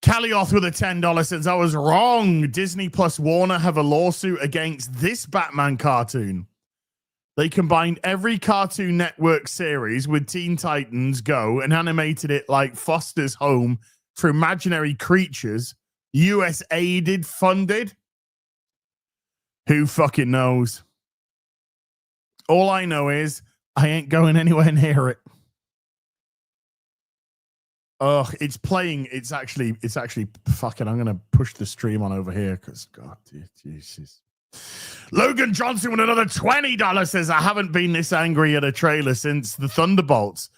Calioth with a $10 says, I was wrong. Disney plus Warner have a lawsuit against this Batman cartoon. They combined every Cartoon Network series with Teen Titans Go and animated it like Foster's Home for imaginary creatures. US aided, funded. Who fucking knows? All I know is I ain't going anywhere near it. Oh, it's playing. It's actually fucking. I'm gonna push the stream on over here because God, Jesus. Logan Johnson with another $20 says, I haven't been this angry at a trailer since the Thunderbolts,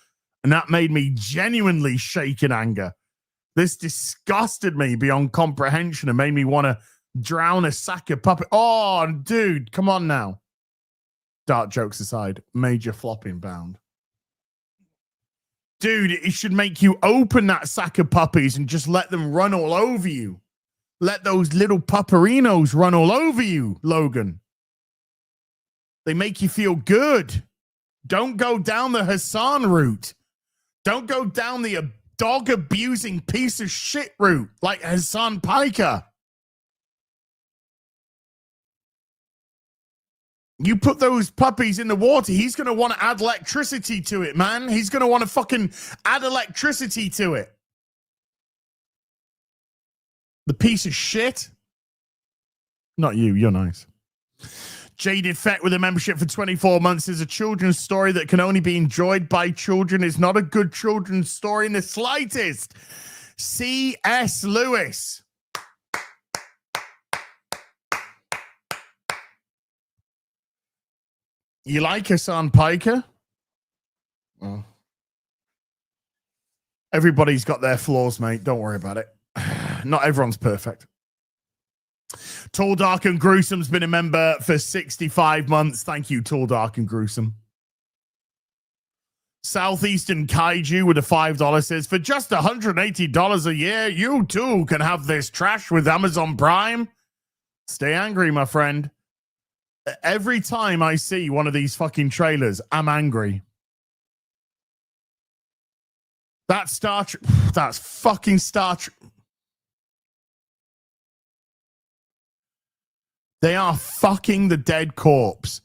and that made me genuinely shake in anger. This disgusted me beyond comprehension and made me want to drown a sack of puppet. Oh, dude, come on now. Dark jokes aside, major flop inbound. Dude, it should make you open that sack of puppies and just let them run all over you. Let those little pupperinos run all over you, Logan. They make you feel good. Don't go down the Hassan route. Don't go down the dog-abusing piece of shit route like Hassan Piker. You put those puppies in the water, he's going to want to add electricity to it, man. He's going to want to fucking add electricity to it. The piece of shit. Not you, you're nice. Jaded Fett with a membership for 24 months is a children's story that can only be enjoyed by children. It's not a good children's story in the slightest. C.S. Lewis. You like Hassan Piker? Oh. Everybody's got their flaws, mate. Don't worry about it. Not everyone's perfect. Tall, Dark, and Gruesome's been a member for 65 months. Thank you, Tall, Dark, and Gruesome. Southeastern Kaiju with a $5 says, for just $180 a year, you too can have this trash with Amazon Prime. Stay angry, my friend. Every time I see one of these fucking trailers, I'm angry. That's Star Trek. That's fucking Star Trek. They are fucking the dead corpse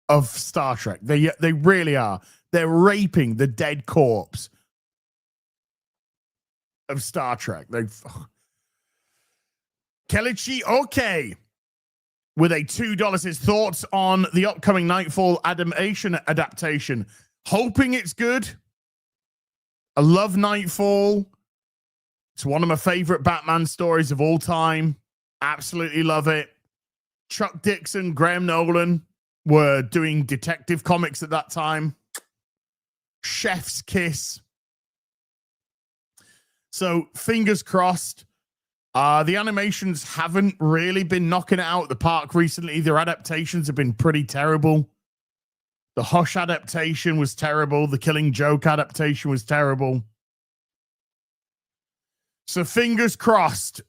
of Star Trek. They really are. They're raping the dead corpse of Star Trek. Kelechi Okay with a $2 says, thoughts on the upcoming Nightfall adaptation. Hoping it's good. I love Nightfall. It's one of my favorite Batman stories of all time. Absolutely love it. Chuck Dixon, Graham Nolan were doing Detective Comics at that time. Chef's kiss. So fingers crossed. The animations haven't really been knocking it out of the park recently. Their adaptations have been pretty terrible. The Hush adaptation was terrible. The Killing Joke adaptation was terrible. So fingers crossed,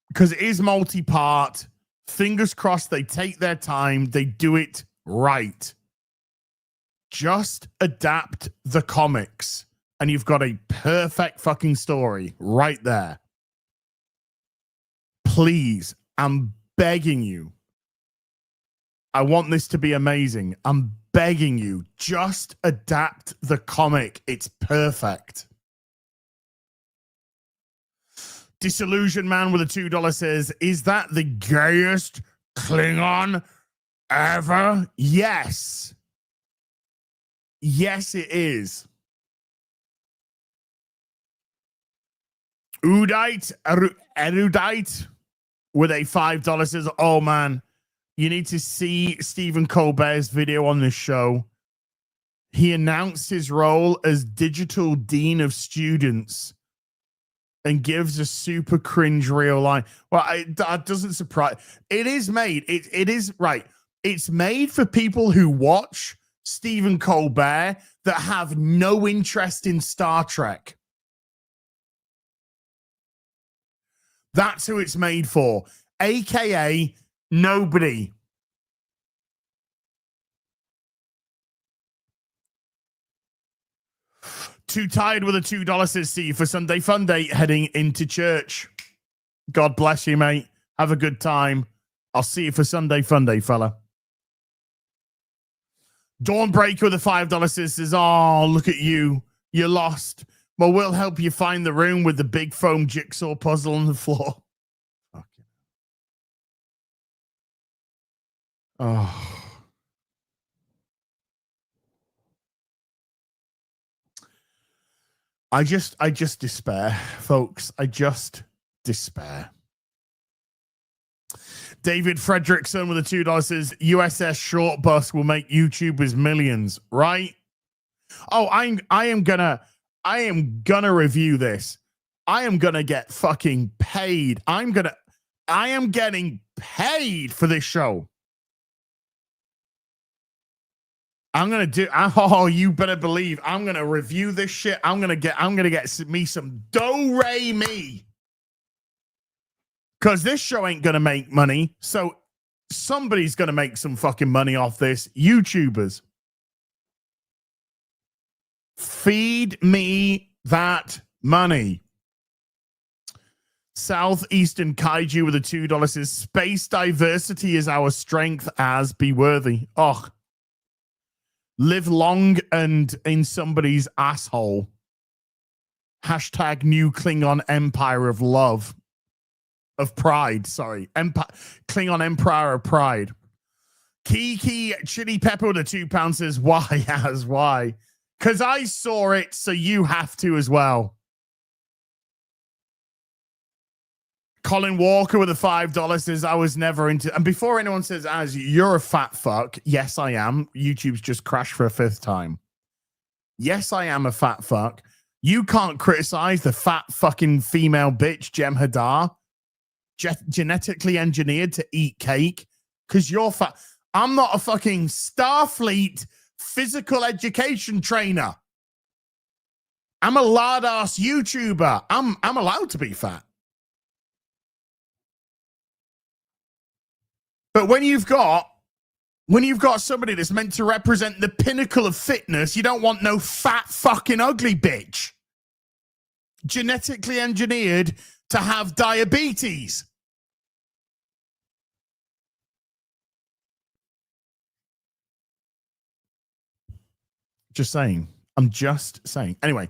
because it is multi-part. Fingers crossed they take their time. They do it right. Just adapt the comics and you've got a perfect fucking story right there. Please, I'm begging you. I want this to be amazing. I'm begging you. Just adapt the comic. It's perfect. Disillusion Man with a $2 says, is that the gayest Klingon ever? Yes. Yes, it is. Erudite with a $5 says, oh man, you need to see Stephen Colbert's video on this show. He announced his role as digital dean of students and gives a super cringe real line. Well, that doesn't surprise. It is made. It is right. It's made for people who watch Stephen Colbert that have no interest in Star Trek. That's who it's made for. AKA nobody. Too tired with a $2 says, see you for Sunday Fun Day heading into church. God bless you, mate. Have a good time. I'll see you for Sunday Fun Day, fella. Dawnbreaker with a $5 says, oh, look at you. You're lost. Well, we'll help you find the room with the big foam jigsaw puzzle on the floor. Okay. Oh. I just despair, folks. I just despair. David Fredrickson with a $2 says, USS Short Bus will make YouTubers millions, right? Oh, I am gonna review this. I am gonna get fucking paid. I am getting paid for this show. I'm gonna do. Oh, you better believe I'm gonna review this shit. I'm gonna get me some do-re-mi, because this show ain't gonna make money. So somebody's gonna make some fucking money off this. YouTubers, feed me that money. Southeastern Kaiju with a $2 says, space diversity is our strength, as be worthy. Oh. Live long and in somebody's asshole. Hashtag new Klingon Empire of Love. Of Pride, sorry. Klingon Empire of Pride. Kiki Chili Pepper with a £2 says, why, as why? Because I saw it, so you have to as well. Colin Walker with a $5 says, I was never into... And before anyone says, as you're a fat fuck, yes, I am. YouTube's just crashed for a 5th time. Yes, I am a fat fuck. You can't criticize the fat fucking female bitch, Jem Hadar, genetically engineered to eat cake because you're fat. I'm not a fucking Starfleet physical education trainer. I'm a lard-ass YouTuber. I'm allowed to be fat. But when you've got somebody that's meant to represent the pinnacle of fitness, you don't want no fat fucking ugly bitch. Genetically engineered to have diabetes. Just saying. I'm just saying. Anyway,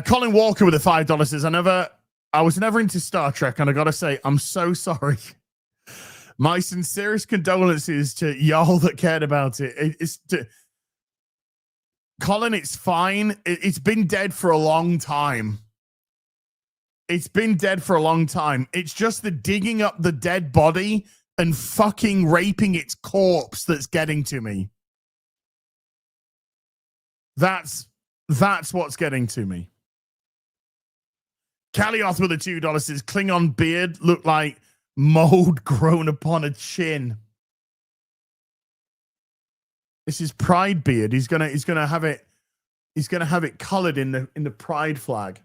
Colin Walker with the $5 says, I was never into Star Trek, and I gotta say, I'm so sorry. My sincerest condolences to y'all that cared about it. Colin, it's fine. It's been dead for a long time. It's been dead for a long time. It's just the digging up the dead body and fucking raping its corpse that's getting to me. That's what's getting to me. Kalioth with the $2 says Klingon beard looked like mold grown upon a chin. This is pride beard. He's gonna have it colored in the pride flag.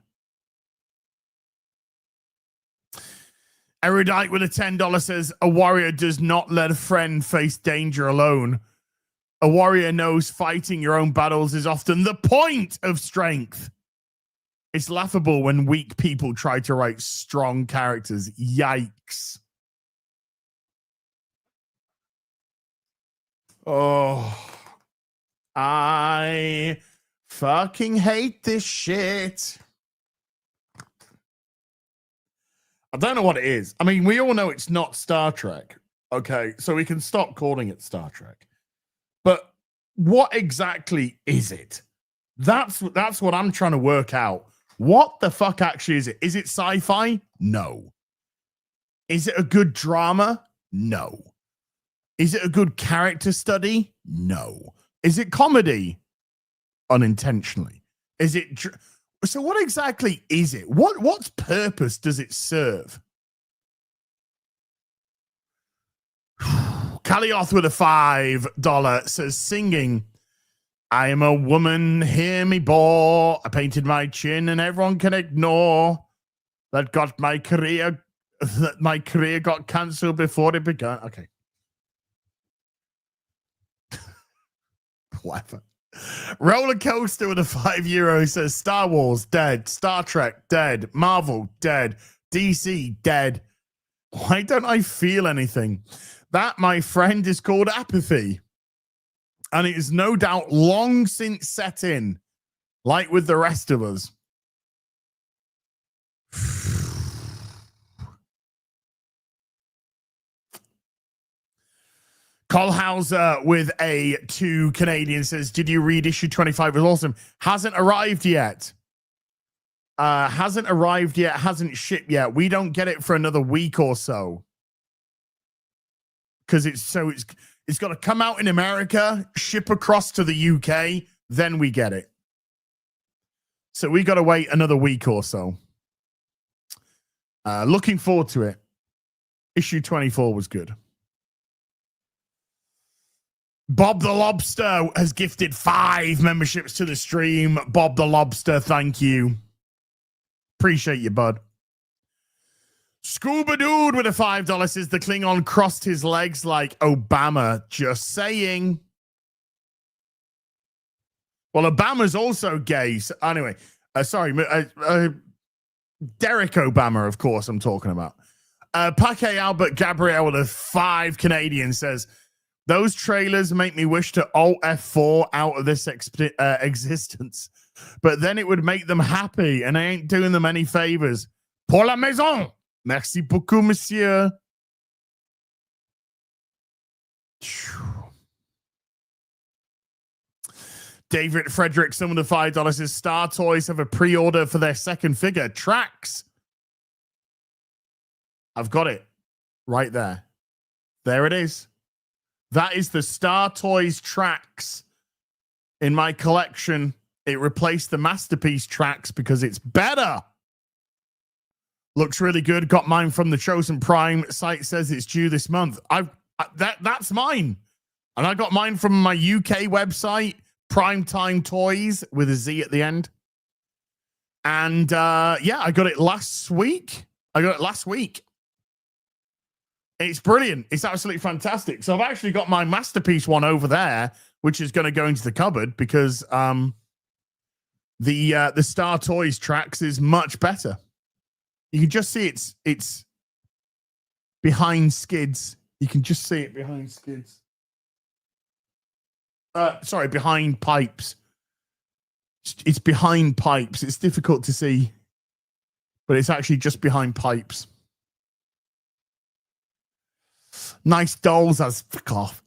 Erudite with a $10 says a warrior does not let a friend face danger alone. A warrior knows fighting your own battles is often the point of strength. It's laughable when weak people try to write strong characters. Yikes. Oh, I fucking hate this shit. I don't know what it is. I mean, we all know it's not Star Trek. Okay, so we can stop calling it Star Trek. But what exactly is it? That's what I'm trying to work out. What the fuck actually is it? Is it sci-fi? No. Is it a good drama? No. Is it a good character study? No. Is it comedy? Unintentionally. Is it... So what exactly is it? What purpose does it serve? Kalioth with a $5 says, singing, I am a woman, hear me bore. I painted my chin and everyone can ignore that my career got cancelled before it began. Okay. Whatever. Roller Coaster with a €5 says Star Wars dead, Star Trek dead, Marvel dead, DC dead. Why don't I feel anything? That, my friend, is called apathy. And it is no doubt long since set in, like with the rest of us. Colhauser with a 2 Canadian says, did you read issue 25? It was awesome. Hasn't arrived yet. Hasn't arrived yet. Hasn't shipped yet. We don't get it for another week or so. Because it's got to come out in America, ship across to the UK, then we get it. So we got to wait another week or so. Looking forward to it. Issue 24 was good. Bob the Lobster has gifted 5 memberships to the stream. Bob the Lobster, thank you. Appreciate you, bud. Scuba Dude with a $5 says the Klingon crossed his legs like Obama. Just saying. Well, Obama's also gay. So anyway, Derek Obama, of course, I'm talking about. Paquet Albert Gabriel with a 5 Canadian says, those trailers make me wish to Alt F4 out of this existence. But then it would make them happy, and I ain't doing them any favors. Pour la maison. Merci beaucoup, monsieur. David Frederick, some of the $5 says Star Toys have a pre-order for their second figure, Tracks. I've got it right there. There it is. That is the Star Toys Tracks in my collection It replaced the Masterpiece tracks because it's better. Looks really good. Got mine from the Chosen Prime site. Says it's due this month. That's mine. And I got mine from my UK website, Primetime Toys with a Z at the end. And yeah, I got it last week. It's brilliant. It's absolutely fantastic. So I've actually got my Masterpiece one over there, which is going to go into the cupboard because the Star Toys tracks is much better. You can just see it's behind skids. You can just see it behind skids. Sorry, behind pipes. It's behind pipes. It's difficult to see, but it's actually just behind pipes. Nice dolls as fuck off.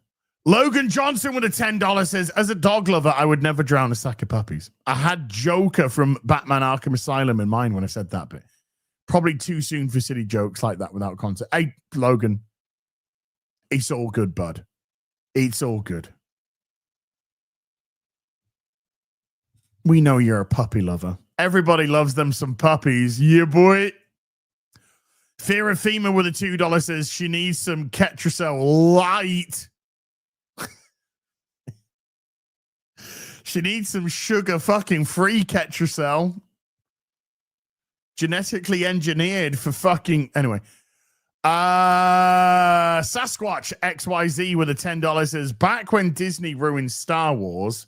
Logan Johnson with a $10 says, as a dog lover, I would never drown a sack of puppies. I had Joker from Batman Arkham Asylum in mind when I said that bit. Probably too soon for silly jokes like that without context. Hey, Logan, it's all good, bud. It's all good. We know you're a puppy lover. Everybody loves them some puppies. Yeah, boy. Theorafema with a $2 says she needs some Ketracel light. She needs some sugar fucking free Ketracel. Genetically engineered for fucking... Anyway. Sasquatch XYZ with a $10 says, back when Disney ruined Star Wars...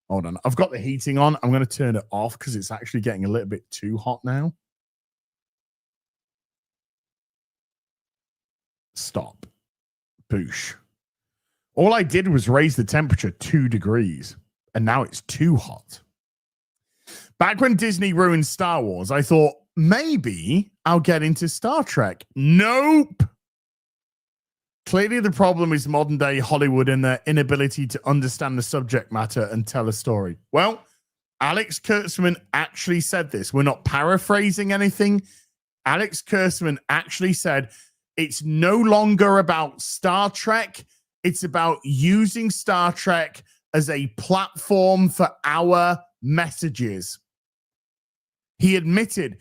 Hold on. I've got the heating on. I'm going to turn it off because it's actually getting a little bit too hot now. Stop. Boosh. All I did was raise the temperature 2 degrees, and now it's too hot. Back when Disney ruined Star Wars, I thought, maybe I'll get into Star Trek. Nope. Clearly, the problem is modern-day Hollywood and their inability to understand the subject matter and tell a story. Well, Alex Kurtzman actually said this. We're not paraphrasing anything. Alex Kurtzman actually said, it's no longer about Star Trek. It's about using Star Trek as a platform for our messages. He admitted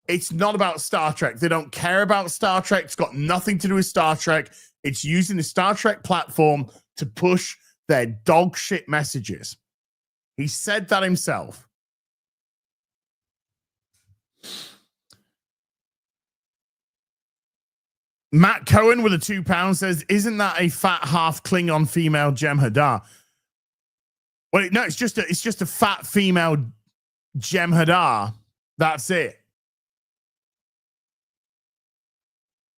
it's not about Star Trek. They don't care about Star Trek. It's got nothing to do with Star Trek. It's using the Star Trek platform to push their dog shit messages. He said that himself. Matt Cohen with a £2 says, isn't that a fat half Klingon female Jem'Hadar? Well, no, it's just a fat female Jem'Hadar. That's it.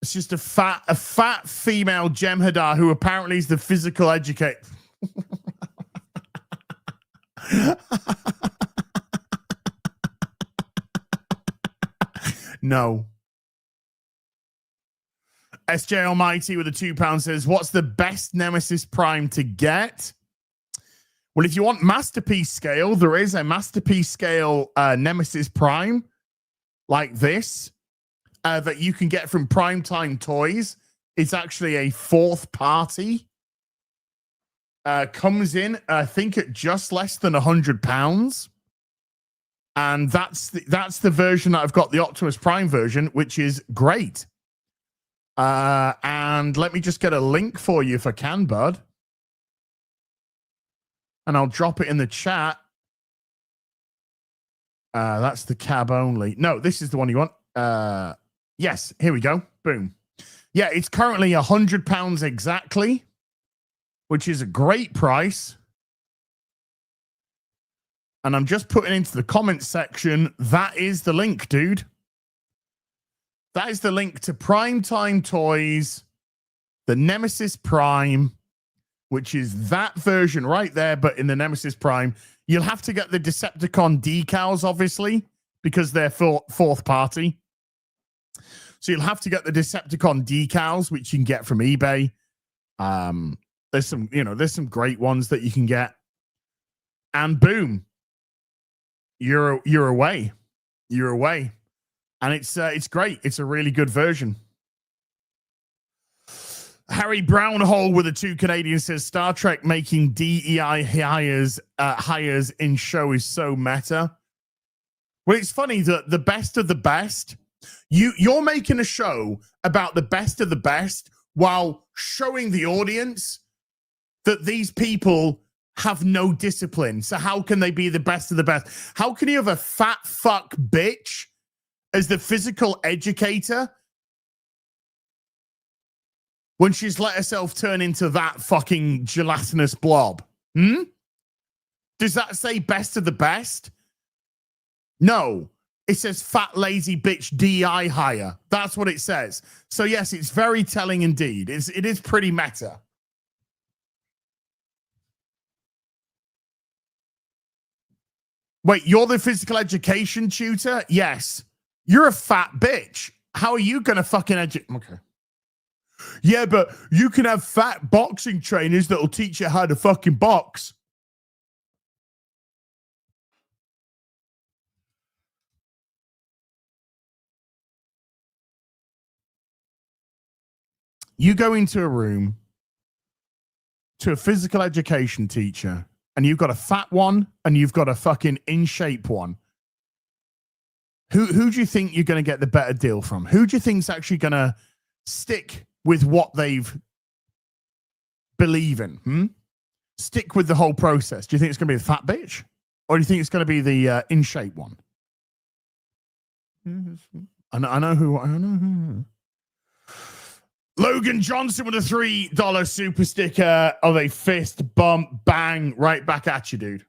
It's just a fat female Jem'Hadar who apparently is the physical educator. No. SJ Almighty with a £2 says, what's the best Nemesis Prime to get? Well, if you want Masterpiece scale, there is a Masterpiece scale Nemesis Prime like this. That you can get from Primetime Toys. It's actually a fourth party. Comes in, I think, at just less than £100. And that's the version that I've got, the Optimus Prime version, which is great. And let me just get a link for you if I can, bud. And I'll drop it in the chat. That's the cab only. No, this is the one you want. Yes, here we go. Boom. Yeah, it's currently £100 exactly, which is a great price. And I'm just putting into the comments section, that is the link, dude. That is the link to Primetime Toys, the Nemesis Prime, which is that version right there, but in the Nemesis Prime. You'll have to get the Decepticon decals, obviously, because they're fourth party. So you'll have to get the Decepticon decals, which you can get from eBay. There's some great ones that you can get. And boom, you're away. You're away. And it's great. It's a really good version. Harry Brownhole with the 2 Canadians says Star Trek making DEI hires in show is so meta. Well, it's funny that the best of the best, you're making a show about the best of the best while showing the audience that these people have no discipline. So how can they be the best of the best? How can you have a fat fuck bitch as the physical educator when she's let herself turn into that fucking gelatinous blob? Does that say best of the best? No. It says fat, lazy bitch DI hire. That's what it says. So yes, it's very telling indeed. It is pretty meta. Wait, you're the physical education tutor? Yes. You're a fat bitch. How are you going to fucking educate? Okay. Yeah, but you can have fat boxing trainers that'll teach you how to fucking box. You go into a room to a physical education teacher, and you've got a fat one and you've got a fucking in shape one. Who do you think you're going to get the better deal from? Who do you think's actually going to stick with what they've believe in? Stick with the whole process. Do you think it's going to be the fat bitch, or do you think it's going to be the in shape one? I know who. Logan Johnson with a $3 super sticker of a fist bump, bang, right back at you, dude.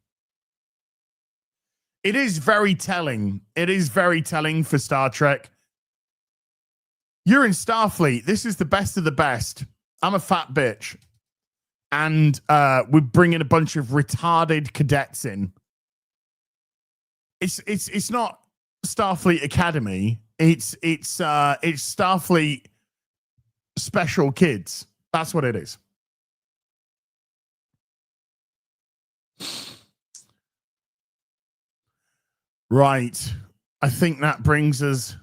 It is very telling. It is very telling for Star Trek. You're in Starfleet. This is the best of the best. I'm a fat bitch. And we're bringing a bunch of retarded cadets in. It's not Starfleet Academy. It's Starfleet Special Kids. That's what it is. Right. I think that brings us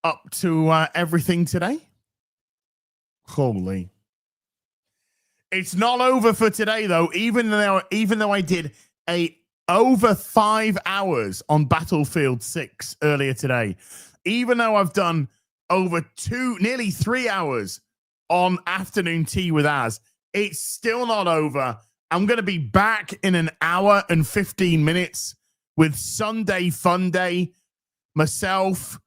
up to everything today. Holy. It's not over for today, though. Even though I did over 5 hours on Battlefield 6 earlier today, even though I've done over nearly 3 hours on Afternoon Tea with Az, it's still not over. I'm going to be back in an hour and 15 minutes with Sunday Fun Day. Myself,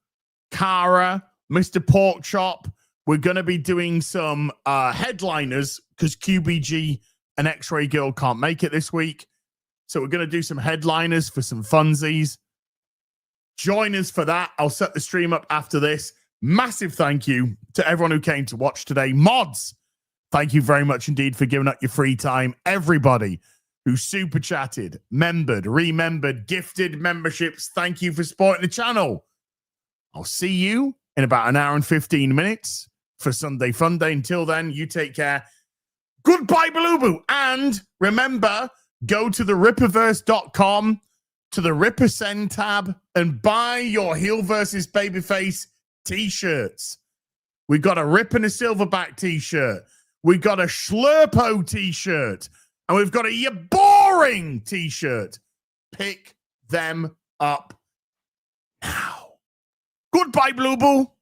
Kara, Mr. Porkchop. We're going to be doing some headliners because QBG and X-Ray Girl can't make it this week. So we're going to do some headliners for some funsies. Join us for that. I'll set the stream up after this. Massive thank you to everyone who came to watch today. Mods, thank you very much indeed for giving up your free time. Everybody who super chatted, membered, remembered, gifted memberships, thank you for supporting the channel. I'll see you in about an hour and 15 minutes for Sunday Fun Day. Until then, you take care. Goodbye, Baloo. And remember, go to the Ripperverse.com, to the Ripper Send tab, and buy your Heel versus Babyface t-shirts. We got a Rip and a Silverback t-shirt. We got a Schlurpo t-shirt. And we've got a You Boring t-shirt. Pick them up now. Goodbye, Blue Bull.